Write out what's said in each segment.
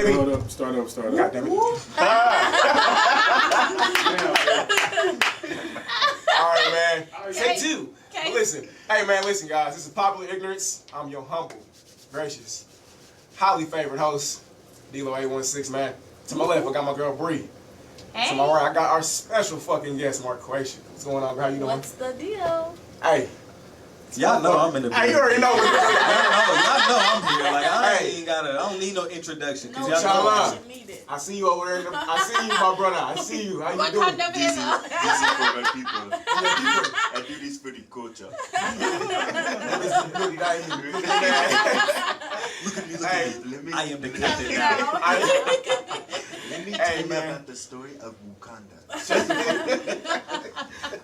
baby. Start up. God damn it. All right, man. Take two. But listen. Hey, man, listen, guys. This is Popular Ignorance. I'm your humble, gracious, highly favored host, D-Lo 816, man. To my left, I got my girl Bree. Hey. To my right, I got our special fucking guest, Mark Quation. What's going on? How you doing? What's the deal? Hey. Y'all know I'm in the Hey, you already know. Y'all know I'm here. Like I don't need no introduction. No, Y'all know I'm here. I see you over there. I see you, my brother. I see you. How you doing? This is for my people. I do this for the culture. Look at me. I am the captain now. Let me tell you about the story of Wakanda.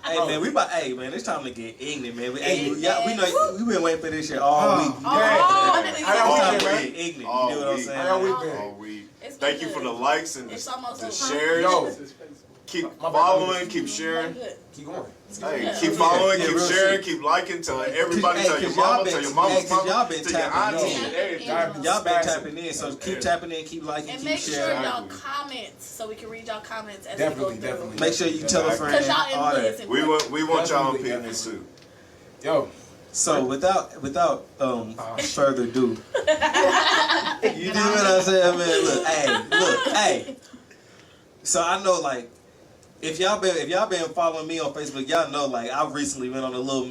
Hey man, it's time to get ignorant, man. We know we been waiting for this shit all week. How y'all week, man? Ignorant. You know what I'm saying? How y'all week been? All week. Thank you for the likes and the shares. Yo, keep following, keep sharing. Keep going. Hey, keep following, keep sharing, keep liking. Tell everybody, tell your mama, tell your mama's mama, y'all been tell your auntie, and everything. Y'all been tapping in, so keep tapping in, keep liking, and keep make sure sharing. y'all comment so we can read y'all comments as Definitely, we go through. Make sure you tell a friend. Because y'all all input is that. important. We want y'all opinions too. Yo. So without further ado, you do what I'm saying, man. Look, hey. So I know, like, if y'all been following me on Facebook, y'all know, like, I recently went on a little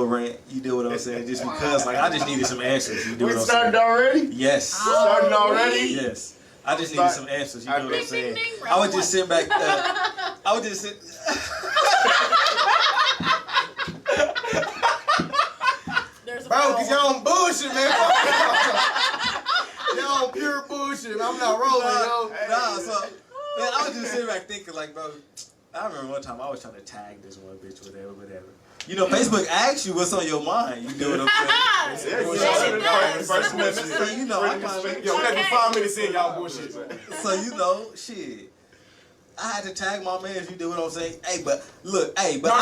rant. You do what I'm saying, just because, like, I just needed some answers. You do what I'm saying. We started already? Yes. Starting already? Yes. I just needed some answers. You know what I'm saying. Ding, I would just sit back. I would just sit. Bro, cause y'all on bullshit, man. Y'all on pure bullshit. I'm not rolling, yo. So man, I was just sitting back thinking, like, bro, I remember one time I was trying to tag this one bitch, whatever. You know, Facebook asks you what's on your mind. You do what I'm saying. First minute. So, you know, I kind of, Yo, we got 5 minutes in, y'all bullshit. so you know, shit. I had to tag my man. You do what I'm saying. Hey, but look, I ain't throw you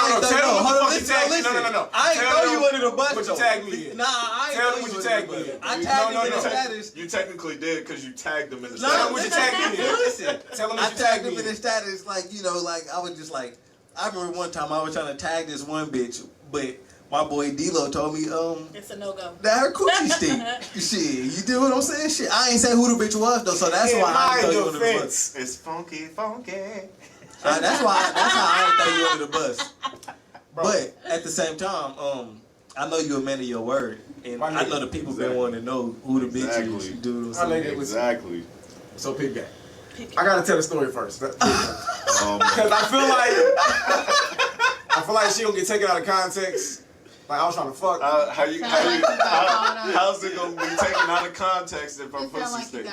under the bus. But you tagged me in. Nah, I ain't throw you under the bus. I tagged him in the status. You technically did because you tagged them in the Tell status. him what you tagged me in. Listen, Tell him I what you tagged tagged him me in the status, like, you know, like, I was just like, I remember one time I was trying to tag this one bitch, but my boy D-Lo told me, it's a no-go. that her coochie stink. Shit, you do what I'm saying? Shit, I ain't say who the bitch was, though, so that's why I ain't throw you under the bus. It's funky. That's how I ain't throw you under the bus. But at the same time, I know you're a man of your word, and I know the people been wanting to know who the bitch is. You do what I'm saying? Exactly. So peep game. I gotta tell the story first. Because I feel like she gonna get taken out of context. Like I was trying to fuck. How's it gonna be taken out of context if her pussy stink?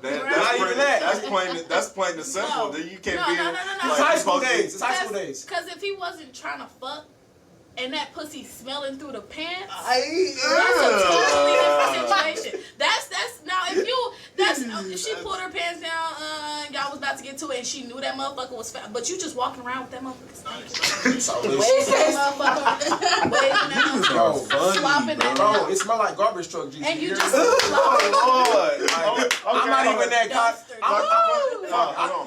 That's plain and simple. Then you can't be. No. It's high school days. It's high school days. Because if he wasn't trying to fuck and that pussy smelling through the pants, that's I a totally different situation. That's now if she pulled her pants down, y'all was about to get to it, and she knew that motherfucker was fat, but you just walking around with that motherfucker stinking. Slopping that. Bro, it smell like garbage truck juice. And you just I'm not even that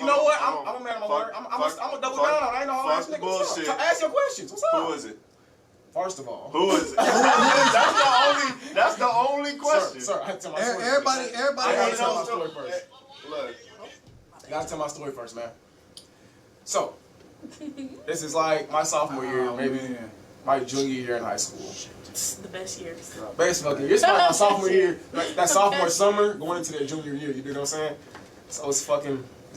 you know what? I'm a man of my word. I'm gonna double down on it. I ain't no hard ass nigga. So ask your questions. What's up? Who is it? First of all, who is it? That's the only question. Sir, I have to tell my story. Everybody I gotta tell my story first. Look, I gotta tell my story first, man. So, this is like my sophomore year, maybe my junior year in high school. the best years. Best fucking year. It's like my sophomore year, like that sophomore summer going into that junior year. You know what I'm saying? So it's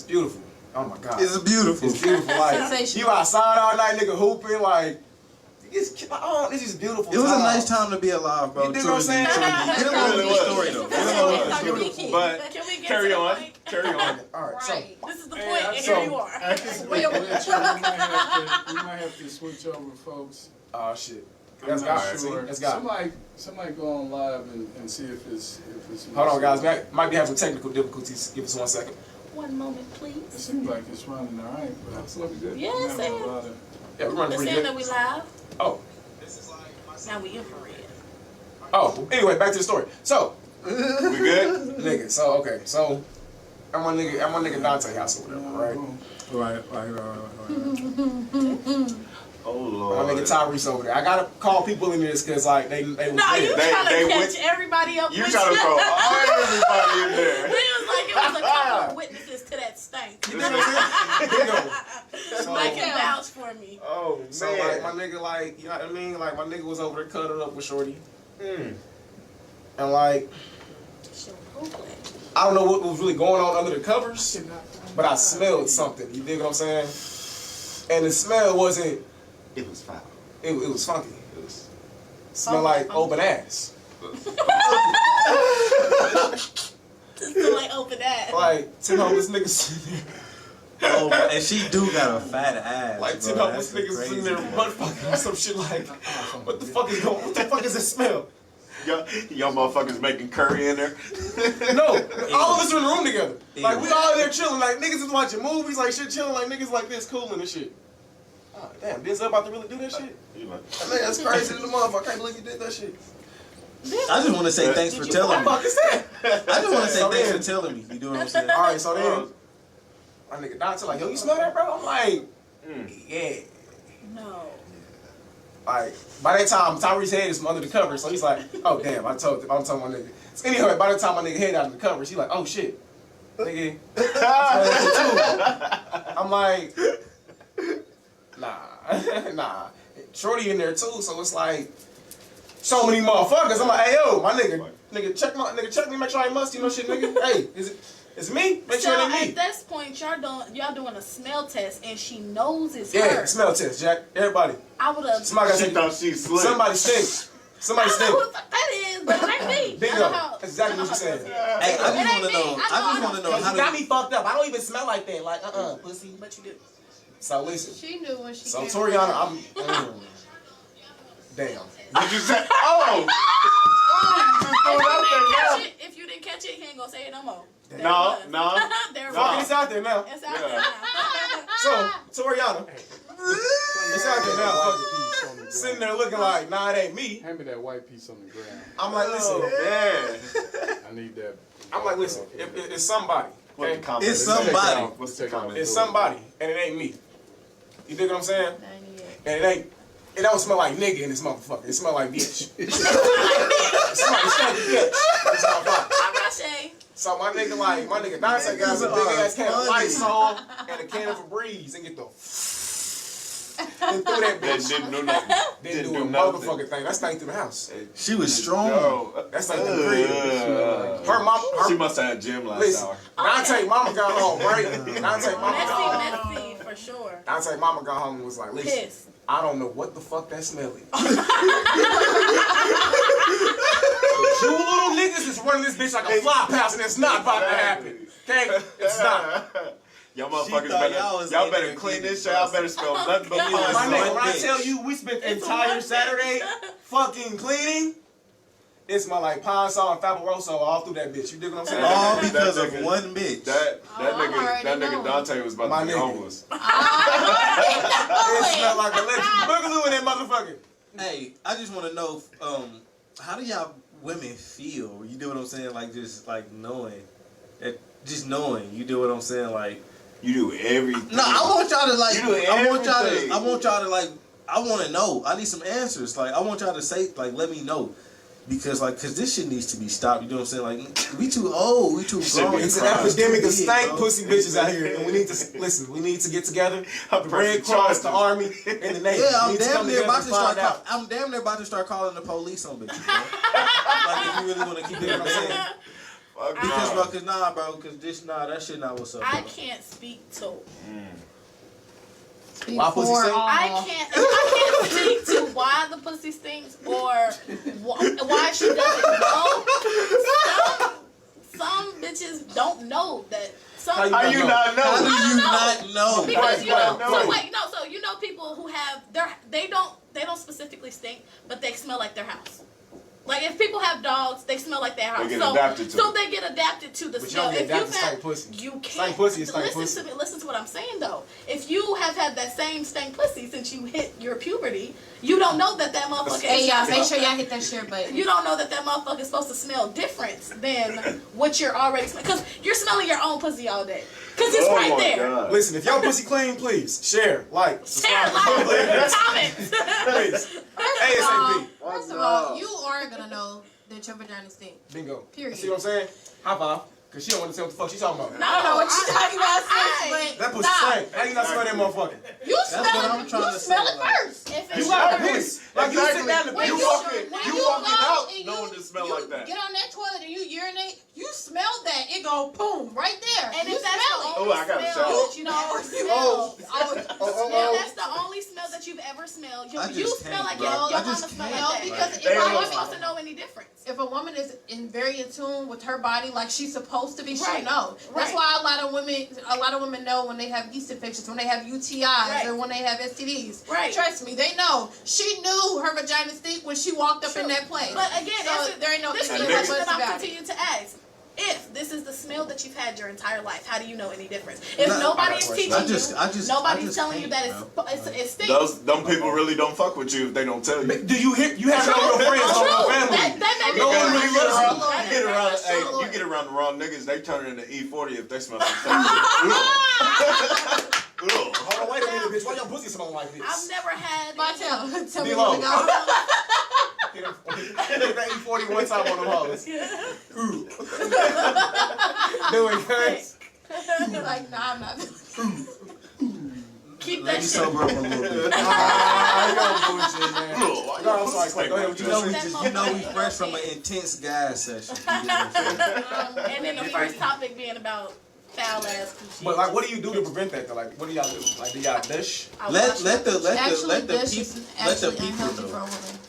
beautiful. Oh my god. It's beautiful. It's beautiful. Like you outside all night, nigga hooping like. This is beautiful. It was a nice time to be alive, bro. You know what I'm saying? Get along with the story, though. But can we get carry on. Carry on. All right. So this is the point, and here you are. We might have to switch over, folks. Oh shit. That's got sure. That's got Somebody go on live and see if it's. Hold on, guys. Might be having some technical difficulties. Give us 1 second. One moment, please. It seems like it's running all right, but it's looking good. Yeah, it's saying. Yeah, we're running pretty good. that we live. Oh. Now we infrared. Oh, anyway, back to the story. So, we good? nigga, so, okay, so, at my nigga Deontay house or whatever, right? Right. Oh My Lord. nigga Tyrese over there. I gotta call people in this because like they was No, you there. trying to they catch went- everybody up. You with trying to call everybody in It there. was like it was a couple of witnesses to that stank. You know what I'm saying? So, They can vouch for me. Oh so like my nigga like you know what I mean? Like my nigga was over there cuddled up with Shorty. And like I don't know what was really going on under the covers, but I smelled something. You dig what I'm saying? And the smell wasn't. It was foul. It was funky. It smelled like open ass. Smell like open ass. Like 10 homeless niggas sitting there. Oh, and she do got a fat ass. Like 10 bro. homeless That's niggas crazy, sitting there man. butt fucking or some shit like. What the fuck is going? What the fuck is this smell? Y'all motherfuckers making curry in there. No, all of us are in the room together. Like we all there chilling. Like niggas is watching movies, like shit chilling. Like niggas like this cooling and shit. Oh, damn, Denzel about to really do that shit? Man, that's crazy to the motherfucker. I can't believe you did that shit. I just want to say thanks for telling me. What the fuck is that? I just want to say So thanks then- for telling me. You do what I'm saying? All right, so then my nigga Dante like, yo, you smell that, bro? I'm like, yeah. No. Like by that time, Tyrese's head is from under the covers, so he's like, oh damn, I'm telling my nigga. So anyway, by the time my nigga head out of the covers, he's like, oh shit, nigga. I'm like, nah. Shorty in there too, so it's like so many motherfuckers. I'm like, hey yo, my nigga check me, make sure I ain't musty, no shit, nigga. Hey, is it me? Make So sure it ain't me. at this point, y'all doing a smell test, and she knows it's Yeah, her. smell test, Jack. Everybody. I would have. Somebody She thought she slick. Somebody stink. Somebody I don't know who stink. the fuck that is, but it ain't me. Bingo. I know how- That's exactly what you said. Hey, I just want to know. I just want to know how You got to. me fucked up. I don't even smell like that. Like, pussy. But you do. So listen. She knew when she So came. Toriana, I'm. Damn. Did you say? Oh. If you didn't catch it, he ain't gonna say it no more. There No, it was. no. There it Fuck it, was. it's out there now. It's out there now. So, Toriana. It's out there now. Fuck it. Sitting there looking like, nah, it ain't me. Hand me that white piece on the ground. I'm like, listen. Man. I need that. I'm like, listen. If it's somebody. What the Okay? comment? It's somebody. What's the comment? It's somebody, and it ain't me. You dig what I'm saying? Not yet. And it don't smell like nigga in this motherfucker. It smell like bitch. It smell like stinky bitch. This motherfucker. Arache. So my nigga Dante got a big ass can of Lysol and a can of Febreze and get the and threw that That bitch. didn't do nothing. Didn't do a motherfucking thing. That stank through the house. She was strong. Yo. That stank through the crib. Her mom, She must have had gym last listen, hour. Dante mama got home, right? Dante mama got home. Messy for sure. Dante mama got home and was like, listen, Piss. I don't know what the fuck that smell is. You little niggas is running this bitch like a flop house and it's not about to happen. Okay? It's not. Y'all She motherfuckers thought better, y'all was y'all in better there clean getting this shit. Y'all better smell nothing but God. pussy. My nigga, when I bitch. tell you we spent the It's a entire one Saturday bitch. fucking cleaning, it smell like pine saw and Fabuloso all through that bitch. You dig what I'm saying? All because That of nigga- one bitch. That I'm already nigga knowing. Dante was about My to be nigga. homeless. It smelled like electric boogaloo in that motherfucker. Hey, I just want to know, how do y'all women feel? You do what I'm saying? Like just like knowing, just knowing. You do what I'm saying? Like, You do everything. no, I want y'all to like. You do I want everything. y'all to like. I want to know. I need some answers. Like, I want y'all to say, like, let me know. Because this shit needs to be stopped. You know what I'm saying? Like, we too old. We too Should grown. be It's an Christ. epidemic of Big, stank bro. pussy bitches out here, and we need to listen. We need to get together. I'm The Red pressing Cross, the charges. Army, and the Navy. Yeah, We I'm need to damn come near together about and to start. find out. I'm damn near about to start calling the police on bitches, bro. Like, if you really want to keep it, what I'm saying. Fuck Because, no. that shit not what's up. I bro. can't speak to. Why pussy stink? I can't speak to why the pussy stinks or why she doesn't know. Some bitches don't know that. Some How you not know? How do I you don't know. not know? Because you know, Right, so wait, no, so you know people who have they don't specifically stink, but they smell like their house. Like if people have dogs, they smell like their house. They get adapted to so it. they get adapted to the But smell. you don't get If adapted to stank pussy. you can't. Stank pussy is stank pussy. Listen to what I'm saying though. If you have had that same stank pussy since you hit your puberty, you don't know that motherfucker. Hey y'all, make sure y'all hit that share button. You don't know that motherfucker is supposed to smell different than what you're already smelling. Because you're smelling your own pussy all day. Because it's right there. God. Listen, if your pussy clean, please share, like, Share, subscribe, like, comment. please. ASAP. First of all, you are gonna know that your vagina stinks. Bingo. Period. See what I'm saying? High five. Because she don't want to tell what the fuck she talking about. No, I don't know what you're talking about, sis, I- That but pussy stank. How you not smell that motherfucker? you That's what smell I'm it. trying You to smell say, it like- first. If You it's got a your- piss. Like, you sit down When You you walking go out and knowing it smell you like that. Get on that toilet and you urinate. You smell that. It go boom right there. And you if that's smell the it. only Oh, I gotta smell shower. that you ever Oh. smelled, if that's the only smell that you've ever smelled, you I just smell can't, like bro. your I mama just smell can't. like that. Because If Damn. I'm not supposed to know any difference. If a woman is very in tune with her body, like she's supposed to be, she'll Right. know. That's Right. why a lot of women know when they have yeast infections, when they have UTIs, Right. or when they have STDs. Right. Trust me, they know. She knew her vagina stink when she walked up in True. that place. But again, So there ain't no this is ifs the and question buts that I'm about it. continuing to ask. If this is the smell that you've had your entire life, how do you know any difference? If No, nobody I is got teaching questions. nobody's just telling you that can't, it stinks. Them people really don't fuck with you if they don't tell you. Do you hear? You have no real friends True. on your family. That may No be one true. really loves you. You get around, That's hey, true. you get around the wrong niggas, they turn into E40 if they smell some Hold on, wait a minute, bitch. Why your pussy smelling like this? I've never had. Martell, tell me D-Lo. when to go. Hit that E40 one time on them hoes. Do it, cuz. Like, nah, I'm not. Keep Let that me shit. sober up a little bit. I know bullshit, man. No, I'm sorry, Clay. Go ahead. What you You saying? know we fresh from an intense guys session. You get what I'm saying? And then the first topic being about foul ass coochie. But like, what do you do to prevent that though? Like, what do y'all do? Like, do y'all dish? I Let wash let it. the Actually, let the this people is let the actually people unhealthy for a know. woman.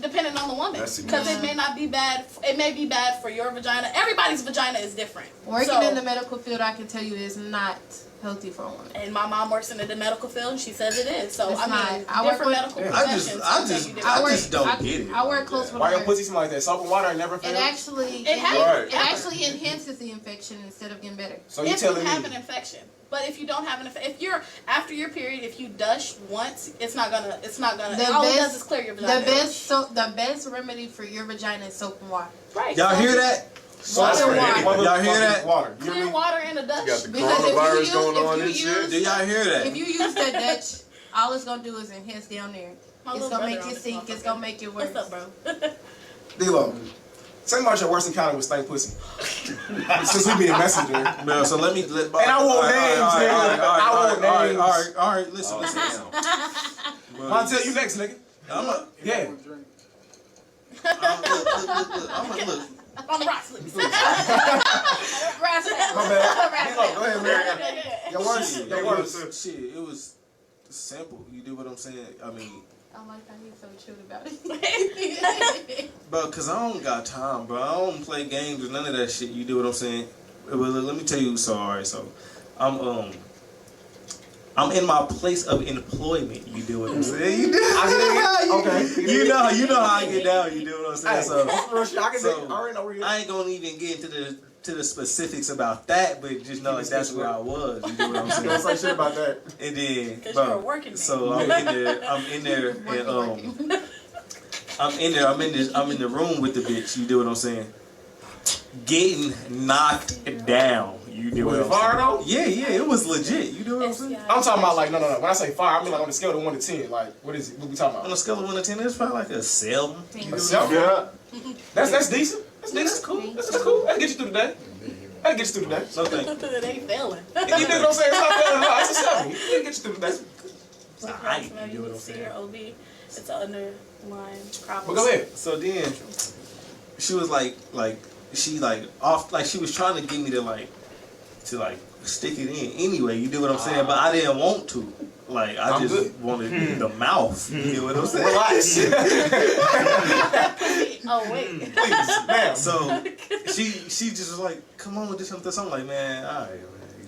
Depending on the woman, That's it. because it may not be bad. It may be bad for your vagina. Everybody's vagina is different. Working So- in the medical field, I can tell you, is not healthy for a woman. And my mom works in the medical field, and she says it is. So It's I mean, not. I work different with- medical Yeah. professions. I can just- tell you different. I don't get it. I work close with Why your her. pussy smell like that? Soap and water ain't never It failed? actually It has- Right. it actually enhances the infection instead of getting better. So you if you telling have me? an infection. But if you don't have an infection, if you're after your period, if you dush once, it's not gonna. The all it best- does is clear your vagina. The best remedy for your vagina is soap and water. Right. Y'all So hear just that? Water, water. Y'all hear that? Water. You hear Clear me? water in a dush. You got the Because if you coronavirus use- going if on you and shit. Do y'all hear that? If you use that Dutch, all it's gonna do is enhance down there. My It's little gonna brother make on you this sink. It's motherfucker. gonna make it worse. What's up, bro? D-Lo, tell me about your worst encounter with stank pussy. Since we being messenger. No, so let me let. And I want names, nigga. I want names. All right. Listen. Montel, you next, nigga. I'm a Yeah. One drink. look. On the rocks, please. My bad. D-Lo, go ahead, man. Your worst. Your worst. Shit, it was simple. You do what I'm saying? I mean, I like how he's so chill about it. bro, cause I don't got time, bro. I don't play games or none of that shit. You do what I'm saying? Well, let me tell you. So, all right, so I'm in my place of employment. You do what I'm saying? You do. Okay. You know how I get down. You do what I'm saying? Hey, So, that's real shit. I can so dig. I already know where you're I ain't gonna even get into the specifics about that, but just know like that's where I was. You know what I'm You don't saying? say shit about that. And then, Because bro, you're a working man. so I'm in there, and Working. I'm in the room with the bitch. You do what I'm saying? Getting knocked down. You do Was what it I'm fire saying? though? Yeah, it was legit. You do what I'm saying? I'm talking about like no. When I say fire, I mean like on a scale of 1 to 10. Like what is it? What we talking On about? a scale of 1 to 10, it's probably like a 7. You do what I'm A saying? 7? Yeah. That's decent. That's decent. That's cool. That's cool. That'll get you through the day. That'll get you through the day. So thank you. They failing. You dig what I'm saying? It's not failing at all. It's a 7. It'll get you through the day. It's alright. You do what I'm See saying? your OB. It's an underlying problem. But go ahead. So then, she was she was trying to get me to stick it in anyway. You do what I'm saying? But I didn't want to. Like I I'm just good. wanted the mouth. You know what I'm saying? Relax. Oh wait. Please, ma'am. So she just was like, come on with this and this. I'm like, man, all right, man. You know what I'm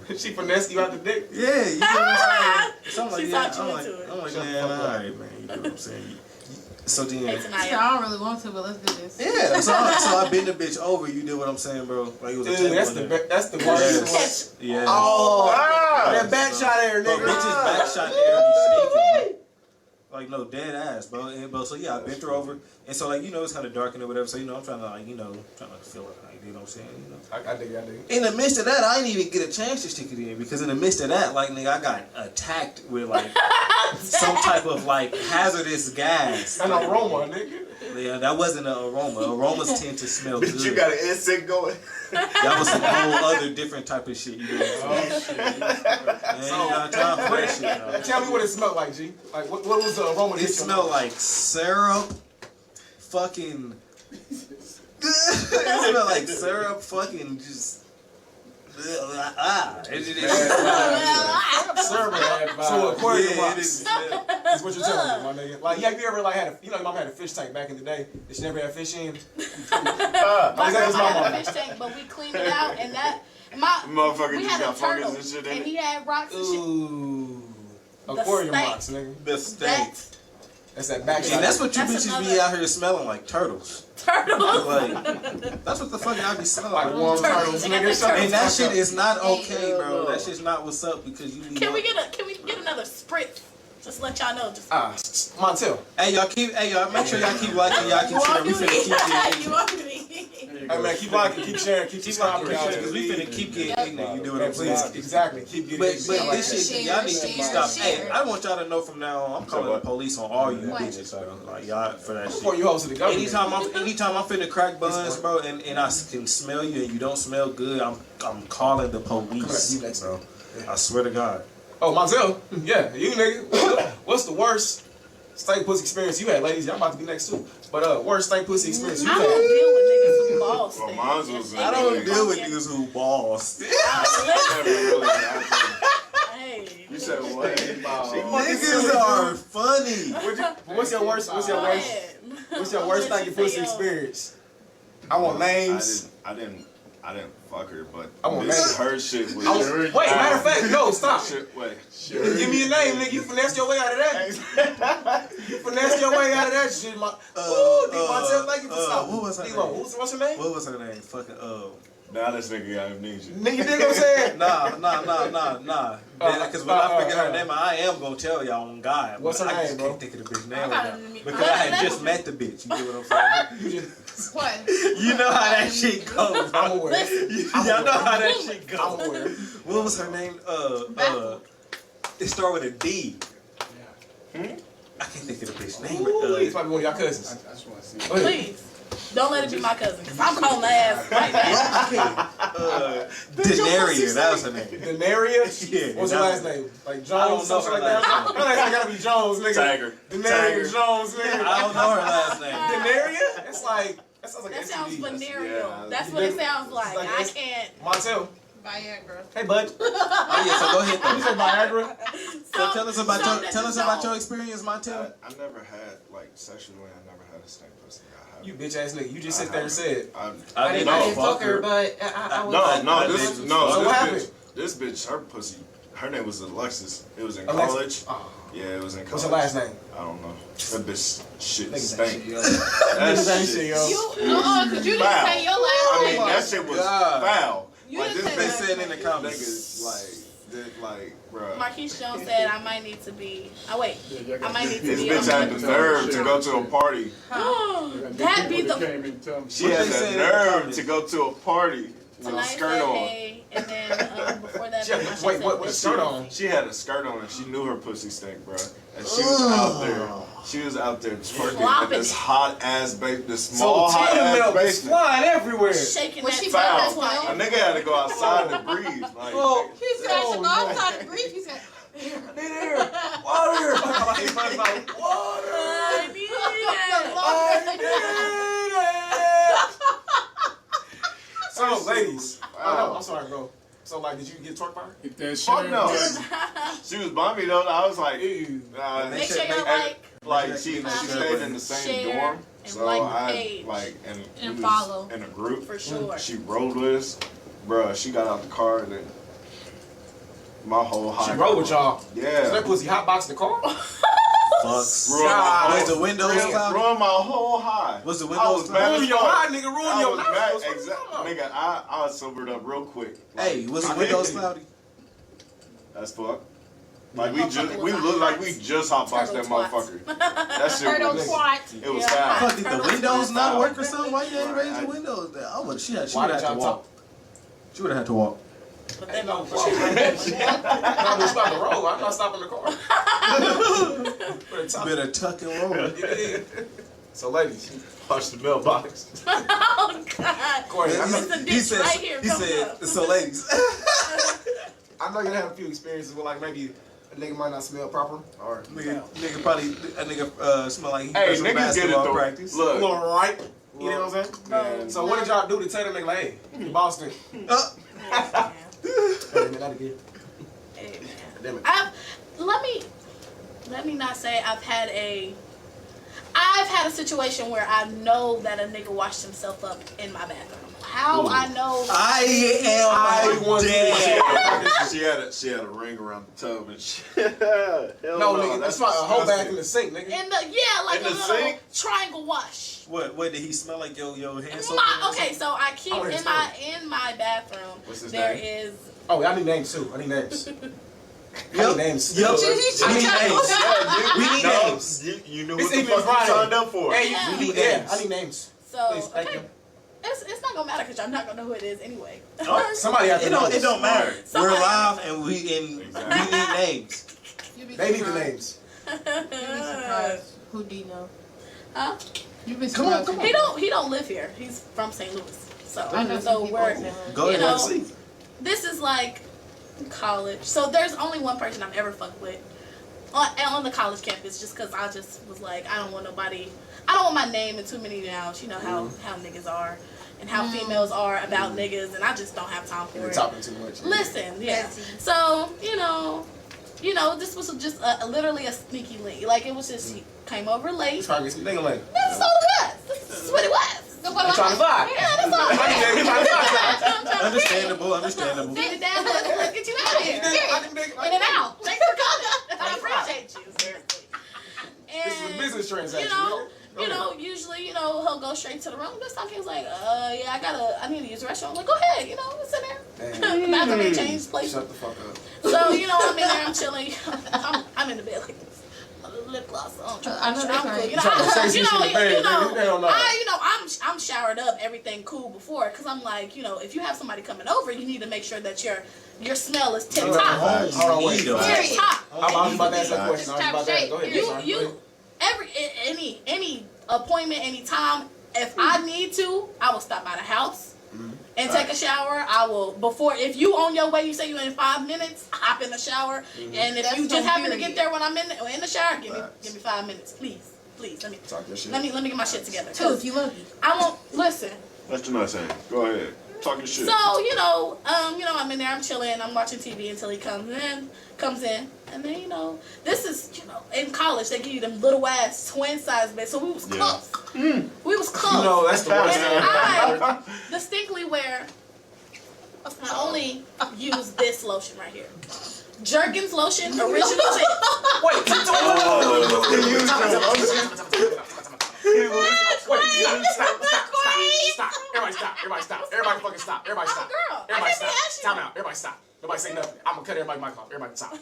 saying? She finessed you out the dick. Yeah, you know what I'm saying? So I'm like, She yeah, talked you into it. I'm like, Shut the man, fuck all up. right, man. You know what I'm saying? So then, Hey, I Tanaya. don't really want to, but let's do this. yeah. So I bent the bitch over. You did what I'm saying, bro? Like it was a Dude, that's table the in there. that's the worst. Catch. Yeah. Oh, Ah! that back shot there, Bro, nigga. bitches back shot there be shaking, bro. Like no dead ass, bro. And, bro. So yeah, I bent her over, and so like you know it's kind of dark and whatever. So you know I'm trying to like trying to feel it. Like, you know what I'm saying? You know. I dig it. In the midst of that, I didn't even get a chance to stick it in because in the midst of that, like nigga, I got attacked with like some type of like hazardous gas. An aroma, nigga. Yeah, that wasn't an aroma. Aromas tend to smell good. Bitch, you got an insect going. That was some whole other different type of shit. You know what I'm saying? Oh, shit. Man, you got time for that shit. Now. Tell me what it smelled like, G. Like, what was the aroma? It smelled like syrup, fucking. It smelled like syrup, fucking just. So aquarium Yeah, it rocks. is. That's what you're telling me, my nigga. Like, have you ever like had a, your mom had a fish tank back in the day that she never had fish in? My Exactly, grandma had mama. a fish tank, but we cleaned it out, and that Motherfucker we just had a got fungus turtle, and shit in and it. he had rocks and shit. Ooh. Aquarium stank. rocks, nigga. The steak. That's that back shot. And that's what you That's bitches be another- out here smelling like turtles. Turtles. Like, that's what the fuck I be smelling like like. warm Turtles. turtles, nigga. Shut And the that fuck shit up. is not okay, bro. That shit's not what's up because you be. Can we get another spritz? Just let y'all know. Just Montel. Hey y'all, make sure y'all keep liking, y'all keep sharing. We finna keep getting you want me? Hey man, keep liking, keep sharing, keep subscribing, y'all. because we finna keep getting ignorant. You do what Yeah, I'm please, saying? exactly. Keep getting But ignorant. this shit, Share, y'all need to share, stop. share. Hey, I want y'all to know from now on, I'm calling the what? police on all you What? bitches, bro. Like y'all for that Before shit. you host the government. Anytime I'm finna crack buns, bro, and I can smell you and you don't smell good, I'm calling the police, Come on, bro. I swear to God. Oh, Montel. Yeah, you nigga. What's the worst stank pussy experience you had, ladies? Y'all about to be next too. But worst stank pussy experience you I had. don't deal with niggas who balls. Well, mine was. I don't deal with niggas who balls. Never really happened. Hey. You said what? Niggas are funny. What's your worst stanky pussy experience? I want names. I didn't fuck her, but I want this, names. her shit was. Wait, matter of fact, no, stop. Shit, wait. Give me a name, nigga. You finessed your way out of that. You finessed your way out of that shit, my. Ooh, Montel, thank you for stopping. What was her D-Lo, name? what's her name? What was her name? Fucking Now this nigga got amnesia. Nigga, you dig what I'm saying? Nah. Because when I figure her name, I am gonna tell y'all on God. What's her I name, just bro? can't think of the bitch name I right gotta now. meet- Because I had just met the bitch. You get what I'm saying? What? You know how that shit goes. I'm aware. Y'all know how that shit I'm goes. aware. What was her name? It start with a D. I can't think of the bitch name. Ooh, he's probably one of y'all cousins. I just want to see. Go ahead. Please. Don't let it be my cousin, because I'm calling the ass right now. Denaria, that was her name. Denaria? Yeah. What's her last name? Like Jones? I don't know something her like that? last name. Her last name gotta be Jones, nigga. Tiger. Denaria Jones, nigga. I don't know her last name. Denaria? That's like, that sounds like That sounds STD. venereal. Yeah. That's what it sounds like. Like I it's- can't. Montel. Viagra. Hey, bud. Oh yeah, so go ahead You though. said Viagra? So tell us about some that tell us just about don't. your experience, Montel. I never had, like, sexually, I never had a stank pussy. I have. You bitch ass nigga. You just sit there and said. I didn't fuck her, but I was. So what happened? This bitch, her pussy, her name was Alexis. It was in Alexis. college. Oh. Yeah, it was in college. What's her last name? I don't know. That bitch shit Niggas ain't stank. shit, yo. That Niggas ain't shit shit, yo. You, cause you didn't foul. say your I last mean, name. that shit was God. foul. You Like, didn't this say They that. said in the comments. niggas, like, bruh. Marquise Jones said I might need to be. Oh wait, I might need to This be. bitch had the nerve to go to a party. That be the. Came and told me. She What had they say the in the nerve comments? to go to a party with a Tonight skirt said on. hey, and then before that. She had- she wait, said what wait. was skirt on? She had a skirt on and she knew her pussy stank, bro. And she was out there. She was out there twerking in Flopping this it. hot ass basement, this So small hot titty ass milk is basement. flying everywhere. Shaking Was that she foul. foul? That's A why. nigga had to go outside to breathe. Like, Oh, He said I should go outside and breathe. He said, there. Water. Like, water. I need it. I need it. So, ladies. Oh, no, I'm sorry, bro. So, like, did you get twerked by her? Get that shit. fuck no. She was by me though. I was like, Ew. Make sure you're like she stayed in the same share, dorm. and So like the I page. like and And we was follow. in a group. for sure. She rode with us, bruh. She got out the car and then my whole high. She rode with y'all. So Yeah. that pussy hotboxed the car? Fucks. Was the windows cloudy? Ruined my whole high. Was the windows Ruin your eye, nigga. Ruin I your was nostrils. mad, exactly. Nigga, I sobered up real quick. Hey, was the windows cloudy? That's fuck. Like we look like we just hotboxed that motherfucker. That shit was it was foul. Fuck, did the windows not work or something? Why you ain't raise the windows there? I would. She would have had to walk. She would have had to walk. But then No, stop the roll. I'm not stopping the car. Better tuck and roll. So, ladies, Punch the mailbox. Oh God! Corey, He said, so ladies. I know you're gonna have a few experiences where, like, maybe a nigga might not smell proper, or Nigga probably smell like he Hey, does some niggas get it basketball though. practice. a Look, little right. You know what I'm saying? man. So, what did y'all do to tell them, nigga, like, hey, you Boston? Hey, man, that again. Hey, man. Damn it. Let me not say I've had a situation where I know that a nigga washed himself up in my bathroom. How I know? I am dead. She had a ring around the tub and shit. Hell No, nigga, that's why a whole bath in disgusting. the sink, nigga. Like In a the little sink? triangle wash. What did he smell like your hand soap? Okay, so I keep Oh, in my bathroom. What's his There name? is. Oh, I need names too. I need names. I need names. Yup. I need names. We need names. You knew It's what the even fuck you Friday. signed up for. Hey, Yeah. we need names. I need names. So Please, thank okay. you. It's not gonna matter because I'm not gonna know who it is anyway. Somebody has to know. It don't matter. Somebody We're live has and we need names. They need the names. You'd be surprised. Who do you know? Huh? You'd be surprised. Come on. He don't live here. He's from St. Louis. So I know so some people we're in St. Louis. Go You ahead and know, see. this is like college. So there's only one person I've ever fucked with on the college campus, just because I just was like, I don't want my name in too many mouths. You know how niggas are and how females are about niggas, and I just don't have time for You're it. talking too much. Listen, yeah. So you know, this was just literally a sneaky link. Like it was just he came over late. He's trying to get some nigga lane. That's all it was. This is what it was. He's trying to fly. Yeah, that's all. He's trying to fly. Understandable. Sit down, let's get you out of here. I can dig it. In and out. Thanks for coming. I appreciate you. Seriously. This is a And, business transaction. usually, he'll go straight to the room. This time he was like, yeah, I need to use the restroom. I'm like, go ahead, it's in there. The bathroom ain't changed place. Shut the fuck up. So, I'm in there, I'm chilling. I'm in the bed like this. Lip gloss on. I know that's right. I'm showered up, everything cool before, because I'm like, if you have somebody coming over, you need to make sure that your smell is tip top. Hold on, wait. Tip top. I was about to ask that question. I was about to ask. Go ahead. Any appointment, any time, if I need to, I will stop by the house and take a shower. I will if you on your way, you say you in 5 minutes, hop in the shower, and if you just happen to get there when I'm in the shower, give me 5 minutes, please. Let me Talk your shit. let me get my shit together. Two, if you love you. I won't listen. That's what I'm saying. Go ahead. Talk your shit. So, I'm in there, I'm chilling, I'm watching TV until he comes in, and then, this is, in college, they give you them little ass twin size beds, so we was close. We was close. That's the worst And thing. I distinctly I only use this lotion right here. Jergens lotion, original tip. Wait, Stop. Everybody fucking stop. Everybody stop. Girl, Everybody I stop. didn't ask you. Time out. Everybody stop. Nobody say nothing. I'm gonna cut everybody mic off. Everybody stop.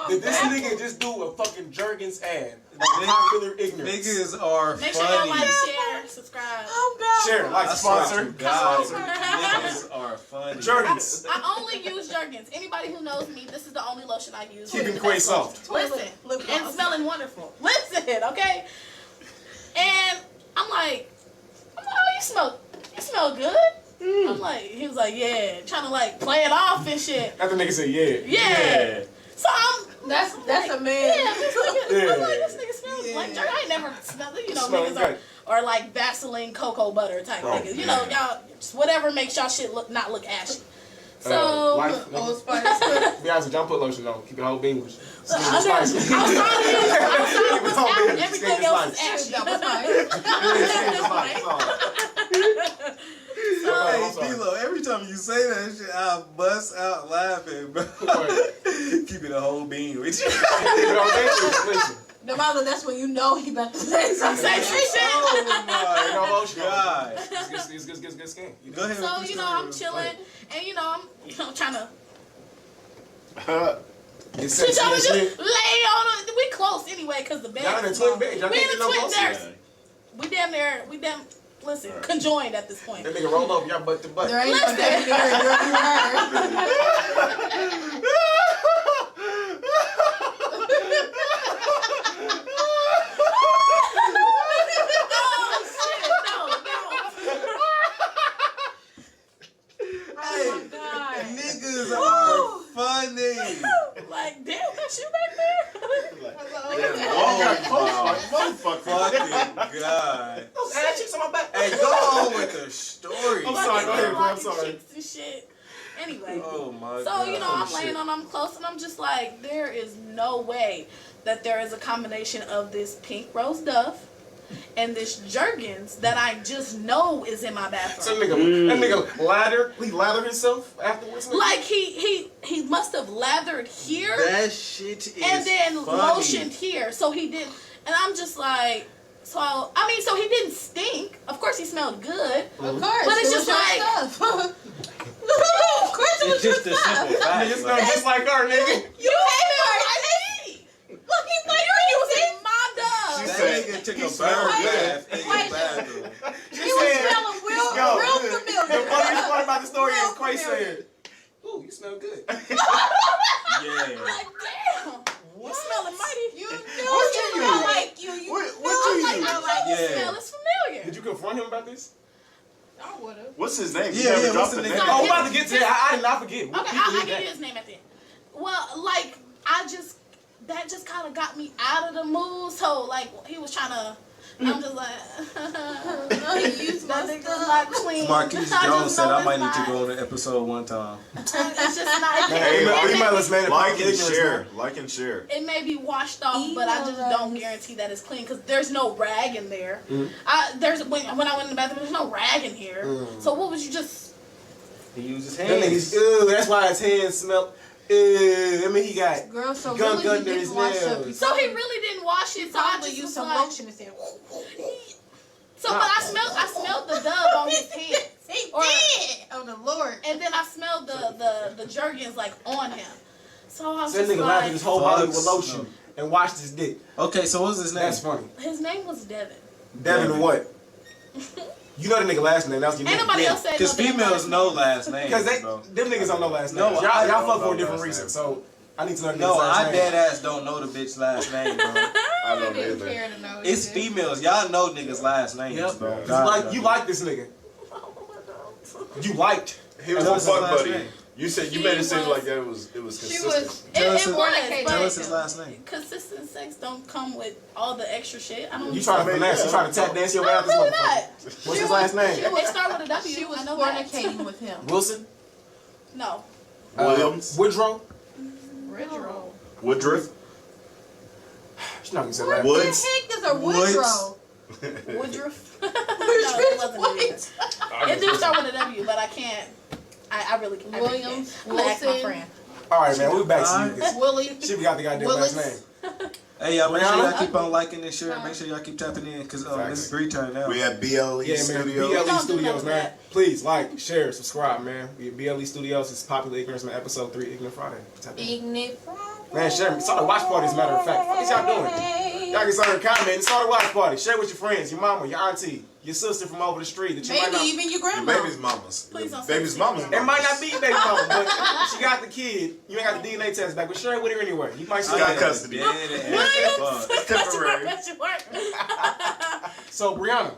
Did this nigga just do a fucking Jergens ad? Popular ignorance. Niggas are Make sure y'all funny. like, share, subscribe. Share, like, I swear sponsor. to God, niggas are funny. Jergens. I only use Jergens. Anybody who knows me, this is the only lotion I use. Keeping Quay soft. Listen, and smelling wonderful. Listen, okay? And I'm like, oh, you smell good. I'm like, he was like, yeah, trying to like play it off and shit. That the nigga said, yeah. So That's a man. Yeah, this nigga smells like jerk. I ain't never smelled it. Smelling Niggas good. are like Vaseline cocoa butter type niggas. Y'all just whatever makes y'all shit not look ashy. So Life, Old Spice. be honest with you, don't put lotion on. Keep it whole English. I was trying to use everything else is ashy. Hey, D-Lo, every time you say that shit, I bust out laughing, bro. Keep it a whole bean with you. Listen. The mother, that's when you know he about to say something. Oh my God. It's good skin. Go ahead. So, you know, I'm chilling, and, you know, I'm trying to... Get She sexy told me and just shit. lay on it. We close anyway, because the bed. Y'all in a twin bed. Y'all We in can't a get no twin closer. there. We damn, listen, conjoined at this point. That nigga roll over y'all butt to butt. There ain't no baby there. Niggas are funny. Like, damn, that's you back there? Motherfucker. Fucking God. Those ass cheeks on my back. Hey, go on with the story. I'm sorry, go ahead, bro. I'm Fucking sorry. cheeks and shit. Anyway. Oh my So, God. you know, I'm laying on them close, and I'm just like, there is no way that there is a combination of this pink rose Duff and this Jergens that I just know is in my So bathroom. that nigga lathered himself afterwards. Nigga? Like he must have lathered here That shit is and then funny. lotioned here. So he did, and I'm just like, so he didn't stink. Of course he smelled good. Of course. But it's it just was your like- stuff. Of course it It's was your just a simple stuff. fact. Niggas smell just like her, nigga. You came in like you're using my She dove. That said- nigga took he a smelled bird good. bath in your bathroom. He was smelling real The familiar. funniest part about the story is Quay familiar. said, "Ooh, you smell good." Yeah. Like, damn. You smelling mighty. You What knew you he use? smelled like you. You What knew you he use? smelled like The Yeah. smell is familiar. Did you confront him about this? I would have. What's his name? You Yeah, never yeah, dropped what's the the name. name? Oh, I'm about to get to that. I did not forget. Okay, I'll give you his name at the end. Well, like, that just kind of got me out of the mood. So, like, he was trying to, I'm just like, He used my that nigga's stuff. not clean. Marquise I Jones just said know I might it's need to not. go on the episode one time. It's just not. Hey, email us, man. Like and share. Like and share. It may be washed off, but I just don't guarantee that it's clean because there's no rag in there. When I went in the bathroom, there's no rag in here. So what was you just? He used his That hands. nigga's, ew, that's why his hands smell. Ew, I mean, he got Girl, so gunk really under he his didn't wash up. nails. So he really didn't wash it. So I Probably just used was some like, lotion and said. so but I smelled the dove on his hands. He Or- did. Oh the Lord. And then I smelled the Jergens like on him. So I was So that just nigga lathered like, his whole body with Fucks. lotion and washed his dick. Okay, so what's his name? That's funny. his name was Devin. Devin what? You know the nigga last name. That's your Ain't name. nobody else said Because no damn females last know name. last names, Because bro. them niggas don't know last No, names. I Y'all don't fuck for know a different last reason. name. So I need to know the No, nigga's last I name. dead ass don't know the bitch last name, bro. I don't Didn't either. care to know. It's either. females. Y'all know niggas' last names, Yep. bro. You God, You like this nigga. You liked. He was Tell a us his fuck last buddy. name. You said you She made it seem was- like that it was She consistent. was. Tell us It his- was, Tell us but his last name. consistent sex don't come with all the extra shit. I don't. You trying to finesse. You trying to tap dance your way out this really motherfucker. not. What's his last name? It start with a W. She was I know that. fornicating with him. Wilson? No. Williams. Woodrow? Woodrow. Woodruff. She's not gonna say What that. the Woods. heck is a Woods. Woodrow? Woodruff. No, it wasn't What? either. It do start with a W, but I can't. I really can't. Williams, I'm gonna ask my Wilson. friend. All right, man. We'll be back to you. 'cause Willie. She forgot the goddamn last Willis. name. Hey, y'all, make sure Rihanna? y'all keep on liking and sharing. Make sure y'all keep tapping in because this is Bree turn now. We at BLE Yeah, man. Studios. BLE Don't do none Studios, of man. that. Please like, share, subscribe, man. We at BLE Studios. It's Popular Ignorance, man. Episode 3, Ignorant Friday. Tap in. Ignorant. Man, share. Start a watch party, as a matter of fact. What is y'all doing? Y'all can start a comment. Start a watch party. Share with your friends, your mama, your auntie, your sister from over the street that you might Maybe not. even your Your grandma. baby's mamas. Please don't Baby's say mamas. that. It might not be baby mama, but she got the kid. You ain't got the DNA test back, but share it with her anyway. You might She still got get it. custody. Fuck. Temporary. So, Brianna,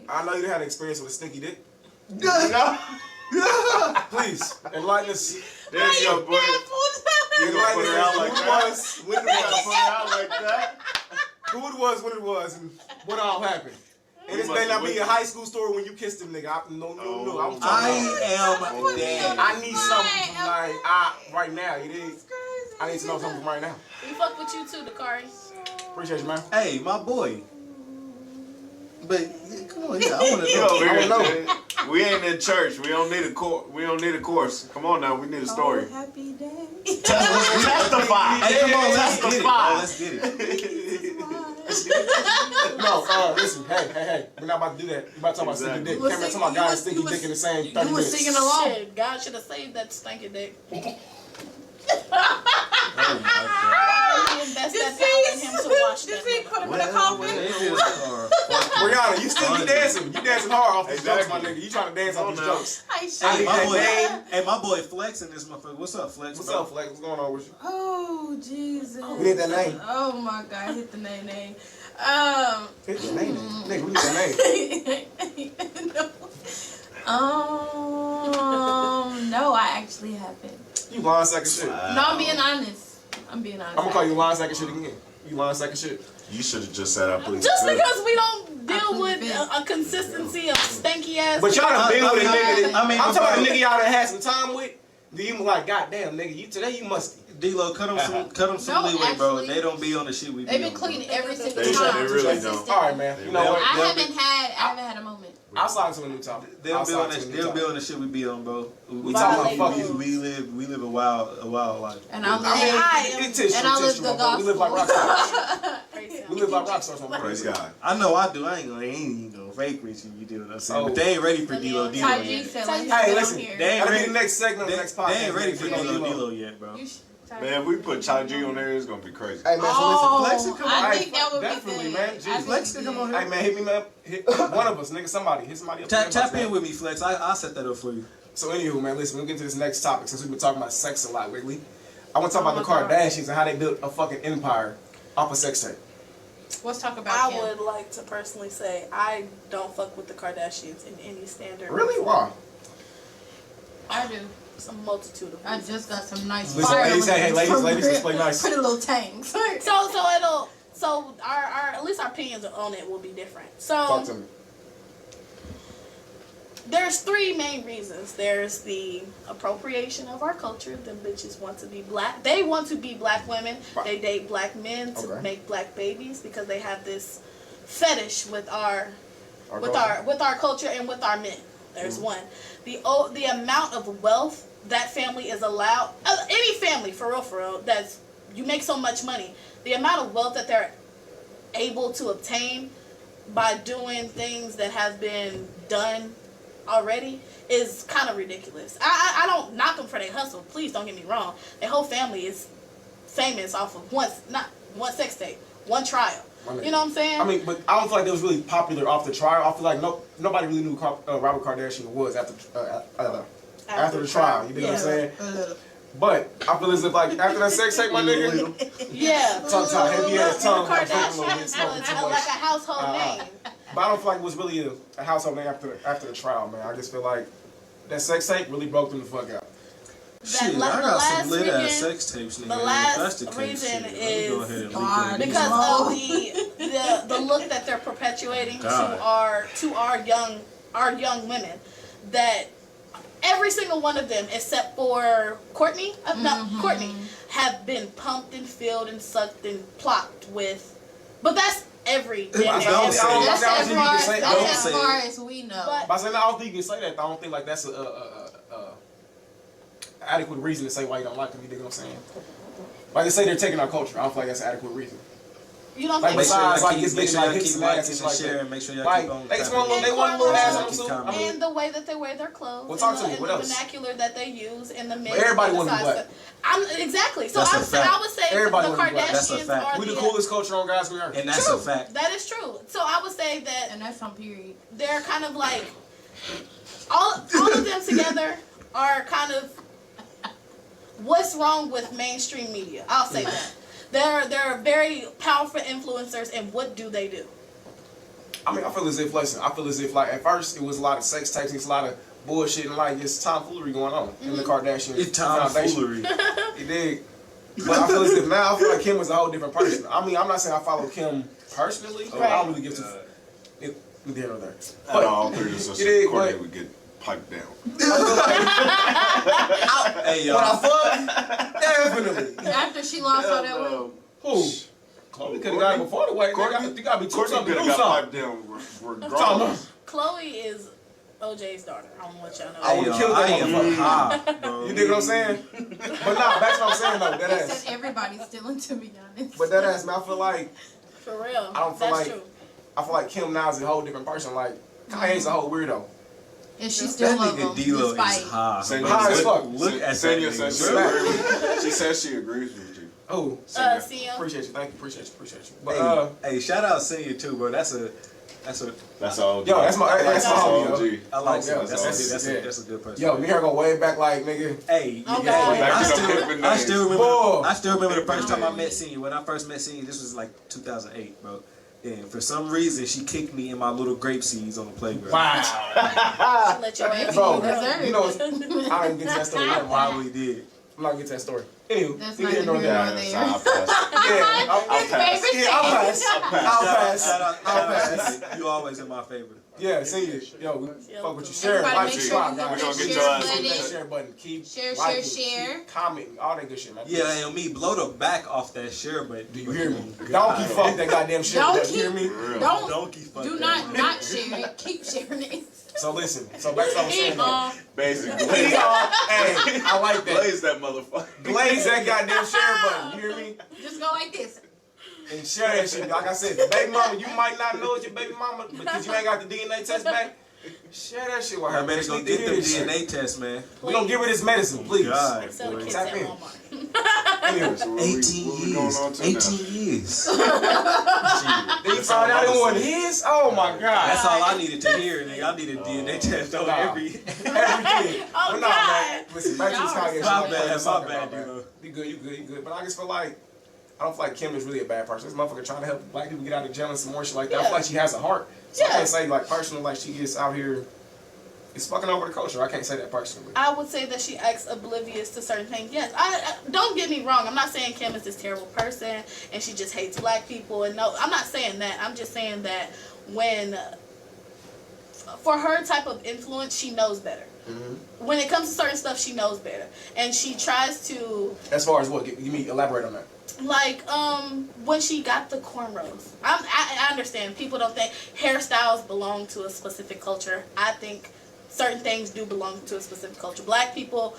I know you had an experience with a sticky dick. No. Please, enlighten us. There's your boy. You gonna put it out like that? When it You gotta was, put it out like that? who it was, when it was, and what all happened. And this may not be a high school story when you kissed them, nigga. No. I'm talking I am dead. I need something from like right now. You dig? I need to know something from right now. We fuck with you too, Dakari. Appreciate you, man. Hey, my boy. But yeah, come on, yeah, I want to You know. over I here, don't man. We ain't in church. We don't need a course. Come on now. We need a story. Happy day. Testify. Hey, come on, let's get it. Testify. Oh, let's get it. No, listen, hey, we're not about to do that. We're about to talk about stinky dick. Cameron talking about guys stinky dick in the same 30 You was minutes. singing along. Shit, God should have saved that stinky dick. Invest that power in him to wash that. Did he put him in a They coffin? just are fucking- Brianna, you still be Funny. dancing. You dancing hard off these jokes, my Exactly. nigga. You trying to dance off these now. jokes. I Hey, shit. my boy Flex in this motherfucker. What's up, Flex? What's bro? up, Flex? What's going on with you? Oh, Jesus. We need that name. Oh, my God. Hit the name. Hit the name. Nigga, we need that name. No, I actually haven't. You lying sack of shit. No, I'm being honest. I'm gonna call you lying sack of shit again. You lying sack of shit. You should have just said I plead. Just the because we don't deal with a consistency of stanky ass. But y'all done been with a nigga that, I mean, I'm talking about a nigga y'all done had some time with. Then you like, goddamn, nigga, today you must. D-Lo, cut them some No, leeway, bro. actually, They don't be on the shit we be They've on, been cleaning bro. every single They time. really don't. All right, man. You know what? I haven't had a moment. I'll slide to a new topic. They'll be on the shit we be on, bro. We talking about fucking. We live a wild life. And I'll I mean, live. it's tissue, And I live tissue, the motherfucker. We live like rock stars. We live like rock stars, my Praise brother. God. I know I do. I ain't even gonna fake with you. You do what I'm saying. Oh. But they ain't ready for D-Lo Ty yet. G said, Hey, let's get listen, on here. They ain't That'll be ready. the next segment of the next podcast. They ain't ready for D-Lo. D-Lo yet, bro. Man, if we put Chai G on there, it's gonna be crazy. Hey, man, so Oh, listen, Flex, come on. I Hey, think that would be definitely, good. man. I Jesus. think Flex we can come good. on here. Hey, man, hit me, man. Hit one of us, nigga. Somebody. Hit somebody up. Tap in with me, Flex. I'll set that up for you. So, anywho, man, listen, we'll get to this next topic since we've been talking about sex a lot lately. I want to talk about the my God. Kardashians and how they built a fucking empire off of sex tape. Let's talk about I Kim. would like to personally say I don't fuck with the Kardashians in any standard. Really? Why? I do. It's a multitude of I reasons. just got some nice Listen, fire. ladies, hey, ladies, from ladies, let's play nice. Pretty little tangs. So our at least our opinions on it will be different. Talk to So me. there's three main reasons. There's the appropriation of our culture. The bitches want to be black. They want to be black women. They date black men to Okay. make black babies because they have this fetish with our culture and with our men. There's one. The amount of wealth that family is allowed, any family for real, that's you make so much money. The amount of wealth that they're able to obtain by doing things that have been done already is kind of ridiculous. I don't knock them for their hustle. Please don't get me wrong. Their whole family is famous off of one sex tape, one trial. You know what I'm saying? I mean, but I don't feel like it was really popular off the trial. I feel like nobody really knew who Robert Kardashian was after the trial. You know what I'm saying? But I feel as if like after that sex tape, my nigga, yeah. tongue tie, heavy had his tongue, The like smoking a little bit, Kardashians smoking was too like much. a household name. But I don't feel like it was really a household name after the trial, man. I just feel like that sex tape really broke them the fuck out. Shit, la- I the got last some lit ass reason- sex tapes, nigga. the If last that's the case, reason shit, let me go ahead and leak God, them. Because of the look that they're perpetuating to God. our young women, that every single one of them except for Courtney, Courtney, have been pumped and filled and sucked and plopped with. But that's every Don't damn say every- it. That's I don't as think you far can say- as, don't that's say as far it. as we know. But- But I said, I don't think you can say that. I don't think like that's a adequate reason to say why you don't like them. You dig what I'm saying? Like they say they're taking our culture. I don't feel like that's an adequate reason. You know what Like I'm Make saying? sure besides, y'all like, keep, it's make big, sure like, y'all hits keep and ass liking and and shit like sharing. that. Make sure y'all Like, keep on. they just tapping want a in. little- they want a little Make sure ass y'all on keep them, commenting. And the way that they wear their clothes, Well, talk to me. and What the else? vernacular that they use, and the mix. Everybody and wanna the be size black. stuff. Exactly. So That's a I fact. would say Everybody the wanna be black. That's a Kardashians fact. are We the coolest culture on God's green earth. And that's true. a fact. That is true. So I would say that And that's on period. they're kind of like all of them together are kind of what's wrong with mainstream media. I'll say that. They're very powerful influencers, and what do they do? I mean, I feel as if, listen, like at first it was a lot of sex tapes, it's a lot of bullshit and like just tomfoolery going on in the Kardashian It's foundation. tomfoolery. You dig? But I feel as if now I feel like Kim was a whole different person. I mean, I'm not saying I follow Kim personally, but I don't really give to neither or there. But all three of us It is, Courtney but- would get piped down. Hey, When I y'all. fuck, definitely. After she lost all that weight. Who? Chloe could have got it before the way. You gotta be too Courtney something could to have do got something. piped down Talking regardless. Chloe is OJ's daughter. I don't want y'all know. I would've killed that motherfucker. hot, bro. You dig what I'm saying? But nah, back to what I'm saying though. That He ass. said everybody's stealing, to be honest. But that ass, man, I feel like For real. I don't feel That's like true. I feel like Kim now is a whole different person. Like Kanye's a whole weirdo. And she still That love him, nigga D-Lo is despite. high. Send bro. High as fuck. Look at Senya that said nigga. she says she agrees with you. Oh, CM. appreciate you. Thank you. Appreciate you. But Hey, shout out Senior too, bro. That's a. That's all. yo, that's my homie, yo. OG. I like Yeah, that. that's That's a good person. Yo, me here go way back, like nigga. Hey, Oh, nigga, God. hey, Back I to them still, pimpin' I names. still remember. Boy. I still remember the first time I met Senior. When I first met Senior, this was like 2008, bro. And for some reason, she kicked me in my little grape seeds on the playground. Wow. Let your ass Bro, deserve you know, it. I didn't get to that story yet. Why we did? I'm not getting to that story. Anywho, That's you not didn't know even that. there. I'll pass. Yeah, I'll pass. Favorite Yeah, I'll pass. I'll pass. Shout out, I'll pass. Senior. You always in my favor. Yeah, see you. Yo, we fuck with you. Share, Everybody like, make sure subscribe, you guys. We're gonna get share your ass button. in That share button. Keep Share, liking, share. keep commenting, all that good shit, man. Yeah, and me blow the back off that share, but Do you hear me? Donkey fuck that goddamn shit. Donkey. You hear me? Don't, donkey fuck do that. not share it. Keep sharing it. So listen. So back to what I'm saying. though. Basically, Hey, I like that. blaze that motherfucker. Blaze that goddamn share button. You hear me? Just go like this. And share that shit. Like I said, the baby mama, you might not know it's your baby mama because you ain't got the DNA test back. Share that shit with her. I better She go need to get hear them this shit. DNA tests, man. We gonna give her this medicine, please. God, Sell the boy. kids Tap at in. Walmart. Anyway, So what 18 we going on years. to now? 18 years. then you find out it wasn't his. Oh my god. That's all I needed to hear, nigga. I needed a DNA test on Nah. every. Everything. Oh, But nah, God. man. Listen, back to this Kanye. My shit, bad, like, my talking bad, about, man. D-Lo. You good. But I just feel like I don't feel like Kim is really a bad person. This motherfucker trying to help black people get out of jail and some more shit like that. I feel Yeah. like she has a heart. So I Yeah. can't say like personally like she gets out here. It's fucking over the culture. I can't say that personally. I would say that she acts oblivious to certain things. Yes, I don't get me wrong. I'm not saying Kim is this terrible person and she just hates black people. And no, I'm not saying that. I'm just saying that when, for her type of influence, she knows better. Mm-hmm. When it comes to certain stuff, she knows better, and she tries to. As far as what? Give me elaborate on that. Like, when she got the cornrows. I understand. People don't think hairstyles belong to a specific culture. I think certain things do belong to a specific culture. Black people,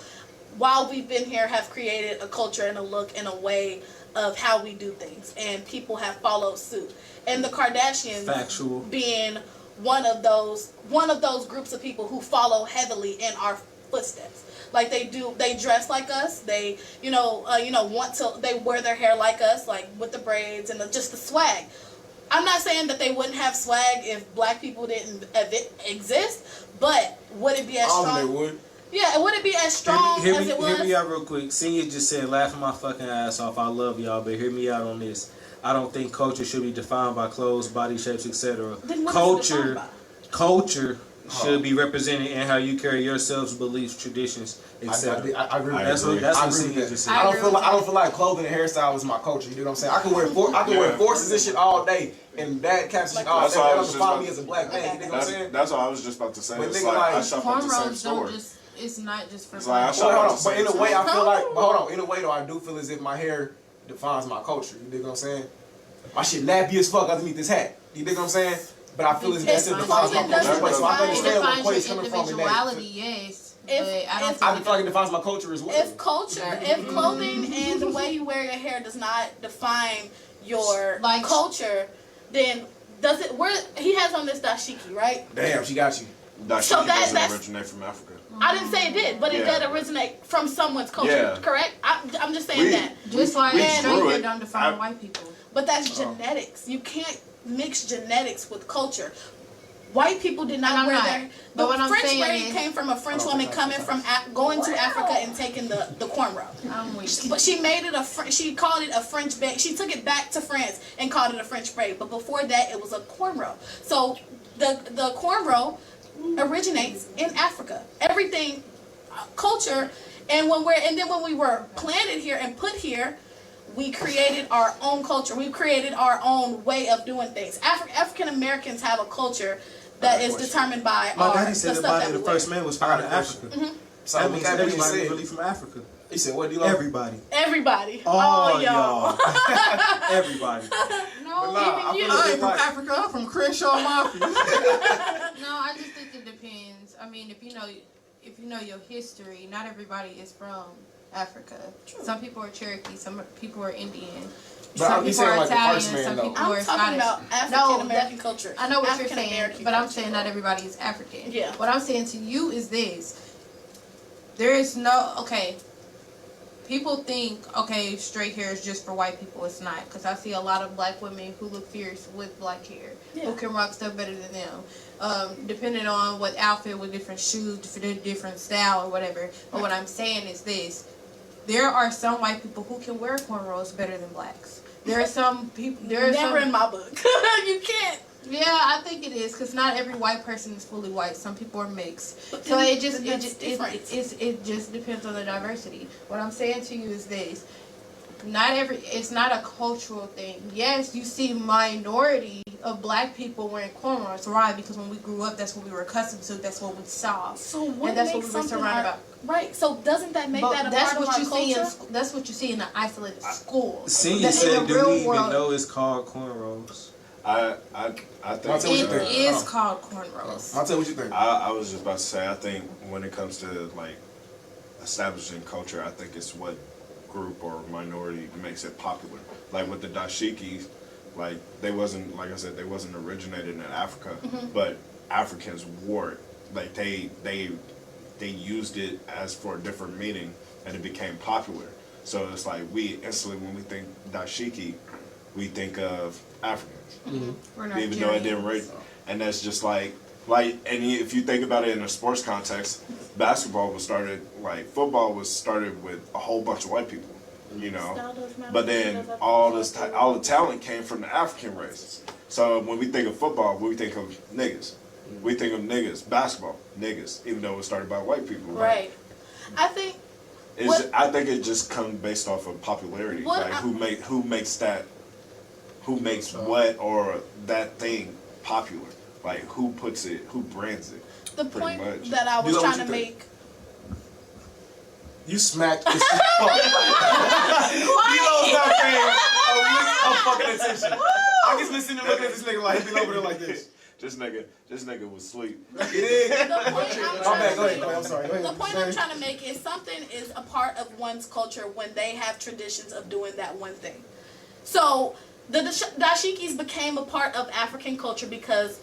while we've been here, have created a culture and a look and a way of how we do things. And people have followed suit. And the Kardashians Factual. being one of those groups of people who follow heavily in our footsteps. Like they dress like us. They, they wear their hair like us, like with the braids and just the swag. I'm not saying that they wouldn't have swag if black people didn't exist, but would it be as I don't strong? think they would. Yeah, would it be as strong Hear as it was? me out real quick. Senior just said, laughing my fucking ass off. I love y'all, but hear me out on this. I don't think culture should be defined by clothes, body shapes, etc. Then what is it defined by? Culture should be represented in how you carry yourselves, beliefs, traditions, etc. I agree with That's that. what I agree Senior with just that. said. I don't feel like clothing and hairstyle is my culture. You know what I'm saying? I can wear forces and shit all day, and that catches shit all day. That's all I That was doesn't just define about me as a black man. You know what I'm saying? That's all I was just about to say. But It's nigga, like I like, shop at the same Cornrows store. don't just, it's not just for It's like I black shop Hold at on, the but in same a way, I store. feel like, but hold on, in a way though, I do feel as if my hair defines my culture. You dig what I'm saying? My shit nappy as fuck underneath this hat. You dig what I'm saying? But I feel as if that still defines my It doesn't culture. So I define- understand where defines Quay's your coming from in that. individuality, yes. If- but I don't if- I think feel like it defines my culture as well. If clothing and the way you wear your hair does not define your Like- culture, then does it? Where he has on this dashiki, right? Damn, she got you. Dashiki So doesn't that's- originate from Africa. I didn't say it did, but it Yeah. did originate from someone's culture, Yeah. correct? I'm just saying We- that. just like we straight grew hair it. don't define I- white people. But that's genetics. You can't mix genetics with culture. White people did And not I'm wear not. their. But The what I'm French saying braid is- came from a French Oh, woman okay. coming from going to Africa and taking the cornrow. I'm weak. But she made it she called it a French braid. She took it back to France and called it a French braid. But before that, it was a cornrow. So the cornrow originates in Africa. Everything, culture, and when we were planted here and put here, we created our own culture. We created our own way of doing things. African Americans have a culture that is determined by My our daddy said the stuff body that of we the first wear. man was found in Africa. So That with means that being everybody said, really from Africa. he said, "What do you like?" Everybody. Everybody. All y'all. Everybody. No, But nah, I even feel you. as if, like, Africa. I'm from Crenshaw Mafia. no, I just think it depends. mean, if you know your history, not everybody is from Africa. True. Some people are Cherokee, some people are Indian. But some people are like Italian, some though. people are I'm Scottish. talking about African American culture. I know what African you're saying, American but I'm culture. saying not everybody is African. Yeah. What I'm saying to you is this. There is no, okay, people think, okay, straight hair is just for white people. It's not. Because I see a lot of black women who look fierce with black hair. Yeah. Who can rock stuff better than them. Depending on what outfit, with different shoes, different style or whatever. But what I'm saying is this. There are some white people who can wear cornrows better than blacks. There are some people. Never in my book. You can't. Yeah, I think it is because not every white person is fully white. Some people are mixed. So it just depends on the diversity. What I'm saying to you is this: it's not a cultural thing. Yes, you see minority of black people wearing cornrows. Why? Because when we grew up, that's what we were accustomed to. That's what we saw. So what and that's makes what we were surrounded by. Right. So doesn't that make that a part of our culture? That's what you see in an isolated school. Senior said, "Do we even know it's called cornrows?" I think it is called cornrows. I'll tell you what you think. I was just about to say, I think when it comes to like establishing culture, I think it's what group or minority makes it popular. Like with the dashikis, like they wasn't, like I said, they wasn't originated in Africa, but Africans wore it. Like they used it as for a different meaning, and it became popular. So it's like we instantly, when we think dashiki, we think of Africans. Even though it didn't rate, and that's just like, and if you think about it in a sports context, basketball was started, like football was started with a whole bunch of white people, you know, but then all the talent came from the African race. So when we think of football, we think of niggas. We think of niggas, basketball, niggas, even though it was started by white people. Right. I think. I think it just comes based off of popularity, like who makes what or that thing popular? Like who puts it, who brands it? The point that I was trying to make. You smacked this fuck. D-Lo's not paying a fucking attention. I just listen and looking at this nigga like he be over there like this. This nigga was asleep. The point I'm sorry. Go ahead. The point I'm trying to make is something is a part of one's culture when they have traditions of doing that one thing. So the dashikis became a part of African culture because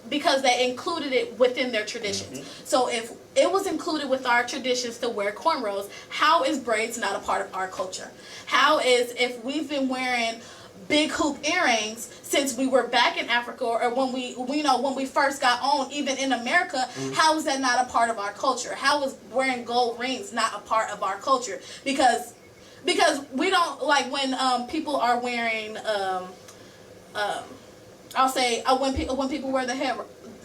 they included it within their traditions. So if it was included with our traditions to wear cornrows, how is braids not a part of our culture? How is, if we've been wearing big hoop earrings since we were back in Africa, or when we first got on, even in America, how is that not a part of our culture? How is wearing gold rings not a part of our culture? Because we don't, like, when people are wearing I'll say when people wear the hair,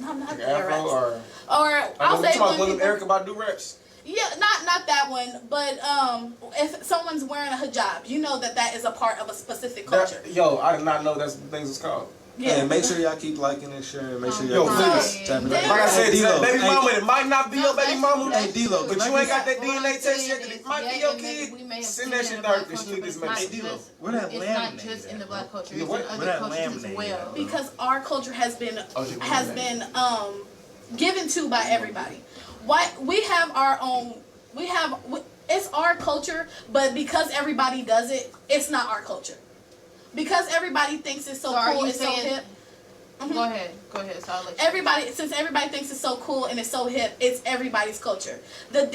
not the hair wraps, or I'll say when people, Erica about do raps. Yeah, not that one, but if someone's wearing a hijab, you know that is a part of a specific culture. I did not know that's what things was called. Yeah, and make sure y'all keep liking and sharing. Make sure y'all please. Like I said, D-Lo, baby mama, it might not be your baby mama. Hey, D-Lo, but you ain't got that DNA test yet. It might be your kid. Send that shit therapy. She need this medicine. Hey, D-Lo, we're not laminated. It's not just in the black culture. It's in other cultures as well. Because our culture has been given to by everybody. We have our own. It's our culture, but because everybody does it, it's not our culture. Because everybody thinks it's so cool, it's so hip. Go ahead. So I'll let you since everybody thinks it's so cool and it's so hip, it's everybody's culture. The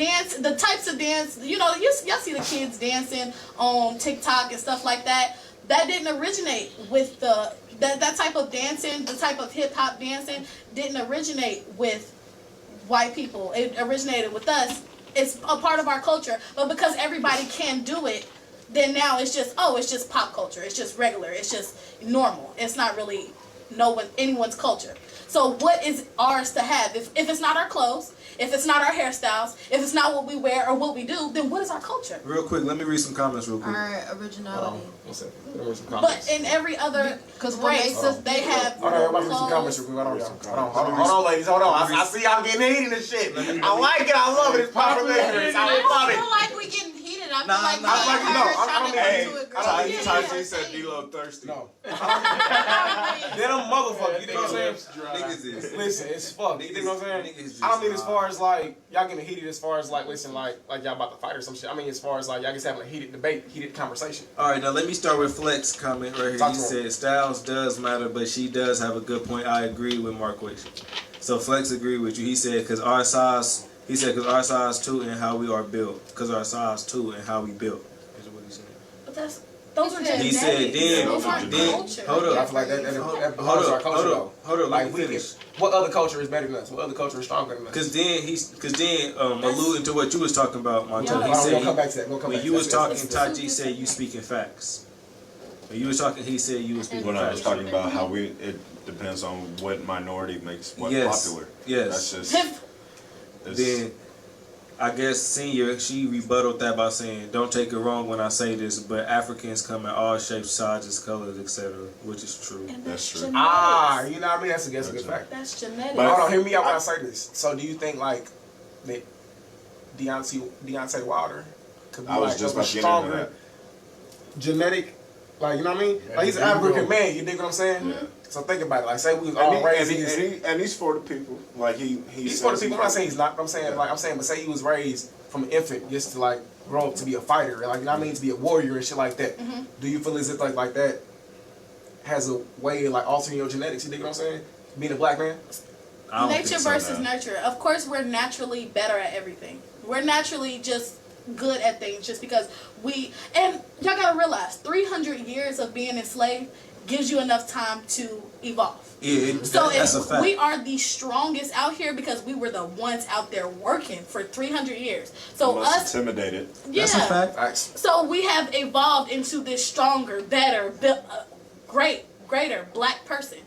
types of dance, y'all see the kids dancing on TikTok and stuff like that. That didn't originate with that type of dancing, the type of hip hop dancing didn't originate with white people. It originated with us. It's a part of our culture, but because everybody can do it, then now it's just pop culture. It's just regular. It's just normal. It's not really anyone's culture. So what is ours to have? If it's not our clothes, if it's not our hairstyles, if it's not what we wear or what we do, then what is our culture? Real quick, let me read some comments real quick. Our originality. But in every other race, they have Hold on, everybody read some comments real quick. Hold on, ladies. Hold on. I see y'all getting heated and shit. I like it. I love it. It's popular ignorance. I love it. I feel like we getting heated. I feel like I like me and no, her I trying don't to Hey, come to agree. Ty said D-Lo thirsty. No. They're them motherfuckers, you know what I'm saying? Niggas is. Listen, it's fuck. You know what I'm saying? Niggas just, I don't mean as far as like y'all getting heated as far as like listen like y'all about to fight or some shit. I mean as far as like y'all just having a heated debate, heated conversation. All right, now let me start with Flex comment right here. Talk He to him. said styles does matter, but she does have a good point. I agree with Marquise. So Flex agreed with you. He said because our size. He said because our size too and how we are built. Because our size too and how we built. Is what he said. But those are genetics. He said Those aren't then culture. hold I up. feel like that Hold our up, culture though. hold up, Like let me finish. what other culture is better than us? What other culture is stronger than us? Cause then alluding to what you was talking about, Montana. Yeah. He said We'll come back to that. We'll come when back you to was that. talking, That's- Taji said you speaking facts. When you was talking, he said you was speaking When I was facts. talking about how it depends on what minority makes what Yes. popular. Yes. That's just. Then I guess Senior, she rebutted that by saying, don't take it wrong when I say this, but Africans come in all shapes, sizes, colors, etc., which is true. And That's true. genetics. you know what I mean? That's a good fact. That's genetics. But hold on, hear me out when I say this. So do you think like that Deontay Wilder could be I was like just a about to get into stronger that. genetic, like you know what I mean? Yeah, Like he's an there you African go. man, you dig what I'm saying? So think about it. Like say we was And, all he, raised and he's for the people. Like he's for the people. I'm not saying he's not, but I'm saying like but say he was raised from an infant just to like grow up to be a fighter, like you know what I mean, to be a warrior and shit like that. Do you feel as if like that has a way of like altering your genetics? You dig what I'm saying? Being a black man. I don't Nature think so, versus nah. nurture. Of course, we're naturally better at everything. We're naturally just good at things just because and y'all gotta realize 300 years of being enslaved gives you enough time to evolve. Yeah, So that's a if fact. we are the strongest out here because we were the ones out there working for 300 years. So most us, intimidated. yeah. That's a fact. Facts. So we have evolved into this stronger, better, greater black person.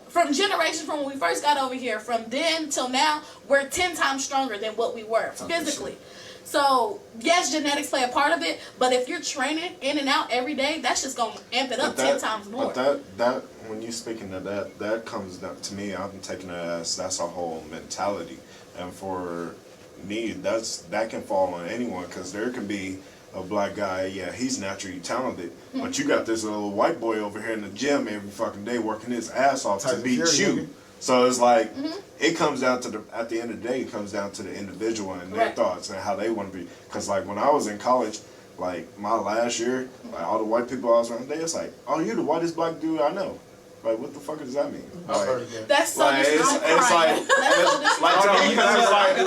From generations from when we first got over here, from then till now, we're 10 times stronger than what we were physically. So yes, genetics play a part of it, but if you're training in and out every day, that's just gonna amp it up 10 times more. But that when you speaking of that comes down to me. I'm taking it as that's a whole mentality, and for me, that can fall on anyone because there can be a black guy, yeah, he's naturally talented, but you got this little white boy over here in the gym every fucking day working his ass off to Tyson beat Fury, you. nigga. So it's like it comes down to at the end of the day, it comes down to the individual and their Right. thoughts and how they want to be. Because like when I was in college, like my last year, like all the white people I was around, they was like, "Oh, you're the whitest black dude I know." Like, what the fuck does that mean? Like, That's so like, disrespectful. it's like, That's so disrespectful. like to me, because it's like,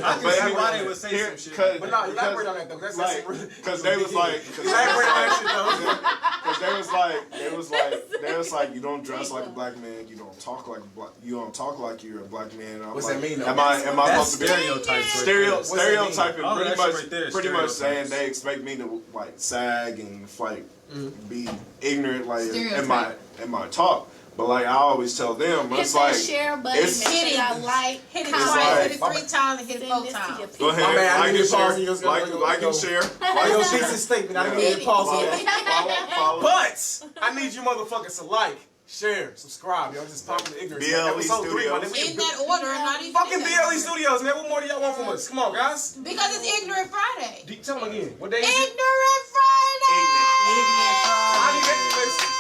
I can see why they would say some shit. But no, elaborate on that though. That's like, really- because they was like, elaborate on that shit though. because they was like, you don't dress like a black man, you don't talk like a black, you don't talk like you're a black man. And I'm What's like, that mean, though? Am I That's supposed to be stereotypes. stereotyping? Oh, Pretty that much, shit right there is pretty much stereotypes. saying they expect me to like sag and like be ignorant like Stereotype. in my talk. But like I always tell them, Hit it's that like share button, make it's- sure y'all like, Hit it comment, twice, like- hit it 3 times, and hit it 4 send this to your times. go people. ahead, My man, I like need and to pause share, you. Let's go, like let's go, like and let's go. share. Like your thesis statement, I need to pause on that. Follow. But I need you motherfuckers to like, share, subscribe, yo. This is Popular Ignorance. BLE Episode 3, my nigga. In that order, I'm not even Fucking in that BLE order. Studios, man. What more do y'all want from us? Come on, guys. Because it's Ignorant Friday. Tell them again. What day is it? Ignorant Friday! I need that. Listen.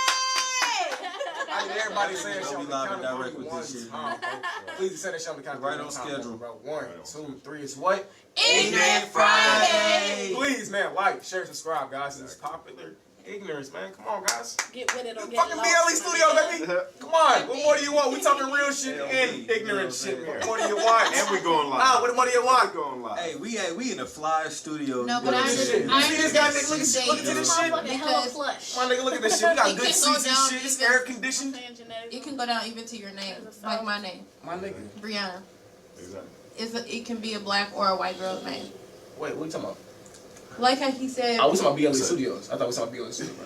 I need everybody saying shit on the live count and of direct 3 with one this shit. time. Please say that shit on the count of Right 3 on one time, schedule. bro. 1, 2, 3. It's what? Ignorant Friday! Please, man, like, share, subscribe, guys. This is Popular Ignorance, man. Come on, guys. Get with it or get Fucking lost. BLE Studios, baby. Come on. What more do you want? We talking real shit and ignorant shit. What more do you want? And we going live. Ah, what more do you We want? going live. Hey, we in the fly studio. No, but Look I at this understand. shit. I You see this guy, understand nigga? what Look at you're this saying. shit. Motherfucking hella Because- plush. My nigga, look at this shit. We got It good can go seats and down shit. It's even- air conditioned. It can go down even to your name, like my name, My nigga. Brianna. Exactly. It can be a black or a white girl's name. Wait, what are you talking about? Like how he said. I was talking about BLE Studios. I thought we was talking about BLE Studios.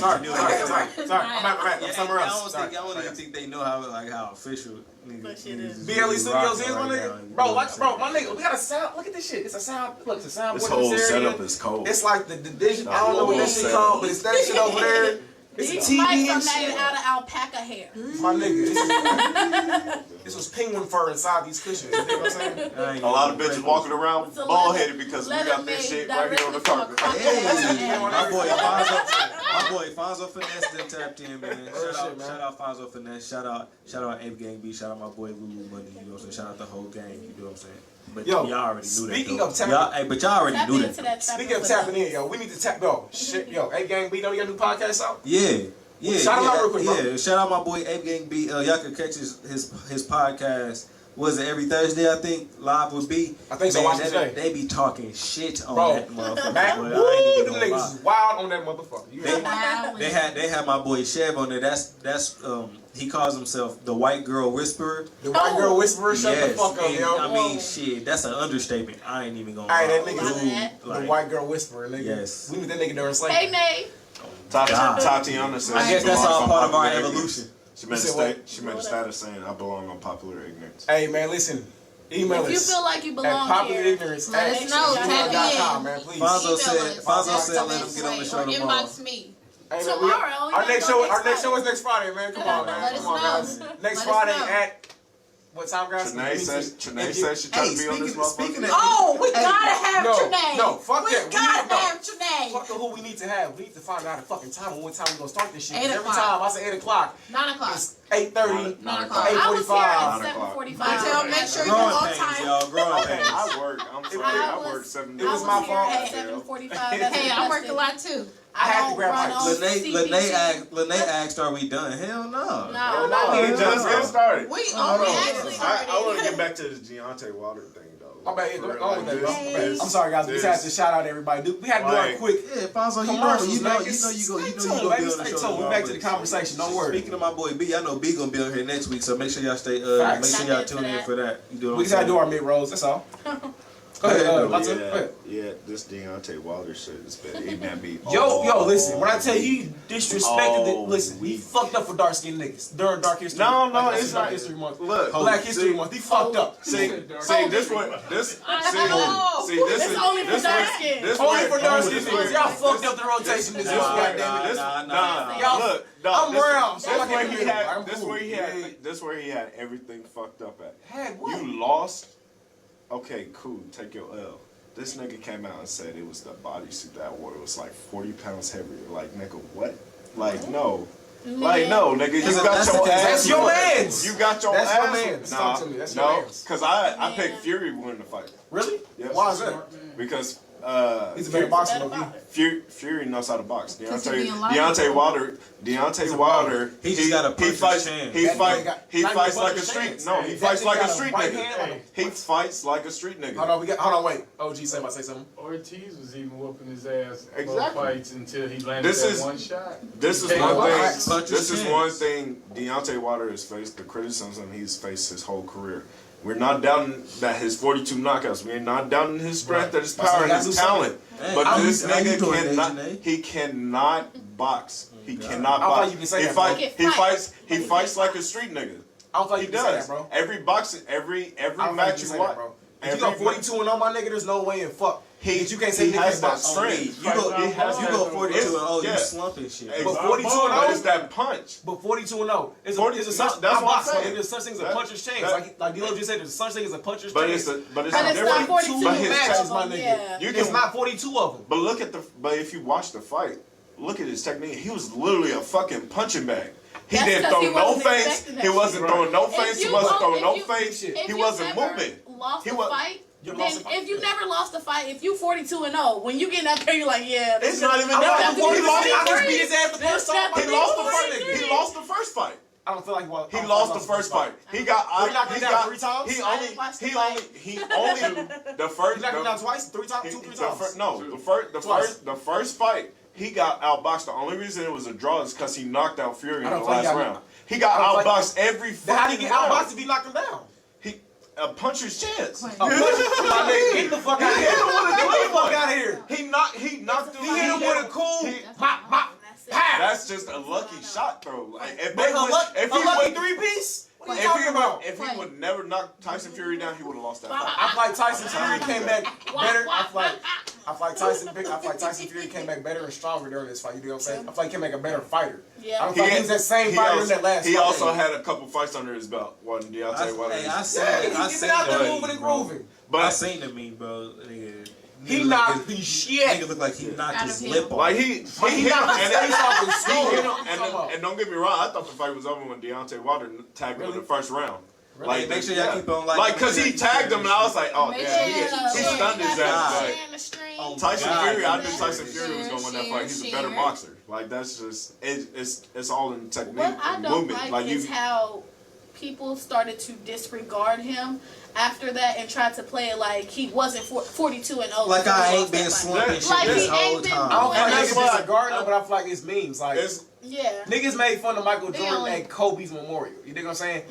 Sorry. I'm somewhere else. I don't even think they know how official That shit is. BLE Studios is, my nigga. Bro, my nigga, we got a sound. Look at this shit. It's a sound. Look, it's a soundboard. This in whole this area. setup is cold. It's like the division. I don't know what that shit Setup. called, but it's that shit over there. It's a These TV mics and are shit. made out of alpaca hair. My nigga, niggas was penguin fur inside these cushions. You know what I'm saying? A lot of bitches walking around It's a bald leather- headed because we leather got this made shit right here on the directly from a carpet. Hey, crocodile. my boy Fonzo Finesse done tapped in, man. Shit, man. Shout out Fonzo Finesse. Shout out Ape Gang B. Shout out my boy Lulu Money. You know what I'm saying? Shout out the whole gang. You know what I'm saying? But Yo, y'all already knew that. speaking though. of tapping- y'all already Tap knew into that. that Speaking of tapping in, yo, we need to tap. Yo, shit, yo, Ape Gang B, don't you got a new podcast out? Yeah. Yeah, Shout him out real quick, bro. Yeah, shout out my boy Ape Gang B. Y'all can catch his podcast. Was it every Thursday? I think live would be. I think so. Watch it today. They be talking shit on Bro, that motherfucker. man, boy. I woo, ain't even them gonna lie. niggas is wild on that motherfucker. You hear me? Wow. They had my boy Chev on there. That's he calls himself the white girl whisperer. The white girl whisperer, shut the fuck up, and, yo. I mean, shit, that's an understatement. I ain't even gonna Hey, lie. that nigga, Dude, the white girl whisperer, nigga. Yes. We need that nigga during slavery. Hey, Nay. Tatiana says I guess she that's belongs all on part of our Popular evolution. Ignorance. She made, You said what? she made a status saying, I belong on Popular Ignorance. Hey, man, listen. Email If you us feel like you at belong here, popularignorance Let us know. gmail.com, man, please. Fonzo said, Email us. let him get on the show Or tomorrow. inbox me. Hey, man, tomorrow, our you next gotta go show, our next Friday. show is next Friday, man. Come on, man. Let us Come on, know. guys. Next Let us Friday know. at what time, guys? Trinae says she tried to be on this Speaking motherfucker. of, Oh, we gotta have No, Trinae. no, fuck we that. We gotta need- no. have Trinae. Fuck who we need to have. We need to find out a fucking time and what time we gonna start this shit. 8 Every o'clock. time I say 8 o'clock, 9 o'clock. it's 8:30. 9 o'clock. I was here 8:45. at 7:45. Until make sure you growing on pains, time. y'all. Growing pains. I work. I'm sorry. I work 7 days. It was my here fault. at 7:45. Hey, I work a lot too. I had to don't grab run my- on CPT. Lene asked, "Are we done?" Hell no. No, No, no. he just getting started. We Hold only on. actually I want to get back to this Deontay Wilder thing, though. My bad. For real, Go with that, bro. this- My bad. this- I'm sorry, guys. We just had to shout out everybody. We had to do our Like- quick. Yeah, Fonzo, you Commercials, know, man. you go, you Stay go tuned, be baby. on the Stay show tuned. tomorrow, Back to the but- conversation. Don't worry. Speaking of my boy B, I know B gonna be on here next week, so make sure y'all stay. Facts. Make sure y'all Tap into tune in that. for that. You do what We I'm just had to do our saying? mid rolls. That's all. Go ahead, Blackson. Go ahead. Yeah, this Deontay Wilder shit has been eating at me. Yo, listen. When I tell you he disrespected it, Oh, listen, he fucked up for dark skinned niggas during Dark History. No, Like, it's Dark not. History Month. Look, Black see- History Month. He fucked up. See, this one, this, know. see, this It's is only for this dark where- skin. this Only where- for dark this skinned where- niggas. Y'all fucked up the rotation this year. Nah, Goddamn it. nah. Y'all- Look, I'm this- brown, so This I where can't he do it. had. I'm This cool. where he Yeah. had. This where he had everything fucked up at. Had what? You lost. Okay, cool. Take your L. This nigga came out and said it was the bodysuit that I wore. It was like 40 pounds heavier. Like, nigga, what? Like, no. Like, no, nigga, you That's got your the- ass. that's your whooped. mans. You got your That's ass. your whooped. mans. Talk to me. That's your no, mans. because I Man. picked Fury to win the fight. Really? Yes. Why is that? Because He's a better boxer Better than me. boxer. Fury knows how to box. Because he being liable. Deontay Wilder. He just gotta punch his fights. chin. He That fight. nigga got- He not even fights punch like a his street. chins. No, Hey, he that fights nigga like a got a street right nigga. hand on him. He fights like a street nigga. Hold on, wait. OG say something. Ortiz was even whooping his ass both Exactly. fights until he landed This that is- one shot. This is Hey, one relax. thing. Punch This his is chin. one thing Deontay Wilder has faced. The criticism he's faced his whole career. We're not doubting that his 42 knockouts. We're not doubting his strength, his That's power, what and I his do talent. Hey, But how this you- how you nigga doing, cannot. Dejanay? He cannot box. He cannot I thought box. you could say He that, fight. bro. He fights. He He can fights like fight. a street nigga. I don't think He you can say does. that, bro. Every boxing. Every I don't match think you you can say watch. that, bro. If you go 42 and 0, my nigga, there's no way in fuck. That you can't say he nigga has can't that box. strength. You go, He has you that- go 42 and It's- you yeah. slumping shit. But 42 and But 0, it's that punch. But 42 and 0. It's 40 a that's such. what I'm box, saying. There's such thing as a That- puncher's chance. that- Like D'Lo just said, there's such thing as a puncher's But chance. it's a But it's not different. 42 But his matches, of my them, nigga. yeah. You It's can not 42 of them. But look at the. But if you watch the fight, look at his technique. He was literally a fucking punching bag. He That's didn't 'cause throw he no wasn't feints. expecting that He wasn't shit. throwing no If feints. He you wasn't won't- throwing if no you- feints. If He you wasn't never moving. Lost He the was- fight. You Then lost the fight, if you yeah. never lost the fight, if you 42 and 0, when you get up there, you're like, yeah, It's not even I'm that. about to He be lost- 43. I just beat his ass the first time. This He lost the nigga first. 43. He lost the first fight. I don't feel like He lost the first fight. He got. He knocked him he down got 3 times? He I only. didn't watch the He fight. only. He only. The first. He knocked him the- down twice, 3 times, 2, 3 times. No, Twice. the first fight, he got outboxed. The only reason it was a draw is because he knocked out Fury I in the don't think last he got- round. He got I don't think- outboxed every Then how do you fucking get outboxed round. if he knocked him down? He a puncher's chance. Wait. A punch, my nigga, get the fuck out of here. Get the fuck out of here. He knocked him. He hit him with a cool pop, pop, That's it. pow. That's just a lucky shot, though. Like if Make they a would, lucky if he 3-piece? What are you if talking he about? would, if he would never knock Tyson Fury down, he would have lost that fight. I feel like Tyson Fury came back better. I feel like I feel like Tyson Fury came back better and stronger during this fight. You know what I'm saying? I feel like he can make a better fighter. Yeah. I don't feel like he was that same fighter in that last fight. He also had a couple fights under his belt. Wasn't Deontay Wilder? Hey, I seen it. He's been out there moving and grooving. But I seen the meme, bro. Nigga, he knocked the shit. Nigga looked like he knocked his lip off. like he knocked his face off his skull. and don't get me wrong, I thought the fight was over when Deontay Wilder tagged him in the first round. Really? Like, Make sure y'all keep on like, cause he tagged him and I was like, oh damn, he stunned his ass. Oh, Tyson God. Fury, I knew Tyson Fury was gonna win that fight. He's a better boxer. Like that's just it's all in technique What I and don't movement. like is how people started to disregard him after that and tried to play it like he wasn't 42 and 0. Like I ain't been slumping shit Like this he whole ain't been time. I don't And feel like that's niggas why- disregard him, but I feel like it's memes. Like Yeah. niggas made fun of Michael Jordan only- at Kobe's memorial. You dig what I'm saying?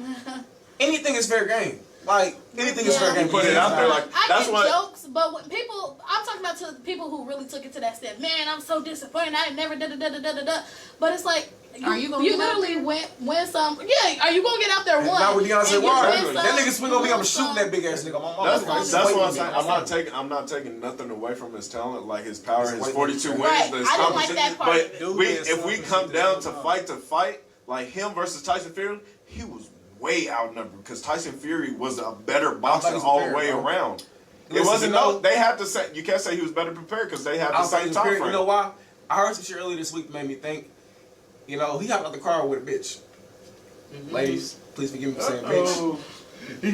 Anything is fair game. Like anything is fair game. Put it out there like I that's get what. jokes, but when people, I'm talking about to people who really took it to that step. Man, I'm so disappointed. I never da da da da da da. But it's like, Are you gonna get out literally win some? Yeah, are you gonna get out there one? Not with Deontay and you Wilder. win That some, nigga swing on me. you I'm lose shooting some? that big ass nigga. My mom. That's what I'm saying. I'm not taking nothing away from his talent, like his power, his 42 wins, Right. his I didn't like accomplishments. that part. But Dude, if we come down to fight, like him versus Tyson Fury, he was way outnumbered because Tyson Fury was a better boxer all the way around. It wasn't they had to say you can't say he was better prepared because they had the same time frame. You know why? I heard some shit earlier this week that made me think. You know, he hopped out the car with a bitch. Ladies, please forgive me for saying bitch.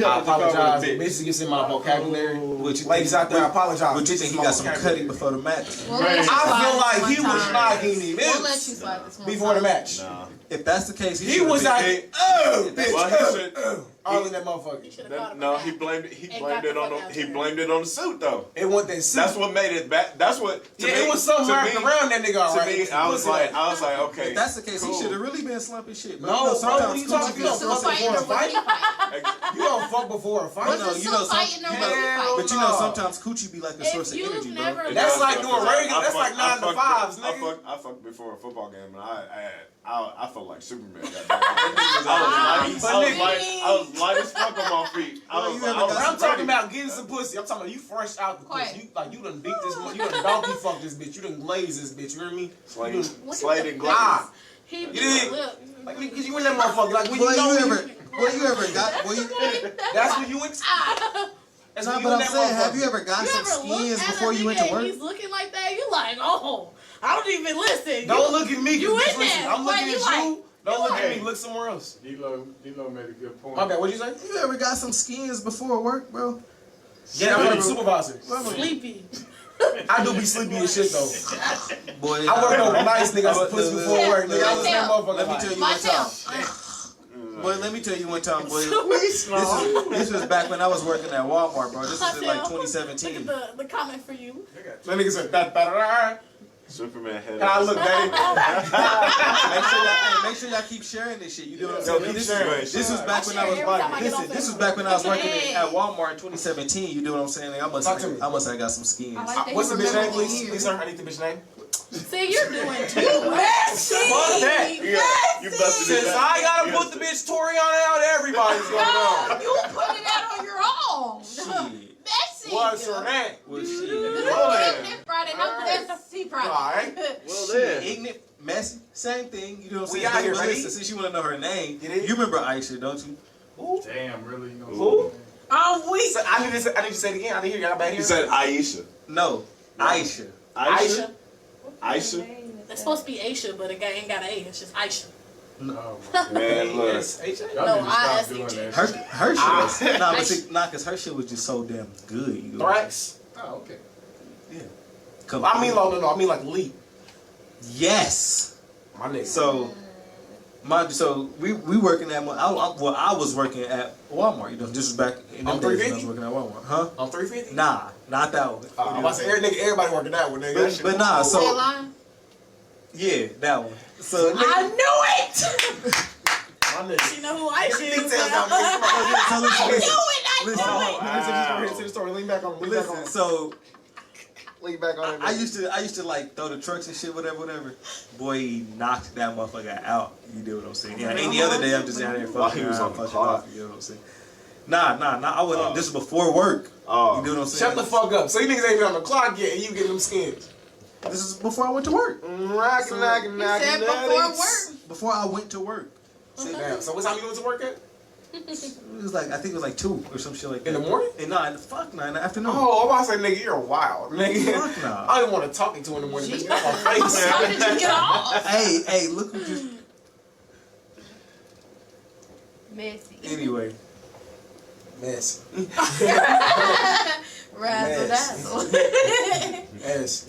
I apologize. Bitches gets in my vocabulary. Ladies out there, I apologize. But you think he got some cutting before the match? I feel like he was knocking him We'll let you slide this one before the match. Nah. If that's the case, He was like, oh, bitch, Well, he should. all in that motherfucker. No, he blamed it on the suit though. It wasn't that suit. That's what made it bad. That's what. To me, it was something wrapped around that nigga To already. me, I was like, okay. If that's the case, cool. he should have really been slumping shit. But No, you know, bro, sometimes what you coochie talking be about? a source of Before a fight? fight? You don't fuck before a fight. Was it you know, still fighting or was it Hell fight? But you know, sometimes coochie be like a source of you've energy, bro. never- That's like doing regular. That's like 9 to 5s, I nigga. fucked before a football game, and I felt like Superman. I was light as fuck on my feet. I'm talking about getting some pussy. I'm talking about you fresh out the pussy. You done beat this. You done donkey fuck this bitch. You done glaze this bitch. You hear me? Slade and glaze. Ah, He you did. Like nigga, 'cause you in that motherfucker. Like when Boy, you know you ever got? Boy, that's when you went. That's nah, when but you in I'm that saying, have motherfucker. you ever got You some ever look skins at before a you nigga went to and work? he's looking like that? You like, oh, I don't even listen. Don't look at me. You bitch, in listen, there. I'm looking Like, at you like- you. Don't look at like- me. Look somewhere else. D-Lo made a good point. My bad. What'd you say? You ever got some skins before work, bro? Yeah, I'm a supervisor. Sleepy. I do be sleepy as shit though. Boy, I work on nights, nigga. I some pussy before work, nigga. I was in that motherfucker. Let me tell you My one time. tail. Boy, let me tell you one time, boy. This was back when I was working at Walmart, bro. This was in like 2017. Look at the comment for you. That nigga said that. Superman head. And I look, Daddy. Make sure y'all keep sharing this shit. You know what I'm saying? This was back when I was Every time I get listen. off This was Facebook. back when I was working at Walmart in 2017. You know what I'm saying? Like, Talk to me. I must have got some skins. I like that What's you the bitch remember name, the please? years. Please, sir. I need the bitch name. See, you're doing too much. Fuck that. You busted Since it. I gotta put the bitch Toriana out, everybody's going on. You put it out on your own. Shit. Messy. What's her name? Well, shit. Ignorant Friday, not messy Friday. Alright. Well, Shit, then. ignorant, messy, same thing. You know what I'm We saying? out here, But baby. listen, since you want to know her name, Get it? you remember Aisha, don't you? Damn, really? You know Who? I'm weak. So I need to say it again. I didn't hear y'all back He here. said Aisha. No, Aisha. Aisha. Aisha. It's supposed to be Aisha, but it ain't got an A. It's just Aisha. Oh, Man, look. Yes, AJ. y'all No, need to stop I-S-E-J. doing that Her, shit. her shit. Nah, but see, cause her shit was just so damn good. You know? Thrax. Oh, okay. Come I mean, no. I mean like Lee. yes. My nigga. So we working at I was working at Walmart. You know, this was back in them On days when I was 350? working at Walmart. Huh? On 350? Nah, not that one. I'm about to say, everybody working that one, nigga. That shit But nah, Say so line. yeah, that one. So I knew it. My nigga. You know who Aisha is? Details out I there. knew it. I knew listen, it. Listen to the story. Lean back on. Lean back listen. on. So Lean back on it. I used to like throw the trucks and shit, whatever. Boy, he knocked that motherfucker out. You know what I'm saying? Yeah. Any other day, I'm just out there While he fucking was around, on the fucking clock. off. You know what I'm saying? Nah. I wasn't. This is before work. Oh. You know what I'm saying? Shut the fuck up. So you niggas ain't even on the clock yet, and you getting them skins. This is before I went to work. Rockin', knockin', He said before work. Before I went to work. Sit down. So what time you went to work at? It was like, I think it was like 2 or some shit like that. In the morning? And nah, in the afternoon. Oh, I'm about to say, nigga, you're wild, nigga. Fuck nah. I didn't want to talk to you in the morning. Bitch, get off my face. How did you get off? Hey, look who just. Messy. Anyway. Mess. Razzle dazzle. Mess.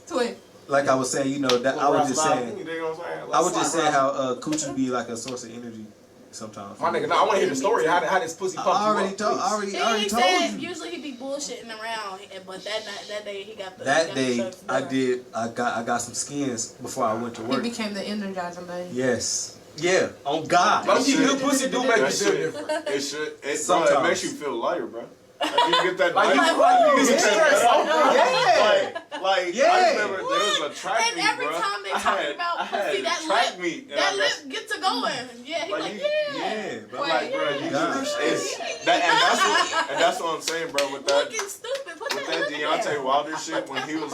Twin. Like I was saying, you know, that I was just saying. You know what I'm saying? I was just saying how coochie be like a source of energy sometimes. My nigga, no, I want to hear the story. How this pussy pump I you already up, told. please. I already He told said you. usually he be bullshitting around, but that day he got the. That he got day, the I did. I got some skins before I went to He work. became the energizer bunny. Yes. Yeah. On God. But you good pussy do make you That feel shit, different. it should. Bro, it Sometimes. makes you feel lighter, bro. Like you get that Like, nice, you get some stress off, bro. Like Yeah. I remember there was a track And meet, every bro. time they I talk had- about I had pussy, a that track lip, meet, and that I lip get to going. Yeah, he Like like, you- yeah. Yeah. But I'm like, bro, you God. it's that, and that's what I'm saying, bro. With that, Looking stupid. Put with that that lip Deontay there. Wilder shit, when he was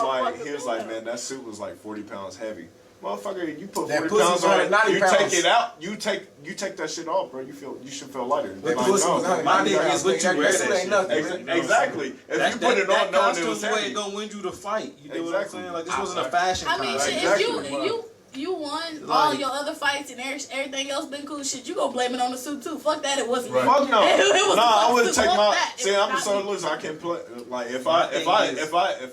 like, man, that suit was like 40 pounds heavy. Motherfucker, you put That 40 pussy pounds was on it, 90 you pounds. take it out, you take that shit off, bro. You should feel lighter. That Like, pussy no. was 190 My nigga pounds, is what nigga. you wear That shit that ain't shit. nothing, man. Exactly. If you put it on knowing it was costume heavy. ain't gonna win you the fight. You know what I'm Exactly. saying? Like this wasn't a fashion I mean, contest. shit, Exactly. if you won Like- all your other fights and everything else been cool, shit, you gonna blame it on the suit too. Fuck that, it wasn't me. Fuck no. It was No, I the would suit. take Fuck my. that. It See, was I'm not so me. loose. I can play. Like if My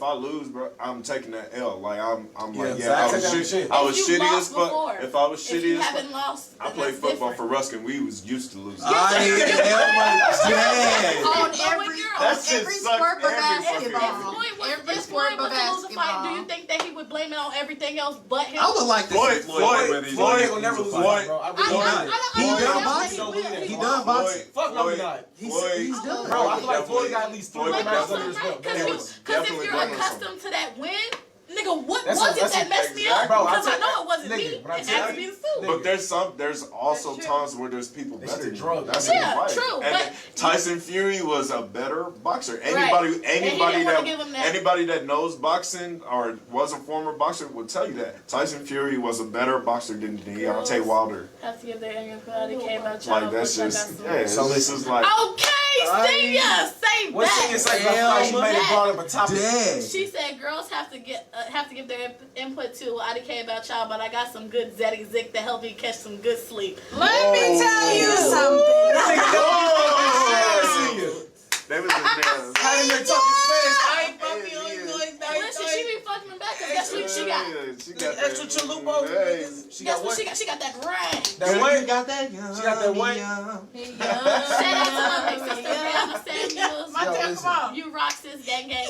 I lose, bro, I'm taking that L. Like I'm like Yeah, I exactly. was shit. If I was If you shitty as lost fuck. before, If I was If shitty you as fuck. haven't lost, I then played that's football different. for Ruskin. We was used to losing. I ain't hell my dad. On But when every, you're on That shit every sucked sport but every fucking basketball. game. Every If sport Floyd but was to lose a fight, do basketball. you think that he would blame it on everything else but him? I would like to see Floyd Floyd ain't gonna never lose a fight, bro. I really I don't. don't He know. done I boxing. don't think he will. He done boxing. Fuck no, he not. He's done. Bro, I feel like Floyd got at least 3 Floyd Like, rounds that's under his right. belt. Because if definitely you're blame us accustomed to that win, nigga, what That's was a- it that's that a- messed me up? Bro, I Because I tell- know it wasn't nigga, me. but I It tell had to you- be the suit. But there's also That's true. times where there's people It's better the than drug. you. That's Yeah, in life. true, And but- Tyson Fury was a better boxer. Right. Anybody And he didn't wanna give him that. anybody that knows boxing or was a former boxer will tell you that Tyson Fury was a better boxer than Deontay Wilder. Have to give their anxiety came out Like that's just So this is like Okay, Senior, say What she that. say about she made it brought up a topic? Dad. She said girls have to give their input to IDK about y'all, but I got some good Zeddy Zick to help you catch some good sleep. Let me tell you something. they was in there. How they been talking Spanish? I ain't fucking you. Listen, she be fucking them back because guess what she got? She got Extra that. chalupa. Hey. She Guess got what what? she got? She got that ring. That what? got that young. She got that what? Shout out to my big sister Brianna Samuels. My Yo, tip listen. mom. You rock sis, gang gang.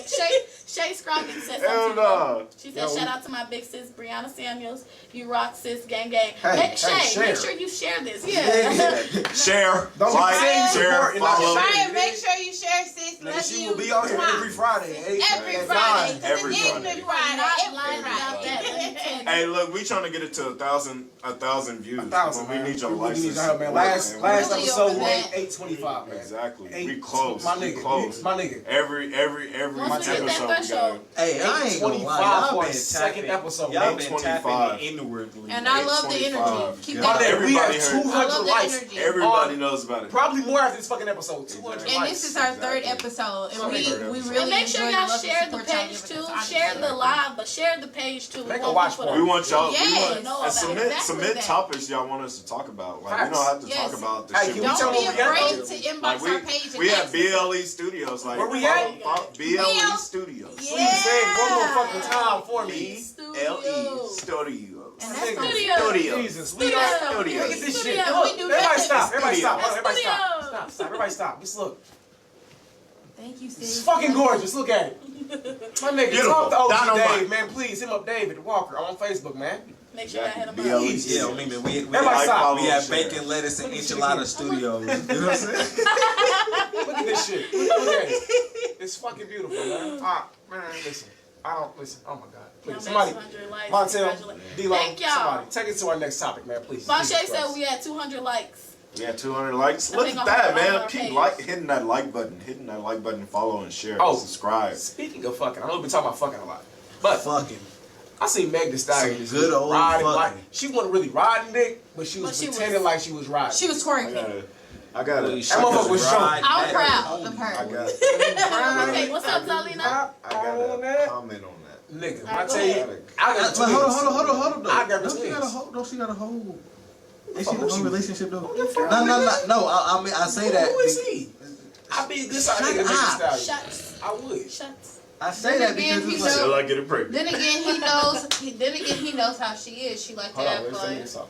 Shay Scroggins said Hell something. no. She said, Yo, shout out to my big sis Brianna Samuels. You rock sis, gang gang. Hey, Shay, share. make sure you share this. Yeah. Share, Don't like, say share, support and not follow. share. Ryan, make sure you share, sis. Nigga, Love she you. will be on here Mwah. every Friday. Every at Friday. 9. Every It's Friday. every You are not Friday. lying Every about Friday. that. Let me tell you. Hey, look, we trying to get it to a thousand views. 1,000, we man. need your We license. need your help, man. support, Last man. Really episode over we that. ate 825, man. Exactly. We 8, close. My we nigga. close. My nigga. Every Once we hit that episode we got. threshold. Hey, I ain't gonna 825 lie. Y'all for a been second tapping. episode. Y'all been 825. tapping inwardly. And I love the energy. 825. Keep My that nigga, we have Everybody heard. 200 I love the likes. energy. Everybody knows about it. Probably more after this fucking episode. 200 Exactly. And likes. this is our third Exactly. episode, and Third we episode. really And make sure enjoy y'all the love and share the support y'all page give too. us. Share the live, but share the page too. Make We a want watch people party. to- We want y'all. Yes. We want Know and about submit exactly that. topics y'all want us to talk about. Like Facts. we don't have to Yes. talk about the Hey, shit. can we we Don't tell talk be them where we afraid at? to inbox Like our page and we have ask us. BLE Studios. Like Where we follow- at? follow BLE Studios. Please say it one more fucking time for me. BLE Studios. And that's not Studio. Jesus, we Studio. are Studio. Look at this shit. Studio. Look, We do everybody that. stop. Everybody Studio. stop. Hold on, everybody Studio. stop. Stop. Everybody stop. Just look. Thank you, It's sis. fucking gorgeous. Look at it. My nigga, Beautiful. talk to OG Dynamite. Dave, man. Please hit him up, David Walker, on Facebook, man. Make sure y'all hit them BLE. up. Please. Yeah, I mean, we Everybody stop. we have Follow, share. bacon, lettuce, and Look at this shit enchilada again. studios. You know what I'm saying? Look at this shit. Look at it. It's fucking beautiful, man. Man, listen. I don't listen. Oh my God. Y'all Please, made somebody. 200 likes. Montel, Congratulations. D-Lo, Thank y'all. somebody. Take it to our next topic, man, please. Vashay Jesus said Christ. we had 200 likes. Yeah, 200 likes. I Look think at I'll that, have it on man. our Keep page. hitting that like button, follow and share, Oh. subscribe. Speaking of fucking, I know we've been talking about fucking a lot, but Fucking. I seen Meg Thee Stallion Some this good week old riding fucking. like she wasn't really riding dick, but she was But she pretending was- like she was riding. She was twerking. I got Wait, it. That motherfucker was showing. I'm proud of her. I got Okay, what's up, Zalina? I got a comment on that. Nigga, Alright, I go tell you, ahead. I got But hold on, twins. hold on, though. I got Don't she got a twins. whole? Don't she got a whole? Is fuck she in a who whole she- relationship though? Who the fuck No. I mean, I say that. Who is he? I be a good side nigga, Meg Thee Stallion. Shots. I would. Shots. I say Then that again, because he it's like, knows- like getting pregnant. Then again, he knows. He knows how she is. She like to Hold on, act let's take like. this off.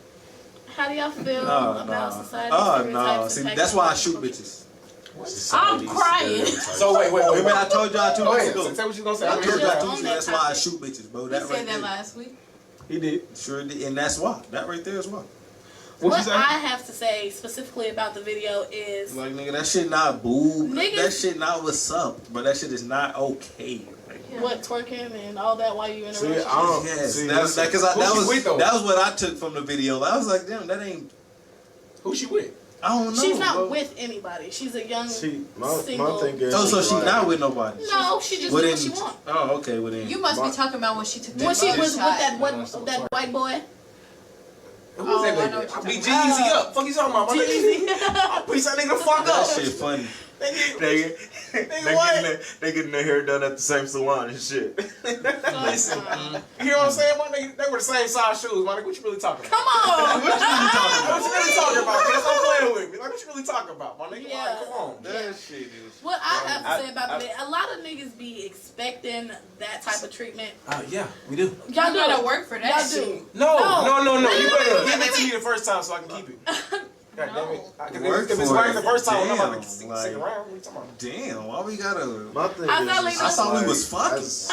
How do y'all feel oh about no, society? oh no. See, that's why I shoot bitches. I'm crying. So wait. Remember I told y'all 2 Go weeks ahead. ago. Say what you gonna say. I I'm told here y'all now. 2 weeks ago. That's why I shoot bitches, bro. He That right said that there. last week. He did. Sure did, and that's why. That right there is why. What you What say? I have to say specifically about the video is Like nigga, that shit not boob. Niggas- That shit not what's up, but that shit is not okay. Like, what twerking and all that while you in a See, relationship. I don't. yes, See, that's listen, because Who that she was with, though? that was what I took from the video. I was like, damn, that ain't. Who she with? I don't know. She's not bro. with anybody. She's a young my single. thing is. Oh, so she's like, not with nobody. No, she just Well, do then- what she wants. Oh, okay. Well then. You must be talking about when she took When she was with shot. that white boy. Who's Oh, that I know nigga? what I be you're Jeezy up. Fuck you talking about? Jeezy. I'll piece that nigga the fuck that up. shit funny. They getting their hair done at the same salon and shit. Listen, you hear what I'm saying? My nigga, they were the same size shoes. My nigga, what you really talking about? Come on. What you really talking about? Guess I'm playing with me. Like, what you really talking about, my nigga? Yeah. Like, come on. That shit is. What I have to say about it, a lot of niggas be expecting that type of treatment. Yeah, we do. Y'all You gotta do. work for that Y'all shit. do. No. Wait, You wait, better wait, give wait, it to me the first time so I can keep it. God damn it. Work If it's for working it. the first time, I'm about Damn, to stick like- around. What you talking about? Damn, why we gotta? My thing I is, thought it's I just thought we like, was fucking. as-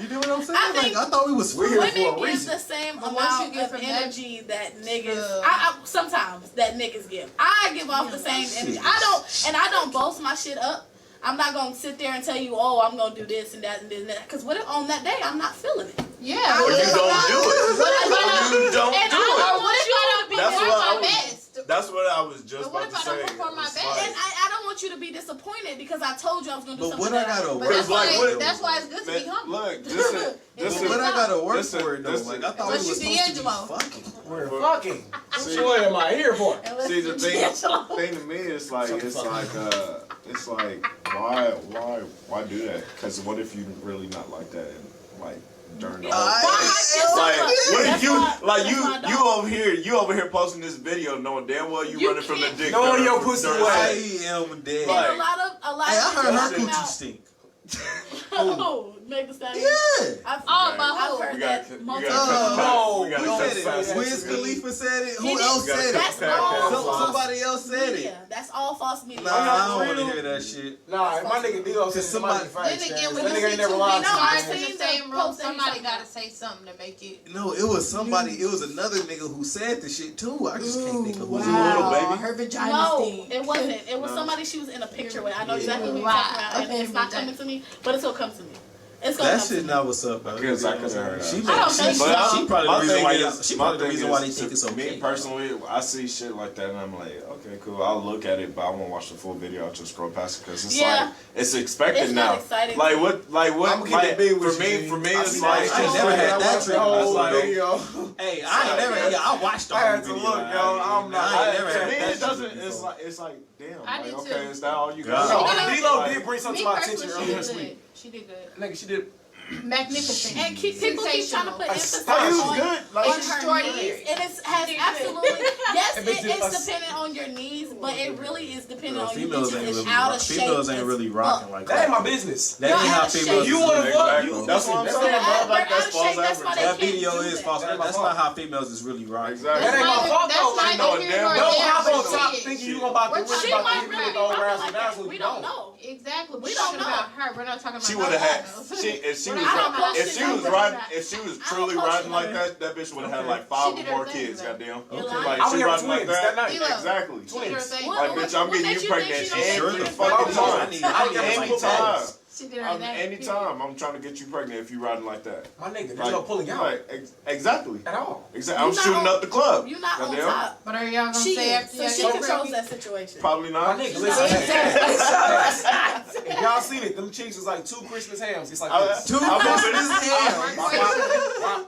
You know what I'm saying? I think I thought we was we're fucking. here for a Women give reason. the same But once you amount get of from that- energy that niggas. The- I sometimes that niggas give. I give off the same energy. I don't boast my shit up. I'm not gonna sit there and tell you, oh, I'm gonna do this and that and this and that. Because what if on that day I'm not feeling it? Yeah. Or you don't do it. What if I Or you don't And do I it. don't want you to be. That's perform what I my was. best? That's what I was just But what about if I to don't say. perform my It's best? like- And I don't want you to be disappointed because I told you I was gonna do But something. what I that gotta But work that's like, why. what- That's why it's good to be Man, humble. look, this is But what I gotta work listen, for it though. listen. Like I thought Unless we you was supposed to be D'Angelo. fucking. We're fucking. What am I here for? See, the thing to me is like, it's like, why do that? Because what if you really not like that and like during the whole like, what if you like you over here posting this video knowing damn well you running from the dick? Knowing your during- pussy during wet. sex. I am dead. And a lot of Hey, I heard her come coochie out- stink. Oh, Meg Thee Stallion. Yeah. I've, Oh, but I've who? heard We that gotta multiple cut times. the No, we gotta who cut said the it? fast. Wiz Khalifa said it. He Who did. else said it? That's all Somebody else said media. it. That's all false media. Nah, I don't want to hear that shit. Nah, my nigga Dio said somebody- somebody Then again, when That you nigga see ain't never two lied big to No, I've stars me. in seen the same the room, post that he somebody talking gotta about. say something to make it. No, it was somebody. It was another nigga who said the shit too. I just can't think of who it Little was. baby. Her vagina No, stink. it wasn't. It was No. somebody she was in a picture with. I know Yeah. exactly who you're Wow. talking about. And Okay, it's not vagina. coming to me, but it's gonna come to me. It's gonna That come to shit me. not what's up, bro. Because I could've heard She, that. I don't think she, so. she probably the My reason thing why is- she my probably the thing reason is, why they to think it's okay. Me personally, I see shit like that and I'm like, okay, cool. I'll look at it, but I won't watch the full video. I'll just scroll past it because it's Yeah. like it's expected It's now. not exciting. Like what? I'ma keep it big with for you, me? G. For me, I it's see like that I ain't shit. never had I that watched the trip. whole I was like, video. Hey, I ain't never. Yeah, I watched the I whole had to video. look, yo. I'm not. I ain't never to had me, that it shit doesn't. before. It's like damn. I Like, did okay, too. is that all you God. got? No, Me D'Lo did bring something Me to my attention personally, earlier she this did week. good. She did good. Nigga, she did. Magnificent. And people keep trying to put emphasis Like, it was on, good. Like, on she's her extraordinary. knees. And it has absolutely, yes, It makes you it's us- dependent on your knees, but it really is dependent Girl, on your females bitches. ain't It's really out rock- of shape. females ain't as really fuck. rocking like That ain't my business. That ain't Y'all how out of females. shape. You wanna Exactly. fuck? You That's what I'm that's saying, not- bro. Like They're out that's of false shape, that's why advertising. they That can't video do is that. false. That ain't my That's fault. not how females is really rocking. Exactly. That ain't my fault, That's though. neither know here damn nor well. Yo, there, hop but on she top is. thinking you gonna about to She She about might to really hit be with those rocking razzle like dazzle. that. We You don't know. Exactly. We We're don't talking know. about her. We're not talking about She no would have had. others. If she We're was not I don't talking about if she was post riding, it. if she was I truly don't post riding it like like that bitch would have had like She 5 did or more her thing, kids. though. Goddamn. You're Okay. lying. Like I she was riding here like twins that that. night. Exactly. She did her thing. What- Like bitch, I'm what getting makes you you think pregnant she don't every make fucking it? time. I need Every like time. tags. She did her name. Anytime I'm trying to get you pregnant if you riding like that. My nigga, there's no pulling out. Exactly. At all. Exactly. I'm shooting up the club. You're not on Goddamn. top. But are y'all gonna She say is, after so y'all she get controls pregnant? that situation. Probably not. My nigga, listen. If y'all seen it, them cheeks was like 2 Christmas hams. It's like this. 2 Christmas hams.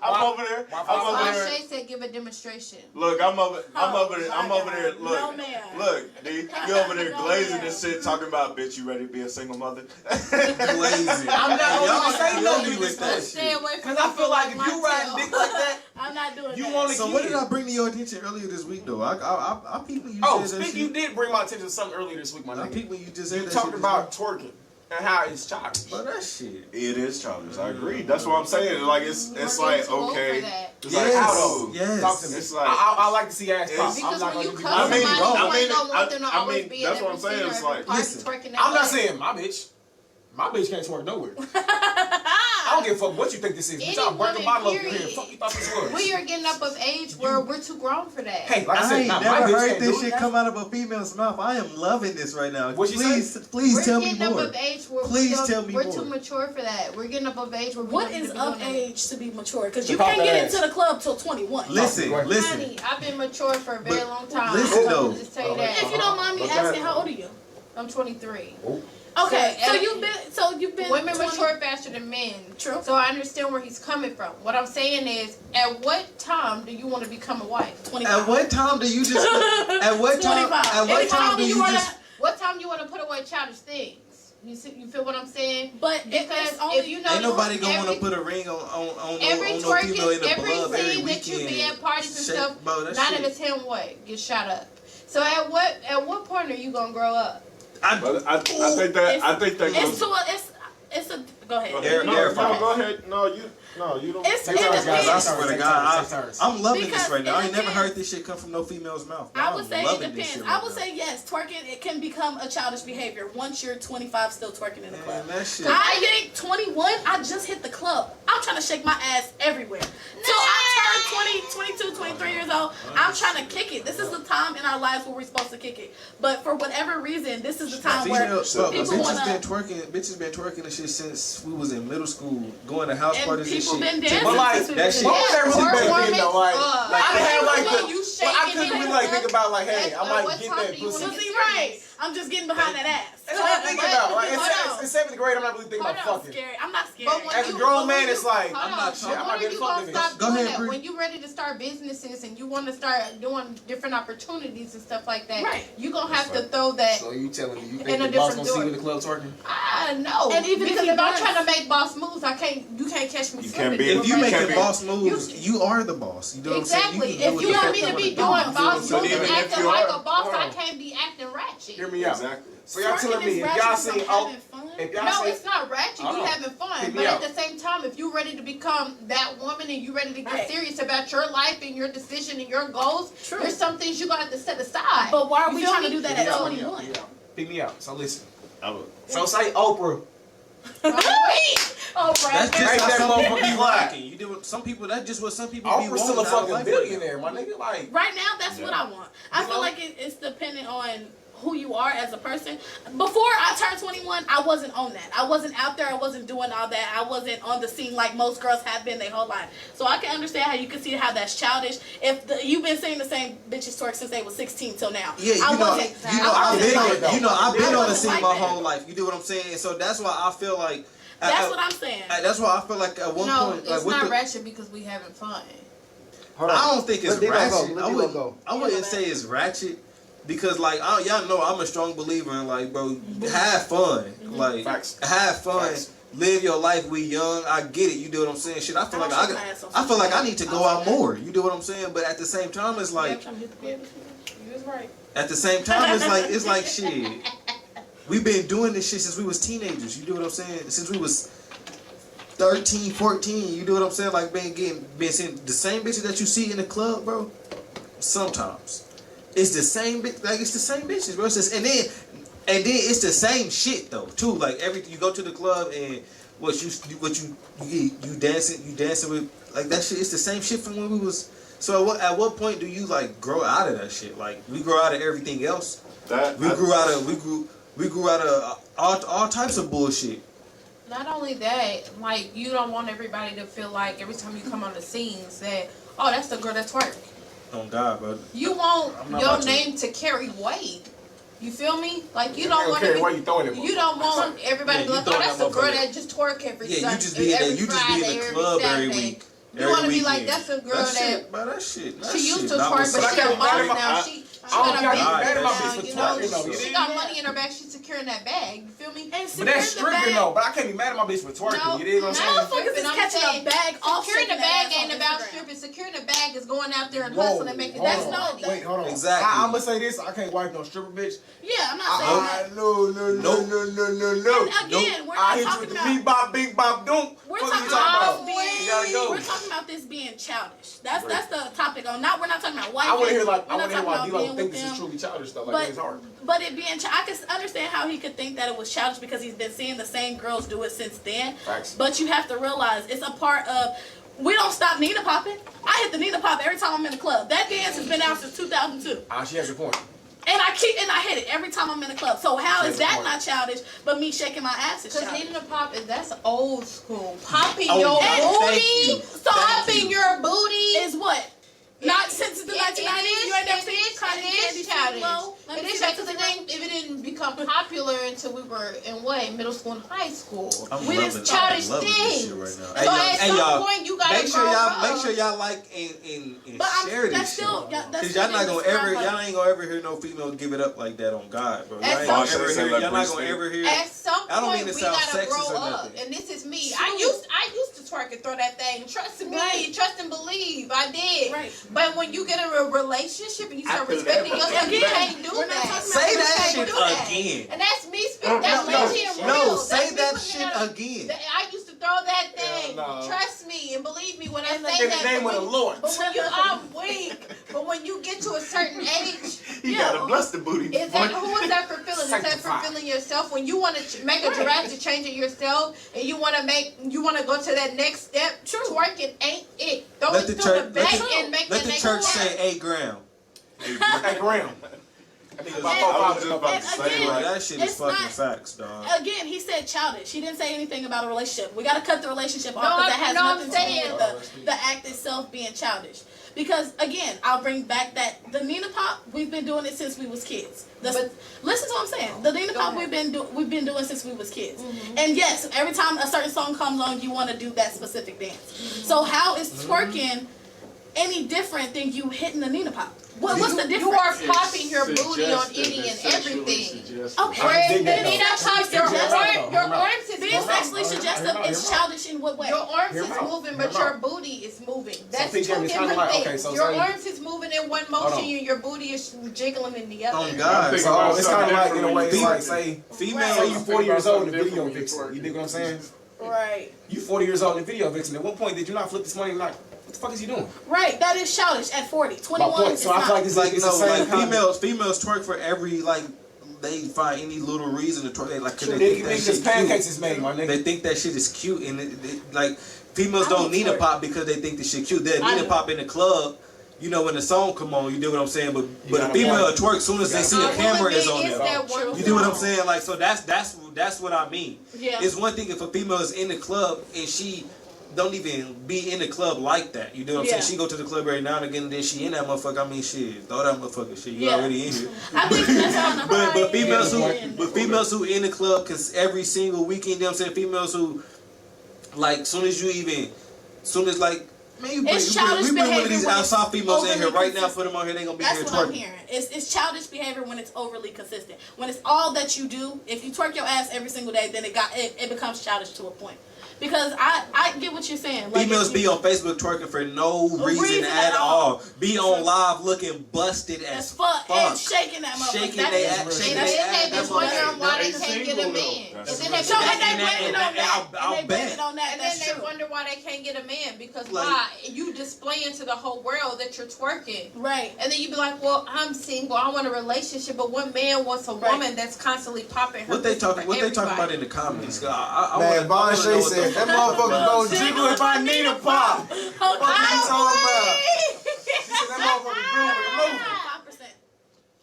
I'm over there. Why Shay said give a demonstration? Look, I'm over there. Look, No, man. look, D, you over there No, glazing man. this shit, talking about, bitch, you ready to be a single mother? Glazing. I'm not Y'all gonna say no kill me to with that this. Stay shit. away from Because I feel like if you riding dick like that, I'm not doing you that. want to So what did I bring to your attention earlier this week though? I peeped when you Oh, said that speak, you shit. did bring my attention to something earlier this week, my I nigga. peeped when you just said You that talked shit. about twerking and how it's childish. But that shit. It is childish. I agree. That's what I'm saying. Like it's like okay. It's like, how though? Yes. Talk to me. It's like I like to see ass pop. Because I'm not when gonna you be cut I somebody, mean, you I don't want them to always be that's in what I'm every saying. scene or It's every like, party listen, twerking that I'm not way. saying my bitch. My bitch can't twerk nowhere. I don't give a fuck what you think this is. Bitch, I'll break a bottle over here. Fuck you thought this was. We are getting up of age where we're too grown for that. Hey, like I I said, ain't nah, my never bitch heard can't this do shit it. come out of a female's mouth. I am loving this right now. What'd she Please We're tell me getting more. up of age where Please tell me we're more. too mature for that. We're getting up of age where we What don't is need to be of doing that. age to be mature? Because To you pop can't that get ass. into the club till 21. Listen. Honey, I've been mature for a very But long time. listen, I though. will just tell you If that. you don't mind me Okay. asking, how old are you? I'm 23. Okay, So, so you've been Women 20 mature faster than men. True. So I understand where he's coming from. What I'm saying is, at what time do you want to become a wife? 25. At what time do you just? At what time? 25. At what time do you wanna- just? What time do you want to put away childish things? You feel what I'm saying? But Because it's only, if you know Ain't nobody gonna want every- to put a ring on every no female in twerking, the every club every scene that you weekend. be at parties and Shake, stuff, bro, that 9 shit. out of 10 what get shot up. So at what point are you gonna grow up? But I think that it's goes. to a, it's a, go ahead. Go ahead. No, you don't. It's Take turns, guys. independent. I I swear to Take God, turns, take turns. I'm loving Because this right now. I ain't it never depends. heard this shit come from no female's mouth. I would I'm say it loving this depends. shit I right would now. say yes, twerking, it can become a childish behavior once you're 25 still twerking in the club. Man, that shit. I think 21, I just hit the club. I'm trying to shake my ass everywhere. Till I turn 20, 22, 23 years old, I'm trying to kick it. This is the time in our lives where we're supposed to kick it. But for whatever reason, this is the time where people Bitches been twerking and shit since we was in middle school, going to house and parties and people shit. been dancing. But like, since we was that what in- was that really back then though? Like I had like when the, you but I shaking couldn't it really like up, think about like, hey, I at might what get time that do you pussy. wanna So see, right, I'm just getting behind that ass. That's what I'm thinking about. Like Hold on. in 7th grade, I'm not really thinking Hold about on, fucking. Scary. I'm not scared. But when As a you- grown but man, when it's you- like, hold I'm on, not so shit. I when might are get you fucked gonna in stop it. Go doing ahead, that? Bree. When you ready to start businesses and you want to start doing different opportunities and stuff like that, Right. you gonna have to throw that. So you telling me you In think a the boss different gonna see door. you in the club twerking? I know. And even if because he if I'm does- trying to make boss moves, you can't catch me. You slipping. can't be- If you Right. making boss moves, you are the boss. You know what I'm saying? Exactly. can do If what you the want fuck me you to wanna be do. doing You feel what I'm boss saying? moves But and even if acting you like are- a boss, hold I on. can't be acting ratchet. Hear me out. Exactly. So y'all Twerking telling is me if ratchet y'all because see, I'm oh, having fun? if y'all No, see, it's not ratchet. Hold You on. having fun, Pick me but at up. the same time, if you ready to become that woman and you ready to get Right. serious about your life and your decision and your goals, True. there's some things you gonna have to set aside. But why are You we feel trying to me? do that Pick me at out, 21? pick me out. So listen. I would. So say Oprah. Wait. Oh, That's Brad. just Make how that some people motherfucker be clap. rocking. You do what some people. That's just what some people be Oprah's wanting still a out of fucking life. billionaire, my nigga. Like, Right now, that's what I want. I You feel know? like it's dependent on who you are as a person. Before I turned 21, I wasn't on that. I wasn't out there. I wasn't doing all that. I wasn't on the scene like most girls have been their whole life. So I can understand how you can see how that's childish. If you've been seeing the same bitches twerk since they was 16 till now. Yeah, I've been I've on the scene my like whole that. life. You do what I'm saying? So that's why I feel like. That's what I'm saying. That's why I feel like at one No, point, like it's with not the, ratchet because we having fun. I don't think it's Let D-Lo go. ratchet. Let D-Lo go. I wouldn't say it's ratchet because, like, y'all know I'm a strong believer in, like, bro, have fun. Like, Facts. have fun. Facts. Live your life. We young. I get it. You do what I'm saying? Shit, I feel I like don't I shake my ass on I feel like I social need to media. go I out don't like more. You do what I'm saying? But at the same time, it's Yeah, I'm like trying to hit the bed. You was right. at the same time, it's like shit. We've been doing this shit since we was teenagers. You do what I'm saying? Since we was 13, 14. You do what I'm saying? Like been seeing the same bitches that you see in the club, bro. Sometimes it's the same bitch. Like it's the same bitches, bro. It's just, and then it's the same shit though too. Like you go to the club and what you dancing with like that shit. It's the same shit from when we was. So at what point do you like grow out of that shit? Like we grow out of everything else. We grew out of all types of bullshit. Not only that, like, you don't want everybody to feel like every time you come on the scenes that, oh, that's the girl that twerk. Oh God, bro. You want I'm not your about to- name to carry weight. You feel me? Like, you You don't don't want care to why you throwing it, you don't want everybody Yeah, to be you like, oh, throwing that's that the girl motherfucker. that just twerk every Yeah, you Sunday, just be in every you just be in Friday, the club every Saturday. week. You want to be like, weekend. that's a girl that shit, bro, that shit. she used shit to not twerk, what's but up. she a can't boss imagine now. my- She I got don't a care bag how you mad at my now, bitch for you know. twerking, though. You She dig? got money in her bag. She's securing that bag. You feel me? And But that's securing the stripping bag- though. But I can't be mad at my bitch for twerking. No, You dig what I'm saying? Motherfuckers is I'm catching a saying, bag off Securing the shaking that bag ass ain't on about Instagram. stripping. Securing the bag is going out there and Whoa, hustling and making hold that on. money. Wait, hold on. Exactly. I'm gonna say this. I can't wipe no stripper bitch. Yeah, I'm not saying that. No. And again, we're I not hit you talking with the about. beep bop, bing bop, doom. We're What talking you talking about about? being. You gotta go. We're talking about this being childish. That's the topic. On not we're not talking about white. I want to hear people. like I We're want to not hear why talking D-Lo about think being this with is them. truly childish though. Like But it's hard. but it being I can understand how he could think that it was childish because he's been seeing the same girls do it since then. Facts. But you have to realize it's a part of. We don't stop Nina popping. I hit the Nina pop every time I'm in the club. That dance has been out since 2002. She has a point. And I hit it every time I'm in the club. So how is That's the that point. not childish? But me shaking my ass is Because childish. needing a pop that's old school. Popping Oh, your yeah. Thank booty. you. So Thank popping you. your booty Is what? Not since the 1990s. You ain't never seen Cotton Candy childish. Low? Let It me is see that because Tootsie it didn't become popular until we were in middle school and high school. I'm We loving just it. childish I'm loving this things. shit right now. So at some y'all, point you gotta make sure grow y'all up. make sure y'all like and But share that's this still, shit. that's Cause still y'all not gonna described ever like- y'all ain't gonna ever hear no female give it up like that on God, bro. Y'all At ain't some gonna ever point- hear y'all not Like gonna ever hear. At some I don't point mean to we sound gotta sexist grow or up. nothing. And this is me. True. I used to twerk and throw that thing. Trust me, Right. trust and believe. I did. Right. But when you get in a relationship and you start After respecting that, yourself, you again, can't do we're not that. talking Say You that can't shit do that. again. And that's me speaking. That's No, me being no, real. say That's me that putting shit it out. again. I used to throw that thing. no. Trust me and believe me when I In say the that. name of but the when- Lord. But when I'm weak. But when you get to a certain age, You Yeah. gotta bless the booty. is that who is that fulfilling? Is that Sanctified. fulfilling yourself when you want to make a drastic change in yourself and you want to go to that next step? True. Twerking ain't it. Throw Let it the through church- the back let and make Let that the nigga church laugh. say 8 gram. Hey, Graham. I think about I 4 was 5 just ago. about to And say, again, like, That shit is it's fucking not- facts, dog. Again, he said childish. He didn't say anything about a relationship. We got to cut the relationship off No, because that has I'm nothing to do saying- with the act itself being childish. Because again, I'll bring back that the Nina Pop. We've been doing it since we was kids. Listen to what I'm saying. The Nina Go Pop ahead. we've been doing since we was kids. And yes, every time a certain song comes on, you want to do that specific dance. So how is twerking any different than you hitting the Nina Pop? What's the difference? You are popping your It's booty on suggestive. any It's and sexually everything. suggestive. Okay. Whereas dig that, the Nina Pop, your arms is Being moving. sexually suggestive is childish in what way? Your arms Hear is me out. moving, Hear but me your out. booty is moving. That's two PJ, it's kinda different like- things. okay, so Your say- arms is moving in one Hold motion, on. and your booty is jiggling in the other. Oh I'm God. thinking So about it's kind of something like in a different way, when it's you like twerking. say Females. you 40 years old in the Different video when you vixen. twerking. You dig what I'm saying? Right. You 40 years old in the video vixen. At what point did you not flip this money and like, what the fuck is he doing? Right. That is childish at 40. My 21 point. is So I not. feel like it's Like, it's no, the same like kind of- females twerk for every, like, they find any little reason to twerk. They, like, 'cause they think that Because shit pancakes cute. is made, my nigga. They think that shit is cute, and like, females I don't don't need a twerk. pop because they think the shit cute. They'll I need a do. pop in the club, you know, when the song come on, you do what I'm saying? But a gotta female work. will twerk as soon as they see I a will camera admit is on it's there. that one You do what I'm song. saying? Like, so that's what I mean. Yeah. It's one thing if a female is in the club and she don't even be in the club like that. You know what I'm Yeah. saying? She go to the club every now and again, and then she in that motherfucker. I mean, shit, throw that motherfucker. Shit, you Yeah. already in here. I think that's on the But high females who in the club, cause every single weekend, you know what I'm saying? Females who, like, soon as like, man, you bring, It's you bring, childish we bring one of behavior these when outside females in here overly right now. consistent. Put them on here, they gonna be That's here what I'm twerking. hearing. It's childish behavior when it's overly consistent. When it's all that you do. If you twerk your ass every single day, then it becomes childish to a point. Because I get what you're saying. Like, Females if you- be on Facebook twerking for no reason at all. Be on live looking busted as as fuck fuck. and shaking that motherfucker. Shaking That they is- ass, shaking And they then ass. they be That's wondering what why they That can't ain't get a single, man. though. And That's then what they So, and they And blame it on that. I'll And they blame bet. it on that. And then That's they true. wonder why they can't get a man because Like- why you displaying to the whole world that you're twerking. Right. And then you be like, well, I'm single, I want a relationship, but one man wants a Right. woman that's constantly popping her What they pussy talking? for What they talking about everybody. in the comments? I Man, wanna Von know Shay what the said that fuck- motherfucker gon' jiggle if I need a pop. What you talking about? She said that motherfucker groove and moving. 5%.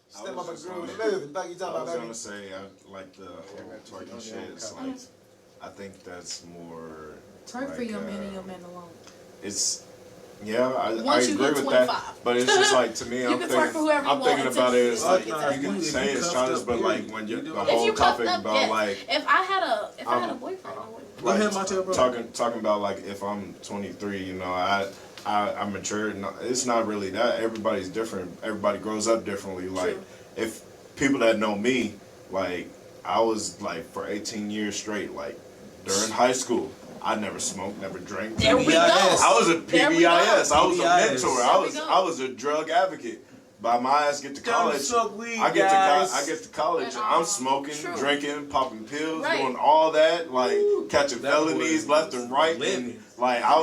She said that motherfucker groove and moving. Think you I talking was about gonna baby? say, I like the whole twerking shit. It's like, I think that's more. Twerk for your man and your man alone. It's. Yeah, I Once you agree hit with 25. that, but it's just like to me, You I'm can thinking, twerk for whoever you I'm thinking want about it until as you like get you to can that. say it's childish, but like when you the If whole you topic cuffed up, about yes. like If I had a boyfriend, I would. Go ahead, Montel, bro. talking about like if I'm 23, you know, I'm mature. No, it's not really that. Everybody's different. Everybody grows up differently. Like True. if people that know me, like I was like for 18 years straight, like during high school. I never smoked, never drank. There we go. I was a There we go. PBIS. I was a PBIS. mentor. There we go. I was a drug advocate. By my ass get to college, smoke weed, I get guys. to college. I'm smoking, True. drinking, popping pills, Right. doing all that, like catching that felonies boy left and right, living. and like I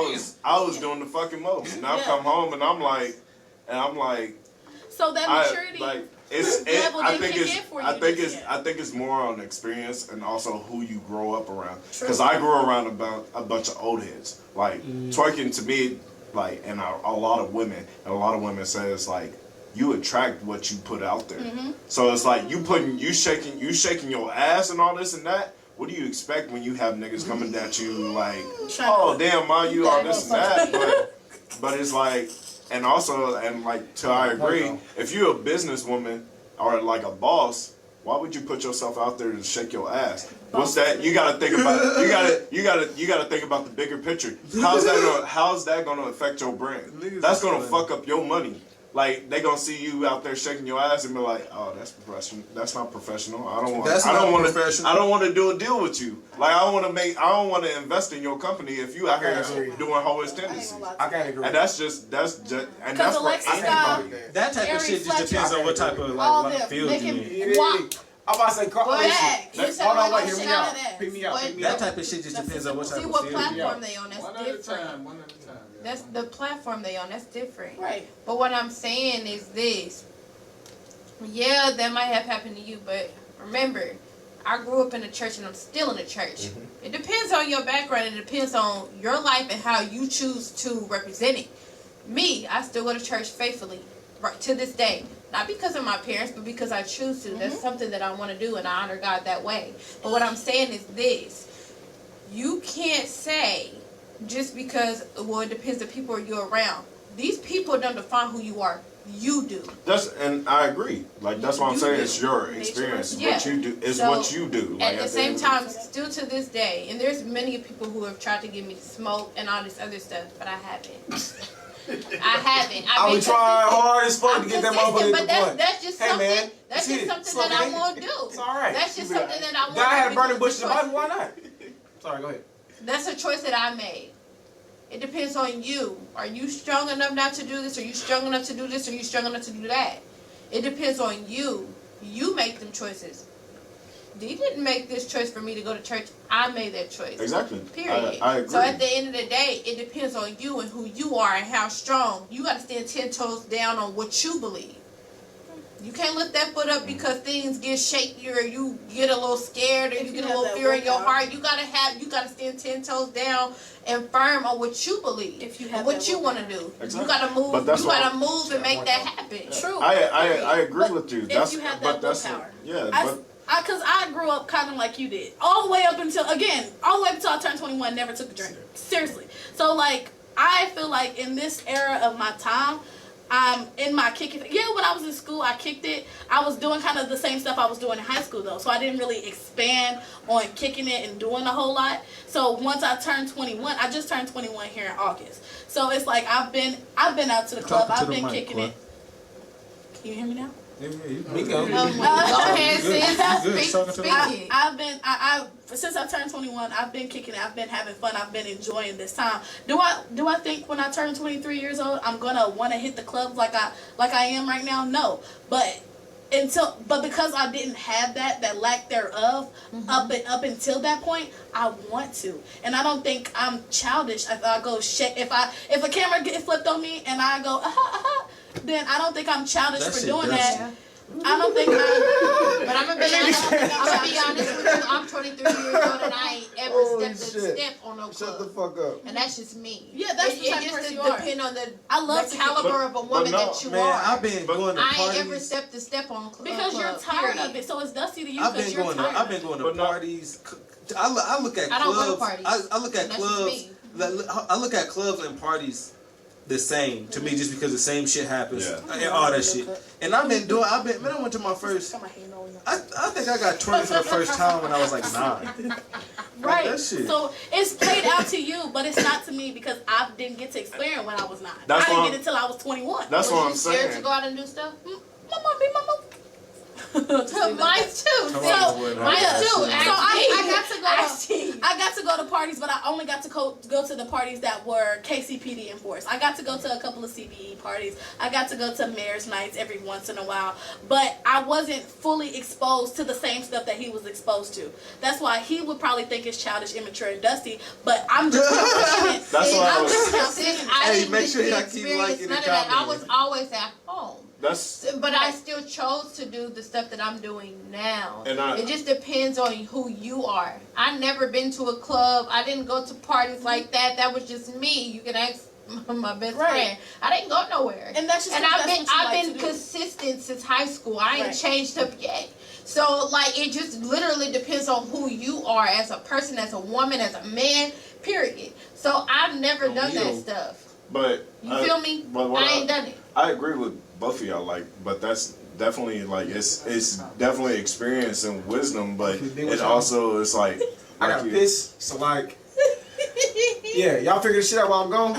was doing the fucking most. And I Yeah. come home and I'm like, So that maturity level I didn't think kick it's in for you I think just it's yet. I think it's more on experience and also who you grow up around. True. Because I grew around about a bunch of old heads. Like twerking to me, like, and a lot of women say it's like you attract what you put out there. Mm-hmm. So it's like you shaking your ass and all this and that. What do you expect when you have niggas coming at you like, oh damn, ma, you all this and that? But it's like, and also, and like, I agree, if you're a businesswoman or like a boss, why would you put yourself out there to shake your ass? What's that? You gotta think about. You gotta think about the bigger picture. How's that gonna affect your brand? That's gonna fuck up your money. Like they gonna see you out there shaking your ass and be like, "Oh, that's professional. That's not professional. I don't want to do a deal with you. Like I don't want to invest in your company if you out here doing hoish tendencies. I can't agree. And that's just and that's for Alexis anybody. got That type of shit just depends on what type of all like them field you in. making guap. I'm about to say, hold on, wait, hear me out. Pick me out. That type of shit just depends on what type See of what field you in. platform they on. That's One at a different. time. One at a time. Yeah. That's the platform they on. That's different. Right. But what I'm saying is this. Yeah, that might have happened to you, but remember, I grew up in a church and I'm still in a church. Mm-hmm. It depends on your background. It depends on your life and how you choose to represent it. Me, I still go to church faithfully right to this day. Not because of my parents, but because I choose to. That's something that I want to do, and I honor God that way. But what I'm saying is this. You can't say just because, well, it depends the people you're around. These people don't define who you are. You do. And I agree. Like that's what I'm saying. do. It's your experience. Yeah. What you do is So, what you do. Like At the same end of time, still to this day, and there's many people who have tried to get me to smoke and all this other stuff, but I haven't. I haven't. I was trying hard as fuck I'm to get that consistent, motherfucker but to the point. that's just Hey, something. man, That's hit just it. something Slow that I down. want to do. It's all right. That's just something that I want. God had to burning do. bushes in the Bible. Why not? Sorry, go ahead. That's a choice that I made. It depends on you. Are you strong enough not to do this? Are you strong enough to do this? Are you strong enough to do that? It depends on you. You make them choices. Dee didn't make this choice for me to go to church. I made that choice. Exactly. Period. I agree. So at the end of the day, it depends on you and who you are and how strong. You got to stand 10 toes down on what you believe. You can't lift that foot up because things get shaky or you get a little scared or If you you get a have little that fear in your willpower. heart. You gotta stand 10 toes down and firm on what you believe. If you have what that you want to willpower. do. Exactly. You gotta move. But that's You what- gotta move and make that happen. True. I agree But with you. if That's you have but that that's willpower. yeah. But Because I grew up kind of like you did. All the way up until I turned 21, never took a drink. Seriously. So, like, I feel like in this era of my time, I'm in my kicking. Yeah, when I was in school, I kicked it. I was doing kind of the same stuff I was doing in high school, though. So I didn't really expand on kicking it and doing a whole lot. So once I turned 21, I just turned 21 here in August. So it's like I've been out to the club. Talking to I've the been mic, kicking Quan. it. Can you hear me now? Me go. Go ahead, sis. Talking to the Speak mic. it. I've been since I turned 21, I've been kicking it. I've been having fun. I've been enjoying this time. Do I think when I turn 23 years old, I'm gonna want to hit the clubs like I am right now? No, but because I didn't have that lack thereof up until that point, I want to, and I don't think I'm childish if I go shake. If a camera gets flipped on me and I go then I don't think I'm childish That for shit doing dirty. that. I don't think I'm. But I'm gonna be honest with you. I'm 23 years old and I ain't ever stepped a step on no club. Shut the fuck up. And that's just me. Yeah, that's the type of it person just you are. depends on the I love the to caliber of a woman no, that you Man, are. I've been going to I ain't ever parties. stepped a step on club. Because you're tired of it, so it's dusty to you I've because been you're going to tired. I've been going to But no. parties, I look at I don't go to clubs. parties. I look at That's clubs. just me. I look at clubs and parties the same to me, just because the same shit happens Yeah. and all that shit. And I went to my first. I think I got twerking for the first time when I was like 9. Right. That shit. So it's played out to you, but it's not to me because I didn't get to experience when I was 9. That's I didn't what get it till I was 21. That's what I'm Was you scared to saying. go out and do stuff? Mama be mama. Mine too. Come So, on, boy, mine man. too. So I I got to go to parties, but I only got to go to the parties that were KCPD enforced. I got to go to a couple of CBE parties. I got to go to mayor's nights every once in a while, but I wasn't fully exposed to the same stuff that he was exposed to. That's why he would probably think it's childish, immature, and dusty. But I'm just pushing it. That's what I I'm was- just I Hey, didn't make get sure to y'all keep experience liking and none of that. I commenting. was always at home. That's But I still chose to do the stuff that I'm doing now. And it just depends on who you are. I never been to a club. I didn't go to parties like that. That was just me. You can ask my best friend. I didn't go nowhere. And that's just and that's I've been what you like to do. consistent since high school. I ain't Right. changed up yet. So like it just literally depends on who you are as a person, as a woman, as a man. Period. So I've never done that stuff. but You feel me? But what I ain't done it. I agree with both of y'all, like, but that's definitely like it's definitely experience and wisdom, but it also is like I got piss, so like, yeah, y'all figure this shit out while I'm gone.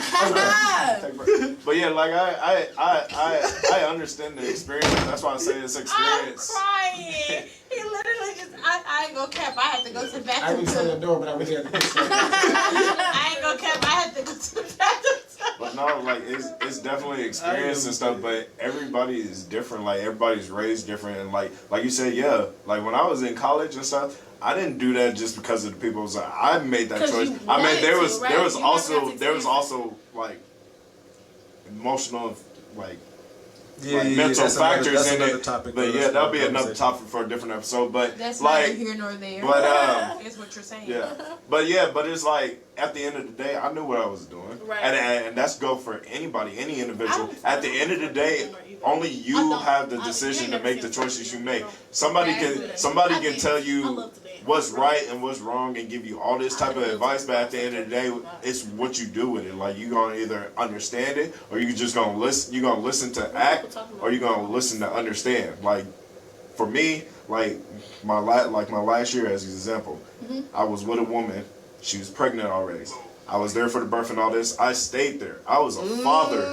Okay. But yeah, like I understand the experience. That's why I say it's experience. I'm crying. He literally just, I ain't gonna cap. I had to go to the I bathroom. didn't shut the door, but I was there to piss. I ain't gonna cap. I had to go to the bathroom. But no, like it's definitely experience and stuff. But everybody is different. Like everybody's raised different, and like you said, yeah. Like when I was in college and stuff, I didn't do that just because of the people. Like, I made that 'Cause choice. you I mean, wanted there to, was right? there was You never got to also experience like emotional like Yeah, mental that's factors that's in another it. topic. But yeah, that'll be another topic for a different episode. But That's like, neither here nor there. but Is what you're saying. yeah, but it's like at the end of the day, I knew what I was doing, Right. and that's go for anybody, any individual. don't At the end of the day, only you don't. have the I- decision you to ain't make never the seen choices you something make. like that. Somebody I can dance. tell I you love to dance. what's right and what's wrong and give you all this type of advice, but at the end of the day, it's what you do with it. Like you gonna either understand it or you just gonna listen. You gonna listen to act or you gonna listen to understand. Like for me, like my last year as an example, I was with a woman. She was pregnant already. I was there for the birth and all this. I stayed there. I was a father.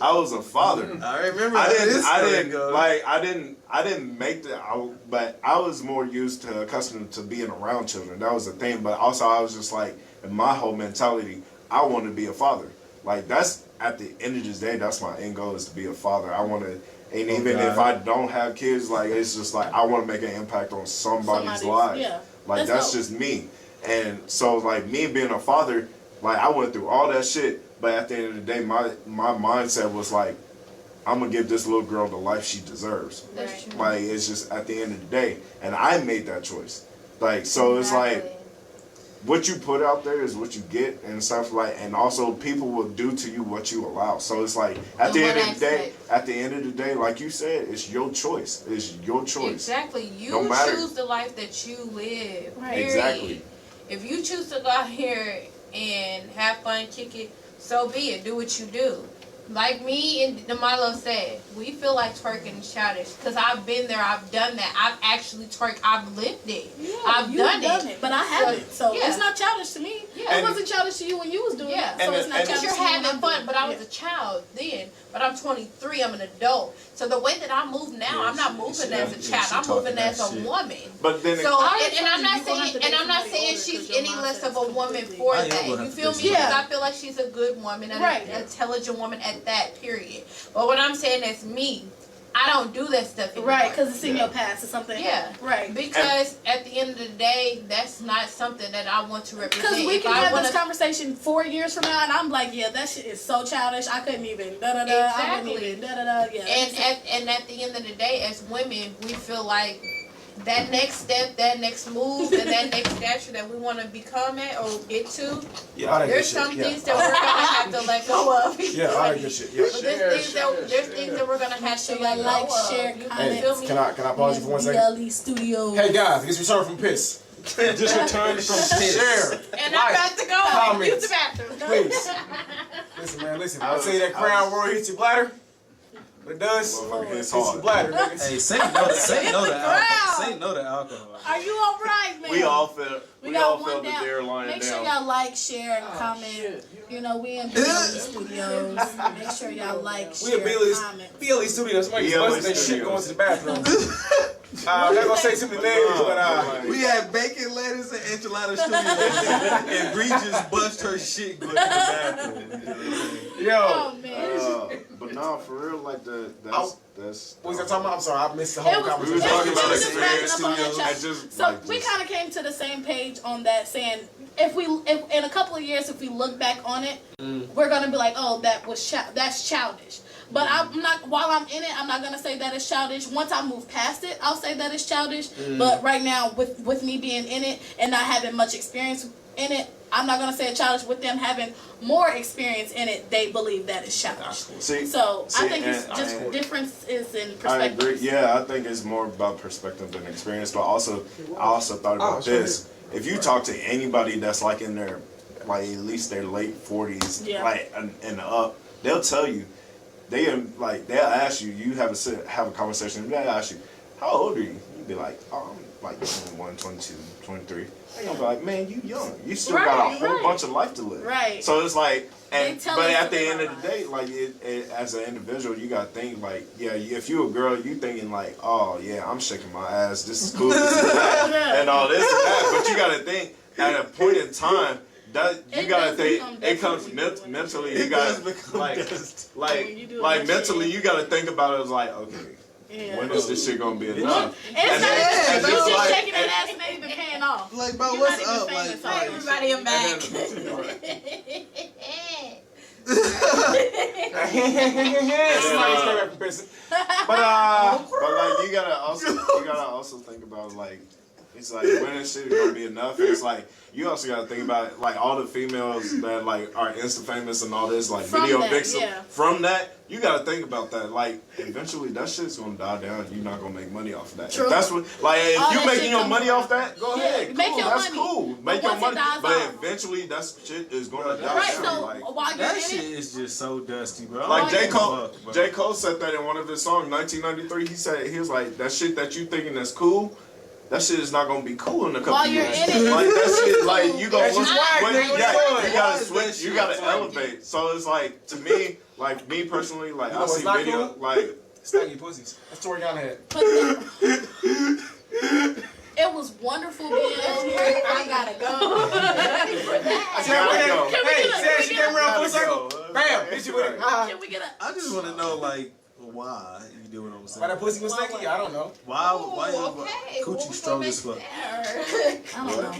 I was a father. I remember. I didn't. didn't make that. But I was more used to accustomed to being around children. That was the thing. But also, I was just like, in my whole mentality, I want to be a father. Like that's at the end of this day, that's my end goal is to be a father. I want to, and even if I don't have kids, like it's just like I want to make an impact on somebody's life. Yeah. Like that's just me. And so like me being a father, like I went through all that shit. But at the end of the day, my mindset was like, I'm gonna give this little girl the life she deserves. That's true. Like it's just at the end of the day, and I made that choice. Like so, it's like what you put out there is what you get and stuff like, and also people will do to you what you allow. So it's like at the end of the day, like you said, it's your choice. It's your choice. Exactly. You No matter. choose the life that you live. Right. Period. Exactly. If you choose to go out here and have fun, kick it, so be it. Do what you do. Like me and Demilo said, we feel like twerking is childish because I've been there, I've done that. I've actually twerked, I've lived it. Yeah, I've you've done it. but I haven't. So yeah. it's not childish to me. Yeah. It wasn't childish to you when you was doing Yeah. it. So it's not And- childish Because you're to me when having I'm fun, doing but it. I was a child then. But I'm 23, I'm an adult. So the way that I move now, I'm not moving as a child. I'm moving as a woman. But then So and I'm not you gonna have saying to and I'm not date saying somebody she's older 'cause any your less of a mindset is woman completely- for I am that. gonna You have to feel date me? somebody. Because I feel like she's a good woman and Right. an intelligent woman at that period. But what I'm saying is me, I don't do that stuff anymore. Right, because it's in Yeah. your past or something. Yeah. Right. Because at the end of the day, that's not something that I want to represent. Because we If can I have wanna- this conversation 4 years from now, and I'm like, yeah, that shit is so childish. I couldn't even I couldn't Exactly. even Yeah. And at the end of the day, as women, we feel like that next step, that next move, and that next stature that we want to become at or get to, Yeah, all that good there's shit. some Yeah. things that we're gonna have to let go of. Yeah, all that good shit. Yeah. But there's things that we're gonna have to let Like, go of. share, You comment. feel me? Can I pause you for 1 second? BLE Studios. Hey guys, I guess we started from piss. Just returned from share. And I'm about to go Comments. use the bathroom. Please. Listen, man, listen. I'll tell you that Crown Royal hits your bladder. What it does, hits your bladder, niggas. Hey, say no to alcohol. Say no to alcohol. Are you all right, man? We all felt one the down. dare lying Make down. sure y'all like, share, and comment. You know, we in BLE Studios. Make sure y'all like, We share, at and comment. BLE Studios. Somebody's BLE busting that shit Studios. going to the bathroom. I'm not gonna say too many names, but We had bacon, lettuce, and enchilada studios, and Bree just bust her shit going to the bathroom. yo. Oh, man. But no, for real, like that's. What was I talking about? I'm sorry, I missed the whole It was, conversation. We was talking about just wrapping experience up on that studios. chat. I just, So like, we just- kind of came to the same page on that, saying if in a couple of years, if we look back on it, we're gonna be like, oh, that's childish. But I'm not. While I'm in it, I'm not gonna say that it's childish. Once I move past it, I'll say that it's childish. But right now, with me being in it and not having much experience in it, I'm not gonna say it's childish. With them having more experience in it, they believe that it's childish. So I think it's just differences in perspective. I agree. Yeah, I think it's more about perspective than experience. But also, I also thought about this. If you talk to anybody that's like in their, like at least their late 40s, like and up, they'll tell you. They'll ask you. You have a conversation. They'll ask you, "How old are you?" You'll be like, "Oh, I'm like 21, 22, 23." They're gonna be like, "Man, you young. You still got a whole bunch of life to live." Right. So it's like, but at the end of the life. day, like as an individual, you gotta think like, yeah, if you a girl, you thinking like, oh yeah, I'm shaking my ass. This is cool, this is that, and all this and that. But you gotta think at a point in time. That you gotta think it comes mentally. You gotta like mentally. You gotta think about it as like, okay, when is this shit gonna be enough? It's not even you just shaking that ass and they even paying off. Like, bro, You're what's not even up? famous, Like, are you? Everybody, I'm back. Somebody's came back from prison. But like you gotta also think about like. It's like when this shit is gonna be enough. It's like you also gotta think about like all the females that like are Insta famous and all this like From video that, vixen. yeah. From that, you gotta think about that. Like eventually that shit's gonna die down. You're not gonna make money off of that. True. If that's what like if All you that making shit your comes money from- off that, go ahead. Make Cool, your that's money. cool. But Make your once it money. dies But off- eventually that shit is gonna die Right, down. so Like, while you're that in shit it, is just so dusty, bro. like J. Fuck, Cole, J. Cole said that in one of his songs, 1993. He was like, that shit that you thinking that's cool, that shit is not gonna be cool in a couple While years. you're in it, like that shit, like you gonna That's just whack, when- nigga. What yeah, you doing? you gotta Why is switch, that you shit gotta whack? elevate. So it's like to me, like me personally, like You I know what's see not video, cool? like Staggy pussies. That's Toriana head. it was wonderful being on here. I gotta go. Ready for that? gotta go. Can we Hey, get a- see how can we she get came a- around full Gotta circle? go. Bam! Hit you with it. Can we get a? I just want to know, like, why you do what I'm Why saying? that pussy was sticky? I don't know. Why you Okay, coochie strong as fuck? I don't know.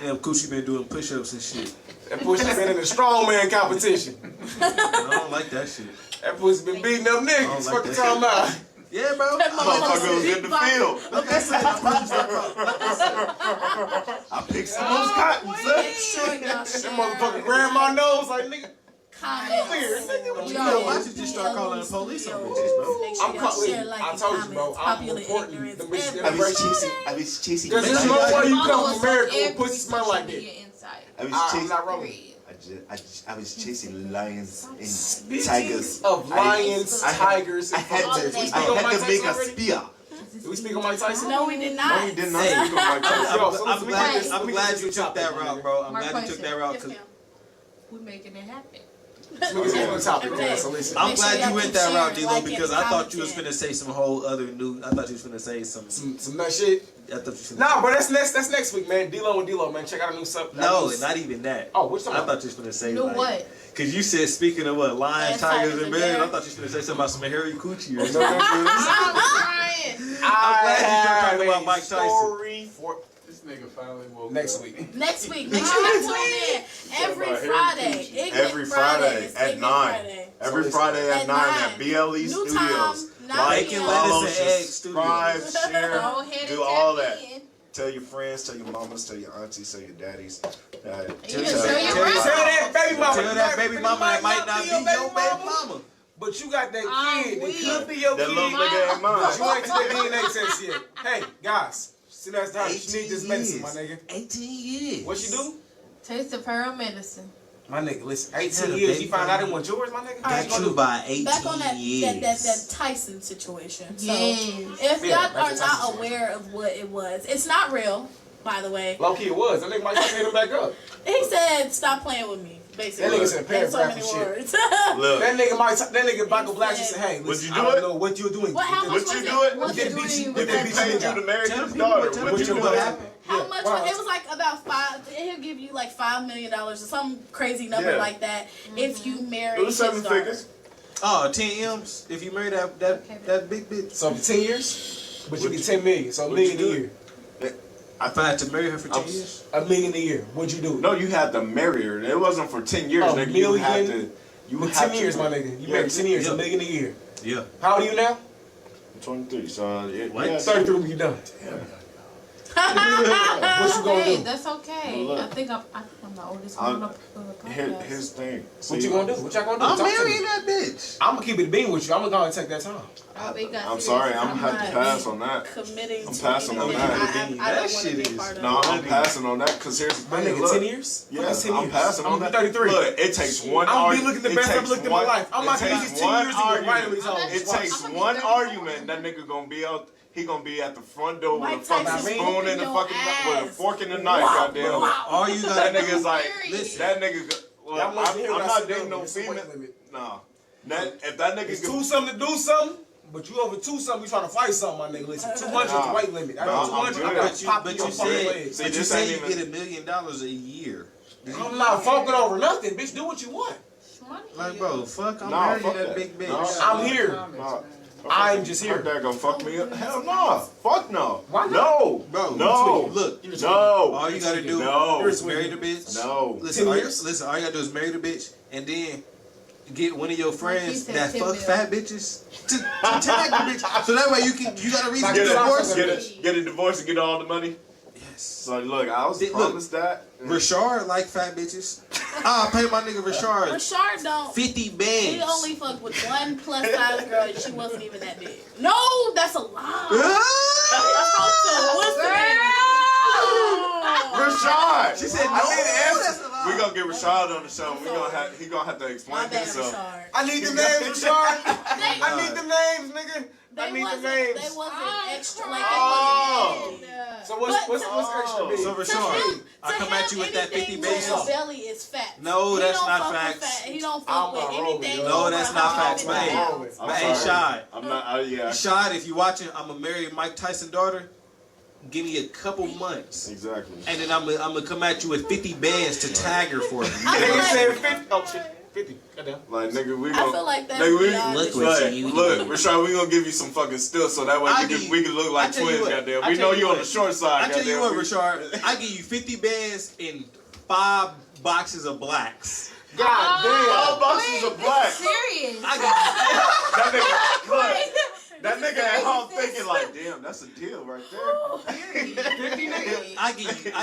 Damn, coochie been doing push-ups and shit. That pussy been in a strongman competition. I don't like that shit. That pussy been beating up niggas. like What you that. talking about? Yeah, bro. That Motherfucker was in the field. Like I said, I picked some most cotton, son. Make sure y'all That share. motherfucker grabbed my nose like nigga. Comments. Here, nigga, what We you are doing? Why don't you just start calling the police on bitches, bro? Make sure I'm y'all calling. share, like, I and told you, bro. comments. I'm Popular reporting ignorance. the bitches Every- that break cheesy. I was chasing. There's no way you come from America with pussy smell like that. I was I'm chasing. not rolling. I was chasing lions and Species tigers. of lions, tigers, I and had fuckers. We to, speak I on had Mike to make Tyson a already? spear. Did we speak on Mike Tyson? No, we did not. No, we did not Hey. speak on Mike Tyson. Yo, so I'm let's- we glad, can just- I'm we glad can you just took top that it, route, nigga. bro. I'm Mark glad you took that route. Yes, 'Cause ma'am. We're making it happen. We can just on the topic, man. So listen. I'm Make sure glad y'all you went keep that route, sharing, D-Lo, liking, because I thought you was commenting. finna say some whole other new. I thought you was finna say some. Some nut shit. I thought you was finna Nah, bro, that's next week, man. D-Lo and D-Lo, man. Check out a new sub. No, not even that. Oh, which I time? thought you was finna say New like, what? Cause you said speaking of what lions, And tigers, tigers and and bears. I bears. thought you was finna say something about some hairy coochie or No, something. no, no. I'm crying. I'm glad you started talking have about a Mike Tyson. story for This nigga finally woke next up. week. Next week, make sure you tune in every about Friday. Ignorant Every Friday Fridays, at Ignorant 9. Friday. Every So Friday at At 9 9. at BLE New Studios. time, 9 Like, p.m. follow, Lettuce and egg subscribe, share, Go ahead do and all tap that. in. Tell your friends, tell your mamas, tell your aunties, tell your daddies. You Tell can your- tell your tell your- grandma. Tell that baby mama. Tell that baby mama that might not be your baby mama. But you got that I'm kid. It weak. could be your That kid. little nigga ain't But you mine. ain't to the DNA test yet. Hey, guys, See, that's the she need this medicine, my nigga. 18 years. What she do? Taste of her medicine. My nigga, listen. 18 years, you find out it wasn't yours, my nigga? Got you by 18 Back on that years. Tyson situation. So Yes. if Yeah, y'all back are to not Tyson. aware of what it was, it's not real, by the way. Low key it was. That nigga Mike Tyson hit him back up. He said, "Stop playing with me." Basically, That nigga said in so paragraph many and shit. words. Look, That nigga Michael Blackson said, "Hey, Would listen, you I do don't it? know what you're doing. Well, how much would was you it? do it? Was You did it beat you. doing If they with paid you that? to marry Tell his people daughter, what- would what you you do what it? happened? How Yeah, much? wow. It was like about he'll give you like $5 million or some crazy number Yeah. like that if you marry It was 7 his daughter. figures. Oh, 10 M's if you marry that big bitch. So for 10 years, but you Would get 10 million. So a would million a you do year. If I had to marry her for 10 I'm- years? A million a year. What'd you do? No, you had to marry her. It wasn't for 10 years, A nigga. You had million? to. You With had 10 years, to, my nigga. You Yeah, married 10 years, yeah. a million a year. Yeah. How old are you now? 23. So yeah, What? yeah. 33 when you done. What you gonna Hey, do? that's okay. Well, look. I think I'm the oldest I'm- one on the podcast. Here's the thing. What you gonna do? What y'all gonna do? I'm Talk to marrying me. that bitch. I'm gonna keep it a bean with you. I'm gonna go and take that time. Oh, we got I'm serious. sorry, I'm I'm gonna have to not pass on that. Committing I'm to passing on anything that. I That don't want to shit be a is- part of. No, I'm passing on that because here's the My thing. nigga, Look, 10 years? Yeah, That's 10 I'm years. passing on I'm that. 33. Look, it takes one I'm gonna argument. be looking the best I've looked in my life. I'm not gonna use 10 years to get right on these hoes. It takes I'm gonna be one 34. argument. That nigga gonna be out. He gonna be at the front door with a Mike fucking Tyson spoon in whooping the your fucking with a ass. fork in the knife. Wow. Goddamn. All you That gotta nigga's like, Listen. that nigga. Well, Y'all must hear I'm what I not said dating earlier. no It's a weight female. limit. Nah. That if that nigga It's could- 2 something to do something, but you over 2 something, you trying to fight something, my nigga. Listen, 200 is the Nah. weight limit. I Nah, got I'm 200, I good. got But you, pop but your you fucking said, legs. See, but you this say ain't you even- get $1 million a year. I'm not fucking over nothing, bitch. Do what you want. Like, bro, fuck, I'm Nah, marrying fuck that that. big bitch. Nah. I'm here. Nah. I'm just here. That gonna fuck me up? Hell no. Fuck no. Why not? No. Bro, No. look, No. all you gotta do No. is marry the bitch. No. Listen, 10 all you, years? listen, all you gotta do is marry the bitch and then get one of your friends said, that 10 fuck mil. fat bitches to tag the bitch. So that way you got a reason to Get divorce it. her. Get a divorce and get all the money. Yes. So look, I was Look. promised that. Rashard like fat bitches. I'll pay my nigga Rashard Rashard don't. 50 He bands. only fucked with one plus size girl and she wasn't even that big. No, that's a lie. Rashad. She said I no. need an That's answer. a lie. We gonna get Rashad on the show. He gonna have to My explain bad, himself. Rashard. I need the names, Rashard. I need the names, nigga. I They need the wasn't, names. they wasn't extra like Oh. they wasn't. So what's extra big? So To Rashard, him, I come at you with that 50 anything bands. with your belly is fat. No, He that's don't not fuck with facts. Fat. He don't fuck I'm with not rolling, anything. yo. No, over that's not facts, 150 man. pounds. I'm Hey, sorry. Shad. I'm not. Yeah. Shad, if you watching, I'm gonna marry Mike Tyson daughter. Give me a couple months, Exactly. and then I'm gonna come at you with 50 bands to tag her for me. I feel Nigga like- said 50. Oh shit, 50. Goddamn. Like nigga, we I gonna. feel like that's nigga, we, beyond Look this. what Like, you look, doing. Rashad, we gonna give you some fucking stills so that way I we can look like I tell you twins, what, goddamn. I We tell know you you on what. the short side, I tell you goddamn. what, Rashard, I give you 50 bands and 5 boxes of blacks. God All damn. boxes of black. Serious. I got That nigga, look, that nigga at home thinking like, damn, that's a deal right there. I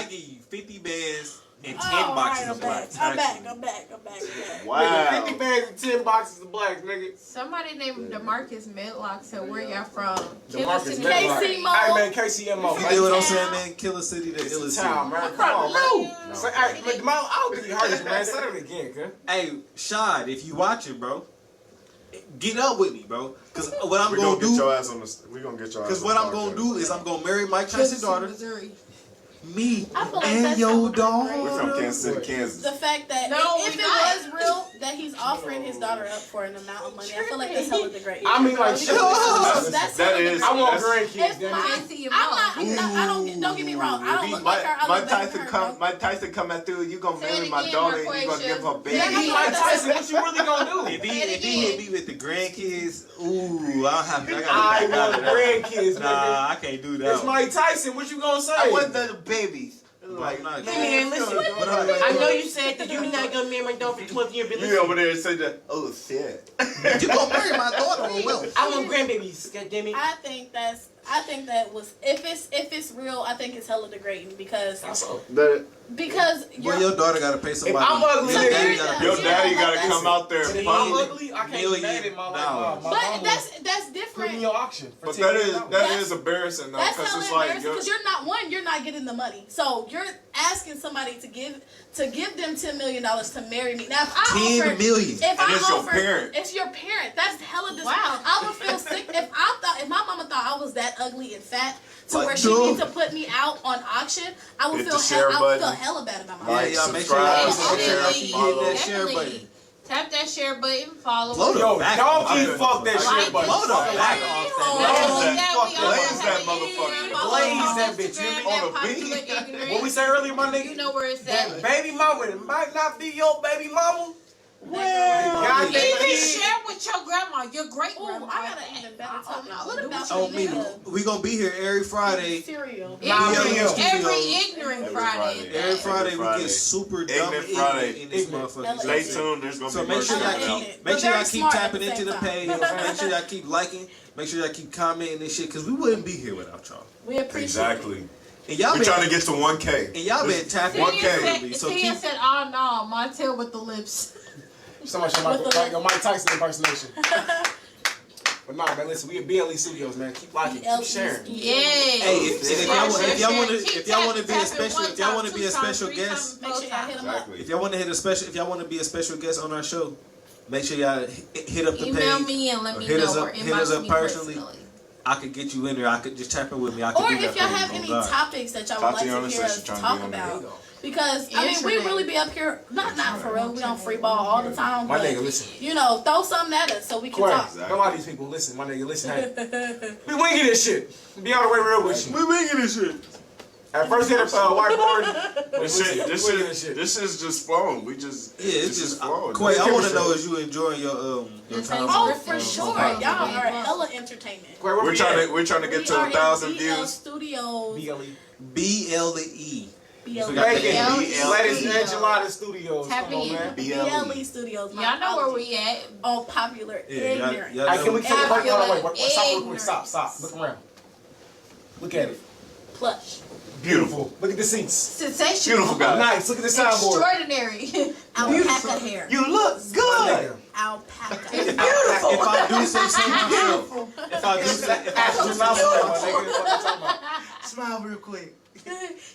give you 50 bands and 10 Oh, boxes alright, of blacks. I'm back. actually. I'm back. Nigga, Wow. 50 bags and 10 boxes of blacks, nigga. Somebody named DeMarcus Medlock said, "Where y'all from?" DeMarcus City, Medlock. KC Hey Mo. man, KCMO. You know what I'm saying, man? Killer City, the It's illest a town, city. man. Come on, man. Say, hey, man, I don't think you heard this, man. Say that again, cuz. Hey, Shad, if you watching, bro, get up with me, bro. Cause what I'm We gonna gonna get do, your ass on the. We gonna get your ass. cause on what the I'm gonna podcast. do is I'm gonna marry Mike Tyson's daughter, Missouri. me, I feel like and that's your hella dog. great. We're from Kansas City, Kansas. The fact that No, if we it not. was real that he's offering his daughter up for an amount of money, I feel like that's hella degrading. I mean, like, shit. That's That hella is- I want degrading. grandkids, If damn my, it. I'm not. I don't get me wrong. I don't look like her. I Mike look better Tyson than her, come. bro. Mike Tyson coming through. You gonna Say marry it my again, daughter and you gonna Marquesha. give her Yeah, baby. He Mike Tyson, what you really gonna do? If he hit me with the grandkids, ooh, I'll have to. I I gotta back out want of that. grandkids, nigga. Nah, I can't do that. It's Mike Tyson, what you gonna say? I want the babies. Like, I'm not. Man, listen. But I'm like, I know you said that you're not gonna marry my daughter for 12 years, but You listen, over there and say that? Oh shit. you gonna marry my daughter or will? I want grandbabies. God damn it. I think that's I think that was if it's real, I think it's hella degrading because That you're, your daughter gotta pay somebody. If I'm ugly, your daddy gotta come out there If and I'm public. ugly, I can't manage my life. but that's Put different. me in your auction. For But $10 that is embarrassing though, That's because hella it's like embarrassing because you're not getting the money. So you're asking somebody to give them $10 million to marry me. Now if I $10 million. if I it's your offer, parent. it's your parent. That's hella disrespectful. Wow. I would feel sick if my mama thought I was that ugly and fat to Like, where she dude. needs to put me out on auction. I would Hit feel the share I would feel button. hella bad about Yeah, myself. Like, y'all make sure subscribe, y'all share, hit follow. that share button. Tap that share button, follow. Blow the Yo, back y'all off keep that. fuck that Like shit, but Blow the back off that. Blaze that motherfucker. Blaze that bitch, you hear me? On a beat. What we say earlier, my You nigga? know where it's That at. baby mama, it might not be your baby mama. Even Goddamn. share with your grandma, your great Ooh, grandma. I got an even better topic. What about Oh, the me. nigga We gonna be here every Friday. cereal? Every ignorant Friday. Every Friday we get super dumb Ignorant and Friday. ignorant in this motherfucker. Stay tuned. There's gonna So be make sure y'all merchandise out. keep But make sure very y'all keep smart at tapping the into same the time. page. Make sure y'all keep liking. Make sure y'all keep commenting and shit, cause we wouldn't be here without y'all. We appreciate Exactly. And y'all We're been trying to get to 1K. and y'all been tapping. 1K. So Tia keep said, "Oh no, Montel with the lips." So much like a Mike Tyson impersonation. But nah, man, listen, we at BLE Studios, man. Keep liking, keep sharing. Yay! Hey, if y'all want to be a special, Tapping if y'all want to be a one time, special 2 times, guest, 3 Make sure y'all hit them up. Exactly. if y'all want to hit a special, if y'all want to be a special guest on our show, make sure y'all hit up the Email page. me and let me hit us know, up- or hit us inbox up me personally. personally. I could get you in there. I could just tap in with me. I could Or do that if y'all for you, have oh any God. topics that y'all would like Tatiana to hear said us she's trying to talk be on there. about. Because, I mean, we really be up here, not for real, we don't free ball all the time, My but, nigga, listen. you know, throw something at us so we can talk. Don't lie to these people. Listen, my nigga, listen, hey. We winging this shit. Be all the way real with you. We making this shit. At first hit a whiteboard. This is just flowing. We just It's just flowing. Quay, I want to know is you enjoying your time? Oh, for sure. Y'all are hella entertainment. We're trying to get We to are 1,000 in BL views. Studios. BLE. BLE. Lettuce Enchilada Studios. Tap Come on, in. man. BLE Studios. My Y'all know where apologies. we at. On popular ignorant. y'all Hey, can we know. take a break? Hold on, wait. Ignorance. Stop real quick. Stop. Look around. Look at it. Plush. Beautiful. Look at the seats. Sensational. Beautiful guy. Nice. Look at the soundboard. Extraordinary. Alpaca hair. You look good. Alpaca. If I do say so myself, if I do say, Smile real quick.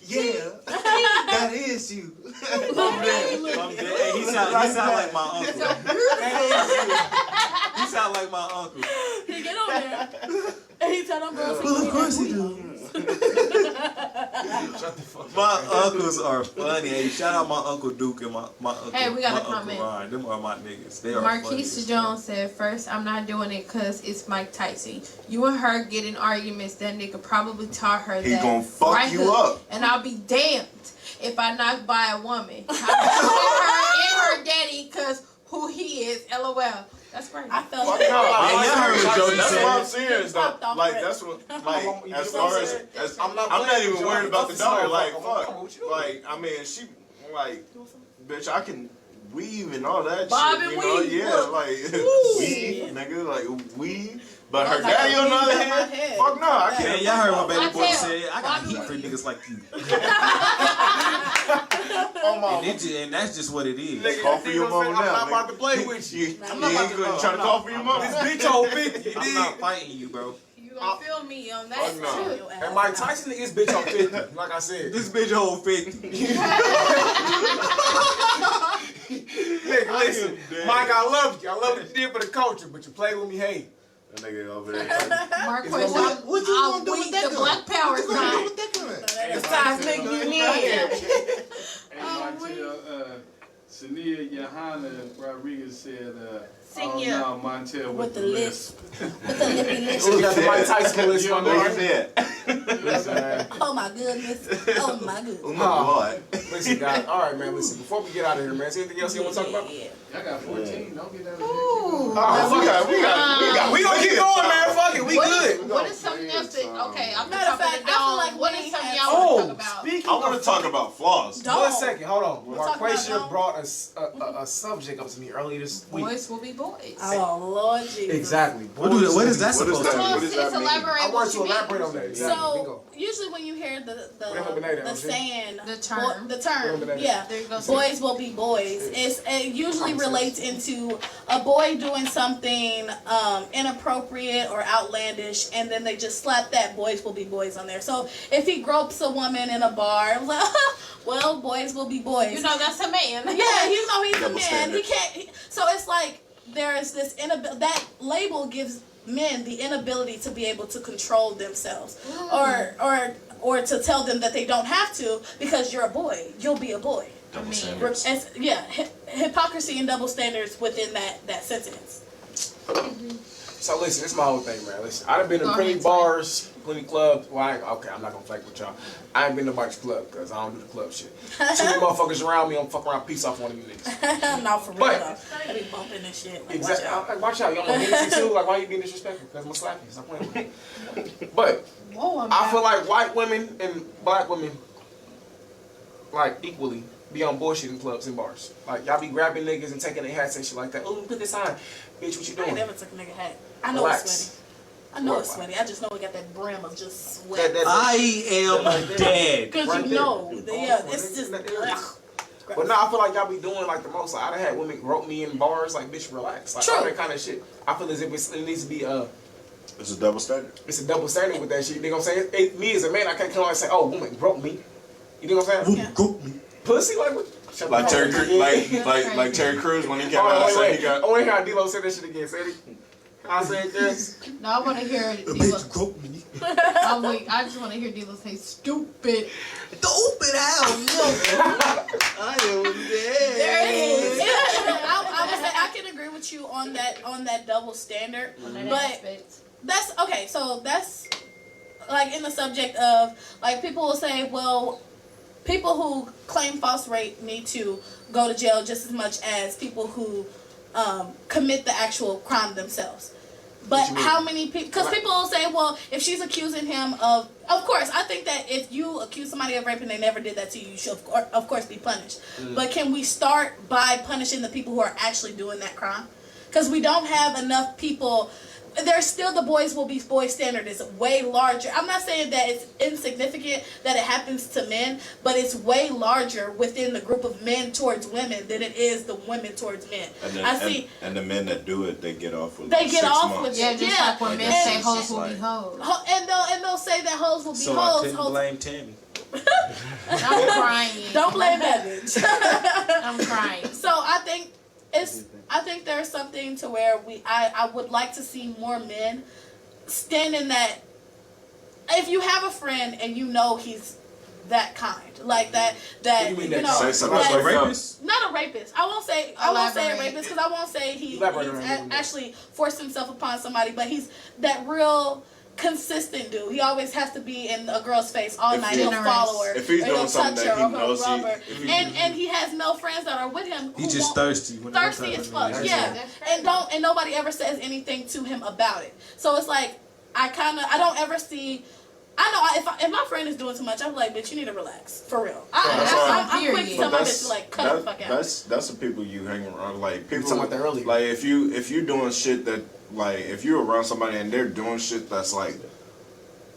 Yeah, that is you. I'm dead. Hey, he sound like my uncle. He sound like my uncle. He get on there. And he tell them girls. Well, of course he do. My uncles are funny. Hey, shout out my Uncle Duke and my uncle. Hey, we got my a comment. Uncle Ryan. Them are my niggas. They are Marquise funny. Jones said, "First, I'm not doing it because it's Mike Tyson. You and her get in arguments. That nigga probably taught her He that. gonna fuck you up. And I'll be damned if I knock by a woman. I'm her and her daddy because who he is. LOL. That's crazy. I felt Fuck it. no, y'all heard what Jody that's said. what I'm serious though. Fucked off Like already. that's what like as far as I'm not I'm not playing even with you. worried I'm about the fucking daughter. Like sorry. fuck. What you doing? Like I mean she like bitch I can weave and all that Bob shit. and You know weave, yeah look. like Woo. weave nigga like weave. But her Looks like daddy a on the other weave on my hand, head. fuck no I Man, can't. y'all heard what baby boy Montel. said. I got heat for niggas like you. And that's just what it is. Call for your mom now. I'm not about nigga. to play with you. I'm not about to try to call for your mom. This bitch on 50. I'm not fighting you, bro. You gonna feel me on that Fuck no. too. And Mike Tyson is bitch on 50. Like I said. This bitch hold 50. Nigga, listen. Mike, I love you. I love what you did for the culture, but you play with me, hey. That nigga over there. Marquise, What you I'll gonna do with weed that the gun? Black Power sign. It's time to make you in. Hey, Montel, Shania Johanna Rodriguez said, Sing ya. now Montel With the lisp. With the lippy lips. You got the Mike Tyson list on Who there. said? Listen, man. Oh my goodness. Oh my goodness. Oh my god. Listen, listen, guys. All right, man. Listen. Before we get out of here, man. Is there anything else you want to talk about? Yeah. I got 14. Don't get out of here. Ooh. We gonna keep going, man. Fuck it. We good. What is something else that? Okay, I'm Matter talking of fact, to I feel like What we is something have- y'all want to talk about? Speaking I want to talk about flaws. Don't. 1 second. Hold on. We'll talk about Marquasia don't. brought a subject up to me earlier this week. Boys will be boys. Oh Lord Jesus. Exactly. What is that supposed to Come mean? on, sis, elaborate. I what want you to elaborate mean. on that. Exactly. So Bingo. usually when you hear Whatever the saying, The term. yeah, There you go. boys will be boys. It usually relates into a boy doing something inappropriate or outlandish, and then they just slap that boys will be boys on there. So if he gropes a woman in a bar, it was like, well, boys will be boys. You know that's a man. Yeah, you know he's a Double man. standard. So it's like there is this that label gives men the inability to be able to control themselves, or to tell them that they don't have to because you're a boy. You'll be a boy. Double standards. Hypocrisy and double standards within that sentence. So listen, this is my whole thing, man. Listen, I've been to Go plenty ahead, bars, plenty clubs. Well, I'm not gonna fake with y'all. I ain't been to Mike's club because I don't do the club shit. Too many motherfuckers around me, I'm fuck around, piece off one of you niggas. No, for real But- though. I be bumping this shit. Like, Exactly. Watch out. You don't want Hennessy too? Like, why you being disrespectful? Because I'm gonna slap you. Stop playing with me. But Whoa, I feel like white women and black women, like, equally be on bullshit in clubs and bars. Like, y'all be grabbing niggas and taking their hats and shit like that. Oh, put this on. Bitch, what you I ain't doing? never took a nigga hat. I know Relax. it's sweaty. I know it's sweaty. I just know it got that brim of just sweat. I am dead. Because Right you there. know, yeah, Oh, it's just. that area. Ugh. But now I feel like y'all be doing like the most. Like, I done had women rope me in bars. Like, bitch, relax. Like, True. all that kind of shit. I feel as if it needs to be It's a double standard. it's a double standard with that shit. You know what I'm saying? Me as a man, I can't come out and say, oh, woman broke me. You know what I'm saying? Yeah. Pussy, like what? Shut Like the fuck Terry, up. like Terry Crews when he came Hold out on, and said wait. he got. I want to hear how D-Lo say that shit again. Say it. I said this. No, I want to hear D-Lo. I just want to hear D-Lo say stupid. Stupid hell no. I am dead. There it is. I would say I can agree with you on that double standard, but that's okay. So that's like in the subject of like people will say, well, people who claim false rape need to go to jail just as much as people who commit the actual crime themselves. But how many people? Because people will say, well, if she's accusing him of course, I think that if you accuse somebody of rape and they never did that to you, you should of course be punished. But can we start by punishing the people who are actually doing that crime? Because we don't have enough people. There's still the boys will be boys standard is way larger. I'm not saying that it's insignificant that it happens to men, but it's way larger within the group of men towards women than it is the women towards men. And the men that do it, they get off with. They get 6 off months. with Yeah, just like when men that's say just hoes will like- be hoes. And they'll say that hoes will be So I hoes. couldn't blame Tammy. I'm crying. Don't blame that bitch. I'm crying. So I think there's something to where I would like to see more men stand in that. If you have a friend and you know he's that kind, like that What do you mean know, Say something that- like that. Rapist? not a rapist. I won't say a Elaborate. rapist because I won't say he's Elaborate on that. actually forced himself upon somebody, but he's that real consistent dude. He always has to be in a girl's face all If night. he- He'll follow her. if he's or he'll doing something touch that her he or knows he'll he- rub her. if he- And he has male friends that are with him. He who just won't- thirsty. When thirsty as fuck, That's yeah. That's And nobody ever says anything to him about it. So it's like I don't ever see. I know if my friend is doing too much, I'm like, bitch, you need to relax for real. I'm quick to tell my bitch to like cut the fuck out. That's the people you hang around. Like people talking about that earlier. Like if you doing shit that like if you're around somebody and they're doing shit that's like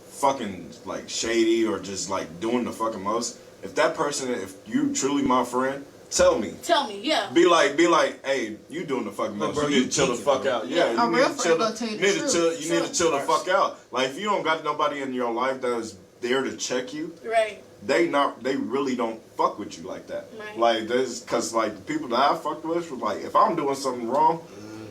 fucking like shady or just like doing the fucking most. If that person, if you truly my friend, tell me. Tell me, yeah. Be like, hey, you doing the fucking most. bro, You you need to chill the geeking, fuck bro. out. Yeah, A you real need to chill. friend gonna tell you the You need to chill. truth. You need to chill the fuck out. Like if you don't got nobody in your life that is there to check you, Right. they really don't fuck with you like that. Right. Like there's cause like the people that I fucked with was like if I'm doing something wrong,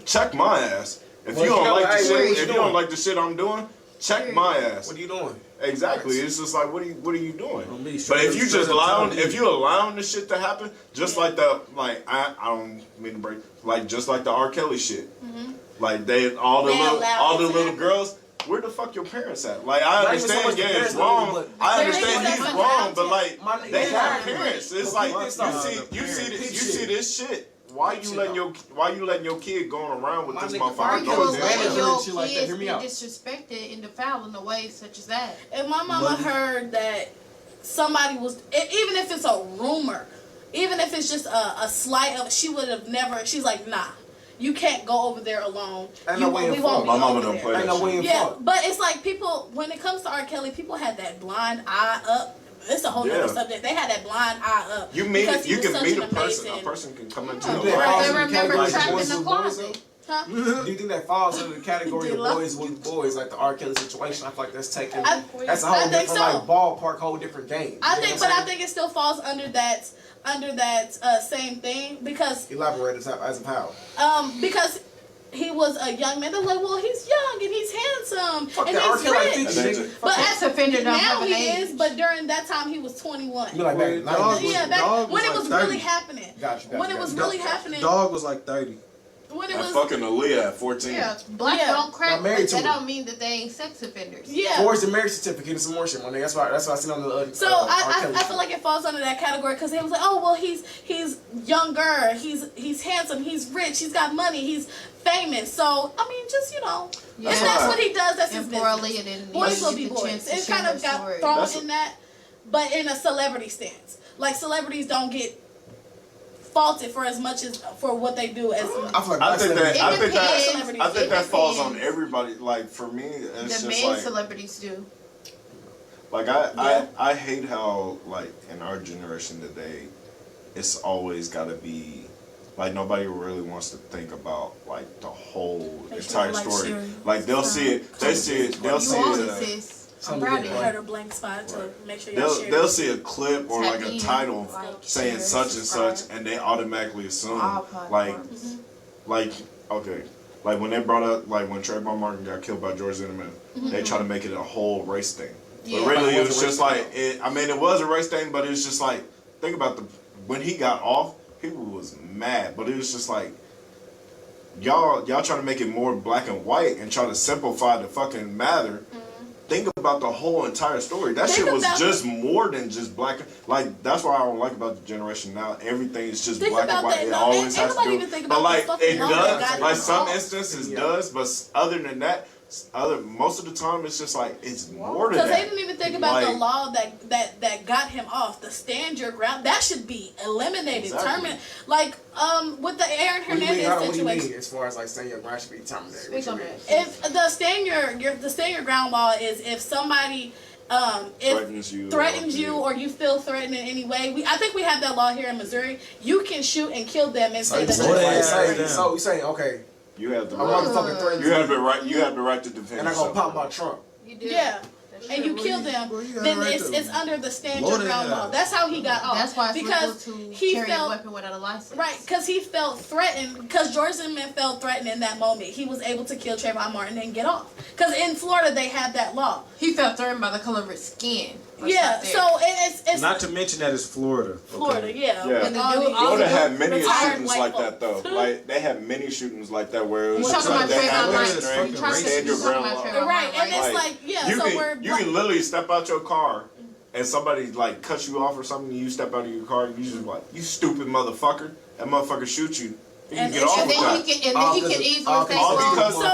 check my ass. If Well, you don't like the hey, shit, what you if you doing? don't like the shit I'm doing, check my ass. What are you doing? Exactly. It's just like what are you doing? On me, But if you straight just up allowing tell me. if you allowing the shit to happen, just like the like I don't mean to break like just like the R. Kelly shit. Like all the They allow it to little happen. girls, where the fuck your parents at? Like, I Not even so understand, much the yeah, it's parents, wrong. but I there understand is he's that wrong, much but like, My nigga, they have exactly. parents. It's But like look, you stop. see this shit. Why you letting your kid going around with My this nigga, motherfucker? Argue You're with letting manager your and shit like that. kids Hear me be out. disrespected and defiled in a way such as that. If my mama heard that somebody was, even if it's a rumor, even if it's just a slight of, she would have never. She's like, nah, you can't go over there alone. Ain't no way in We won't fuck. be My mama over don't there. play Ain't that no way shit. in Yeah, fuck. but it's like people, when it comes to R. Kelly, people had that blind eye up. It's a whole Yeah. other subject. They had that blind eye up. You meet because he you was can such meet an a person. amazing- A person can come into Yeah. your Yeah. life. They Falls in the remember category trapped of in the boys closet. Huh? Do you think that falls under the category of Dilla? boys with boys, like the R. Kelly situation? I feel like that's taken. I- That's a I whole think different, so. like ballpark, whole different game. I You know think, what but I'm I think it still falls under that same thing because saying? Elaborate as of how. because he was a young man. They're like, well, he's young and he's handsome Fuck and that R. he's Kelly like rich. 50, And nigga. they- But Sex offender don't now have an he age. is, but during that time he was 21. You be like back in the Dog 90s. was- Yeah, back Dog when it was was like really 30. happening. Gotcha, When it was gotcha. really happening. Dog was like 30. When it And was fucking Aaliyah at 14. Yeah, black Yeah. don't crack, I'm married but to that her. don't mean that they ain't sex offenders. yeah. Forged the marriage certificate and some more shit, my nigga. That's why I seen on the. So R. I Kelly feel shit. like it falls under that category because they was like, oh well, he's younger, he's handsome, he's rich, he's got money, he's famous. So I mean, just Yeah. if that's what he does, that's his And for business. Aaliyah didn't Boys even will get be the boys. chance to It share kind her of got story. thrown That's in that, but in a celebrity stance, like celebrities don't get faulted for as much as for what they do as. I feel like I think that I think that Celebrities. I think that It falls on depends. everybody. Like for me, it's The just main like celebrities do. like I hate how like in our generation today, it's always got to be like nobody really wants to think about like the whole Make sure entire you like story. sharing. Like they'll see it, they see it, they'll You see own it, it. sis. I'm Something proud of good, you. I heard a blank spot to make sure y'all They'll share. they'll see a clip or like Tap a in, title like, saying share, such and subscribe. such, and they automatically assume All like platforms. like okay. Like when they brought up, like when Trayvon Martin got killed by George Zimmerman, they tried to make it a whole race thing. Yeah. But really, Like, it was just like, I mean, it was a race thing, but it was just like, think about when he got off, people was mad, but it was just like, y'all trying to make it more black and white and try to simplify the fucking matter. Think about the whole entire story. That Think shit was about just more than just black. Like that's why I don't like about the generation now. Everything is just Think black and about white. that, It no, always ain't has to nobody do. even think But about like the fucking it law that got does. him Like some off. instances Yeah. does, but other than that, most of the time it's just like it's more than Because that. they didn't even think about the Like, law that got him off. The stand your ground that should be eliminated, Exactly. terminated. Like with the Aaron What do you mean? Hernandez What do you situation. mean as far as like saying your ground should be terminated? Speak on What you that. mean? If the stand your ground law is if somebody threatens you or you feel threatened in any way. I think we have that law here in Missouri. You can shoot and kill them and say that So you're you sorry. saying, so you saying, okay, you have the I'm right. motherfucking threatening You have the right. You have the right to defend and I'm gonna yourself. pop my trunk. You do. Yeah. That's And you true. kill them, well, you got then the right it's to under the stand blow your their ground head law. out. That's how he got off. That's why it's because legal to he carry a felt weapon without a license. right because he felt threatened because George Zimmerman felt threatened in that moment. He was able to kill Trayvon Martin and get off because in Florida they have that law. He felt threatened by the color of his skin. Let's Yeah, stop there. so it's Not to mention that it's Florida. okay? Florida. Yeah, Yeah. with all these Florida had many retired shootings white like folks. that though. Like they had many shootings like that where it was We're just talking like about they had Trayvon that Martin. strength, We're talking stand your ground about law. Trayvon Right, and it's Like, like yeah, you so can we're you can literally step out your car and somebody like cuts you off or something. You step out of your car and you just like you stupid motherfucker. That motherfucker shoot you. You can And- get off And with then that. he can, and then he can easily say, All well, because So if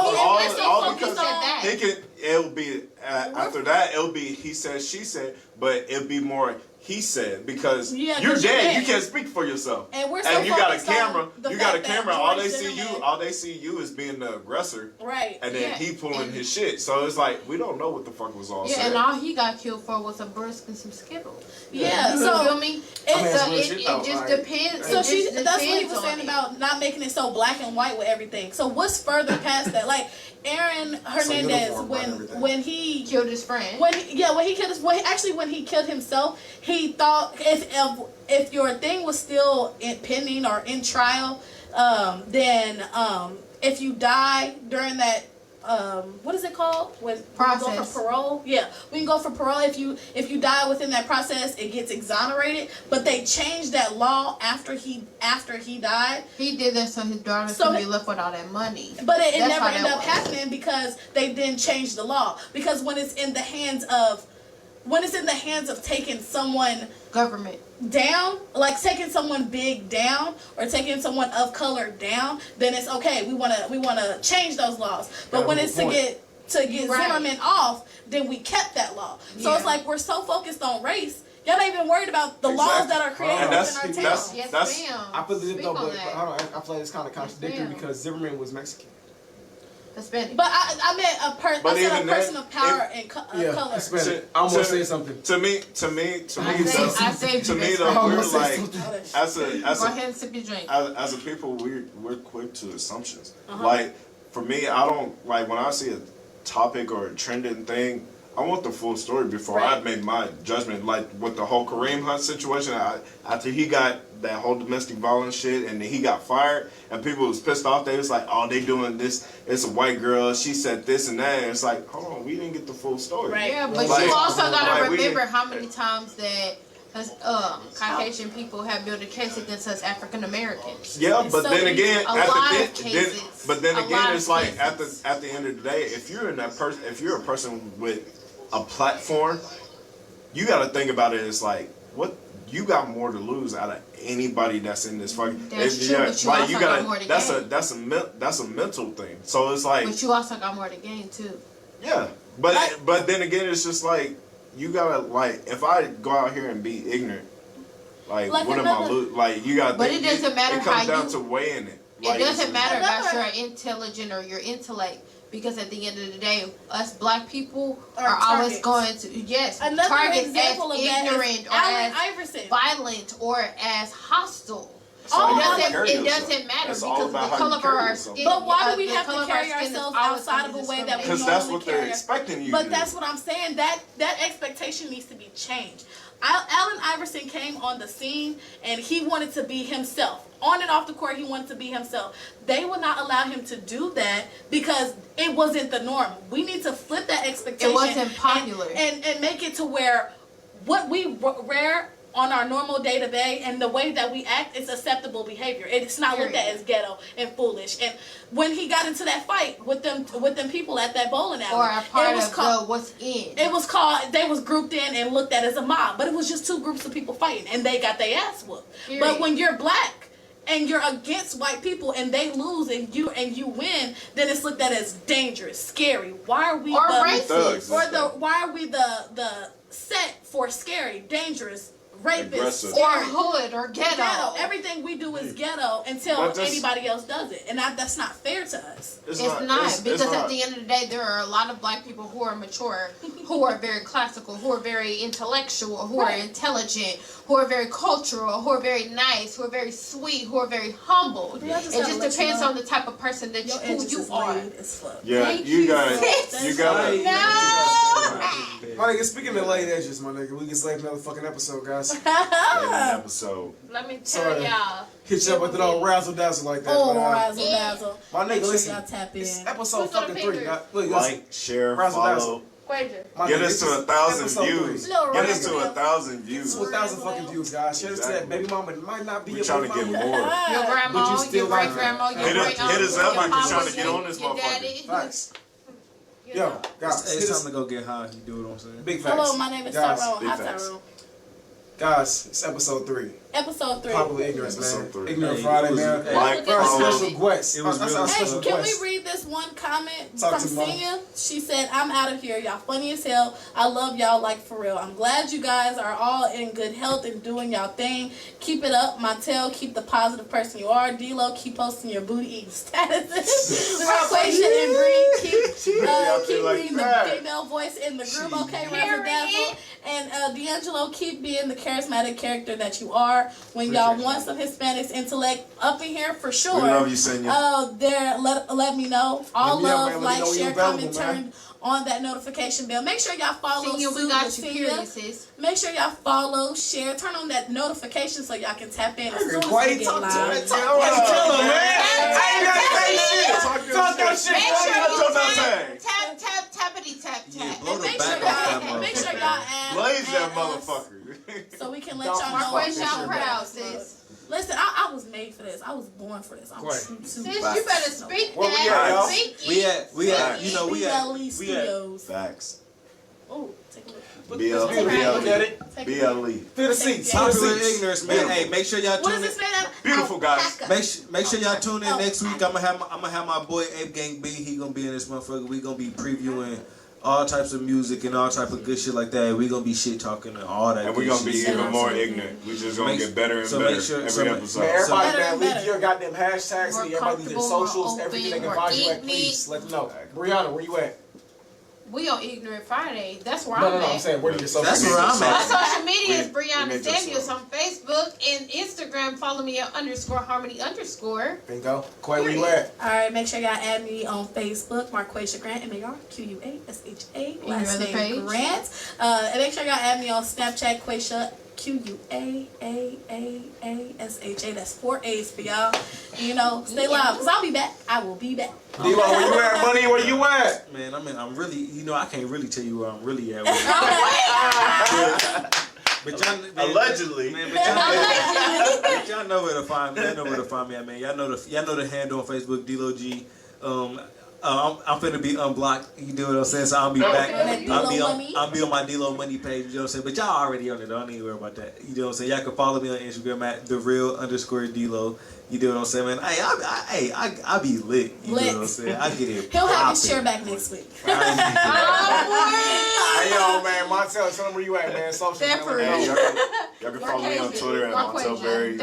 we're so all focused because on that. he can. It'll be after that. It'll be he said, she said, but it'll be more he said because Yeah, you're 'cause you're dead. dead. You can't speak for yourself. And we're so and you got a focused on camera. the You got a fact that camera. All George they see you. Zimmerman- All they see you is being the aggressor. right. And then Yeah. he pulling And- his shit. So it's like we don't know what the fuck was all yeah, said. and all he got killed for was a brisk and some Skittles. Yeah, You so feel me? it's So real it shit, though, just like- depends. So it she just that's what he depends was on saying it. about not making it so black and white with everything. So what's further past that? Like Aaron Hernandez uniform on everything. when he Killed his friend. when he killed his when he killed himself, he thought if your thing was still pending or in trial, then if you die during that what is it called? When Process. you go for parole? Yeah, we can go for parole if you die within that process, it gets exonerated. But they changed that law after he died. He did that so his daughter So could be left with all that money. But it That's never how ended that up was. happening because they didn't change the law. Because when it's in the hands of taking someone Government. down, like taking someone big down or taking someone of color down, then it's okay. We wanna change those laws. But Got when a it's good to get Right. Zimmerman off, then we kept that law. So Yeah. it's like we're so focused on race, y'all not even worried about the laws that are created And within our town. Yes, That's- ma'am. I feel it Speak though, on but that. hold on, I feel like it's kind of contradictory ma'am. because Zimmerman was Mexican. Hispanic. But I meant a person. But I said a even that- person of power and color. Hispanic. I almost said something. To me, I saved to you, me Miss though, Brown. we're almost said like, something. as Go a ahead and sip your drink. as a people, we're quick to assumptions. Like for me, I don't like when I see a topic or a trending thing. I want the full story before I Right. make my judgment. Like with the whole Kareem Hunt situation, after he got that whole domestic violence shit and he got fired, and people was pissed off. They was like, "Oh, they doing this. It's a white girl. She said this and that." And it's like, hold on, we didn't get the full story. Right. Yeah, but Like- you also gotta like, we remember didn't- how many times that Caucasian people have built a case against us African Americans. Yeah, It's but so then easy. again, A at lot the of cases. but then A again, lot it's of like cases. at the end of the day, if you're in that person, if you're a person with a platform, you got to think about it. It's like what you got more to lose out of anybody that's in this fucking. That's it's- true, yeah, but you like, also got more to gain. that's a mental thing. So it's like But you also got more to gain too. yeah, but then again, it's just like you gotta like if I go out here and be ignorant, like Like what am I another- losing? Like you got. But it doesn't matter It comes how down you- to weighing it. It Like, doesn't matter about Another- your intelligent or your intellect, because at the end of the day, us black people Are are always targets. going to Another targets example as of that ignorant is or Allen as Iverson. violent or as hostile. Oh, it doesn't, carry it yourself. doesn't matter It's all because of about the how you color of carry our yourself. skin. But why do we the have color to of our carry skin is ourselves always outside gonna of be a way that we Because normally that's what they're carry? expecting you to But do. that's what I'm saying. That expectation needs to be changed. Allen Iverson came on the scene and he wanted to be himself. On and off the court, he wanted to be himself. They would not allow him to do that because it wasn't the norm. We need to flip that expectation. It wasn't popular. And make it to where what we wear on our normal day to day and the way that we act is acceptable behavior. It's not looked at as ghetto and foolish. And when he got into that fight with them people at that bowling alley, or a part it was of called, what's in. it was called, they was grouped in and looked at as a mob, but it was just two groups of people fighting and they got their ass whooped. Period. But when you're black and you're against white people and they lose and you win, then it's looked at as dangerous, scary. Why are we Or the racist. why are we the set for scary, dangerous, rapist, Aggressive. Or scary, hood or ghetto. Everything we do is ghetto until But that's- anybody else does it, and that's not fair to us. It's not it's because not. at the end of the day, there are a lot of black people who are mature, who are very classical, who are very intellectual, who are Right. intelligent, who are very cultural, who are very nice, who are very sweet, who are very humble. Yeah, I just It gotta just let you depends know. on the type of person that Your who edges you is are. laid as fuck. Yeah, Thank you you, got sis. you got to. No. My nigga, speaking of late edges, my nigga, we can save another fucking episode, guys. Episode. Let me tell Sorry. y'all. Hit you up with it all razzle dazzle like that. Oh, but, razzle dazzle. my Make nigga, sure listen. y'all tap in. It's episode Who's on the fucking 3. fingers? Look, Like, share, Razzle follow. dazzle. Quager. My Get nigga, us this to is 1,000 episode views. 3. Little Get us razzle to dazzle. 1,000 views. To 1,000 fucking views, guys. Share this to that Exactly. baby mama. It might not be We your trying baby to get mama. more. Your But grandma, you still your great like grandma, that. your Hit us- great uncle, hit us up your if you're trying mama, to get on this your motherfucker. daddy. Facts. You Yo, know. guys, It's hit time us. to go get high. You do what I'm saying. Big facts. Hello, my name is Guys, Tyrone. big Hi, facts. Tyrone. Guys, it's episode 3. Episode 3. Popular ignorance, man. Episode 3. Ignorant Hey, Friday, it was- man. hey, Like, Our follow. special guest. It was That's real- our Hey, special can guest. we read this one comment Talk from to Mom. Sia? She said, I'm out of here. Y'all funny as hell. I love y'all like for real. I'm glad you guys are all in good health and doing y'all thing. Keep it up. Montel, keep the positive person you are. D-Lo, keep posting your booty eating statuses. Raquasia and Bree, keep like being that. the female voice in the group. Okay, Razzle Dazzle. And D'Angelo, keep being the charismatic character that you are. When y'all want some Hispanics intellect up in here for sure. We love you, Senya. Let me know. All Hit me up, love, man. Let me like, know when share, you're available, comment, man. turn on that notification bell. Make sure y'all follow. Senior, we got you, period, sis. Make sure y'all follow, share, turn on that notification so y'all can tap in as soon as Wait, we get talk to live. it. Tell him, man. I ain't got to say shit. Talk your shit. Tap. Yeah, blow And the make back sure off that y'all, and make sure motherfucker. y'all add, Blaze that add us motherfucker. so we can let Don't y'all know. Marquez, fuck y'all proud, sis. Listen, I was made for this. I was born for this. I'm Right. Sis, you better speak Where we that. at, y'all? Speak We it. at, we at BLE Studios. Facts. Oh, take a look. Look at it. Take a look. BLE. Feel the seats. Feel the Popular seats. ignorance, man. Hey, make sure y'all What tune is in. this made of? Beautiful guys. Make sure y'all tune in next week. I'm gonna have my boy Ape Gang B. He gonna be in this motherfucker. We gonna be previewing all types of music and all type of good shit like that. We gonna be shit talking and all that. And we're good gonna be shit. even more ignorant. We just gonna get better and so better make sure- every so make- episode. Man, everybody, Better man, and leave better. your goddamn hashtags, More leave everybody their comfortable, more socials, everything they open, can more find you at, ignorant. please let them know. Brianna, where you at? We on Ignorant Friday. That's where No, I'm I'm at. saying, where do your social That's media where I'm My at. social media is We Brianna made this Samuels up. on Facebook and Instagram. Follow me at _Harmony_. Bingo. Quay, where you at? All right, make sure y'all add me on Facebook, Marquesha Grant, MARQUASHA, your last other name page? Grant. And make sure y'all add me on Snapchat, Quaisha, QUAAASHA. That's 4 A's for y'all. You know, stay live, because I'll be back. I will be back. D-Lo, where you at, buddy? Where you at? Man, I'm really, I can't really tell you where I'm really at. But y'all, man, Allegedly. man, but y'all know where to find me. Y'all know where to find me at, man. Y'all know the handle on Facebook, D-Lo G. I'm finna be unblocked. You do what I'm saying? So I'll be back. I'll be on my D-Lo Money page. You know what I'm saying? But y'all already on it. Don't even worry about that. You know what I'm saying? Y'all can follow me on Instagram at @thereal_D-Lo. You do what I'm saying, man? Hey, I be lit. You know what I'm saying? I get it. He'll have his chair back next week. Hey, yo, man, Montel, tell them where you at, man. Social Definitely. Y'all can follow me on Twitter at Montel Berry.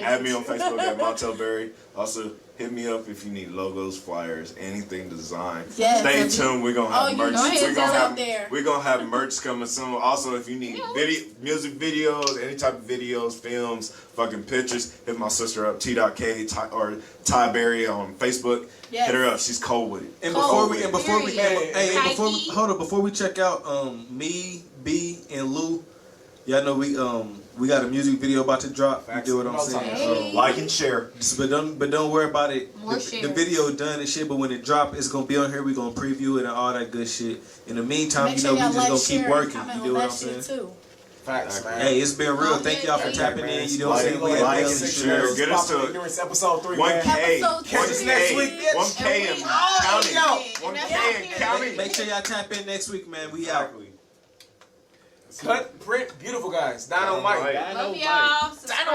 Add me on Facebook at Montel Berry. Also, hit me up if you need logos, flyers, anything design. Yes, Stay baby. tuned. We're gonna have merch. Go ahead, We're gonna out have there. merch coming soon. Also, if you need music videos, any type of videos, films, fucking pictures, hit my sister up, T.K or Ty Berry on Facebook. Yes. Hit her up. She's cold with it. And Oh, before we check out, me, B, and Lou, y'all know we got a music video about to drop. You do what I'm saying? Hey. Like and share. But don't worry about it. More The shares. video done and shit, but when it drop, it's gonna be on here. We gonna preview it and all that good shit. In the meantime, Make you sure know, we y'all just gonna like, keep share, working. comment You on do what that I'm shit saying? too. Facts, man. Hey, it's been real. Thank y'all for Yeah, tapping man. in. You know what I'm saying? We Like, had and daily share. shows. Get us to Ignorance episode 3, man. 1K. Episode Catch us next week, bitch. 1K and counting. 1K and counting. Make sure y'all tap in next week, man. We out. Exactly. Cut, print, beautiful guys. Dino Mike. Love y'all. Subscribe.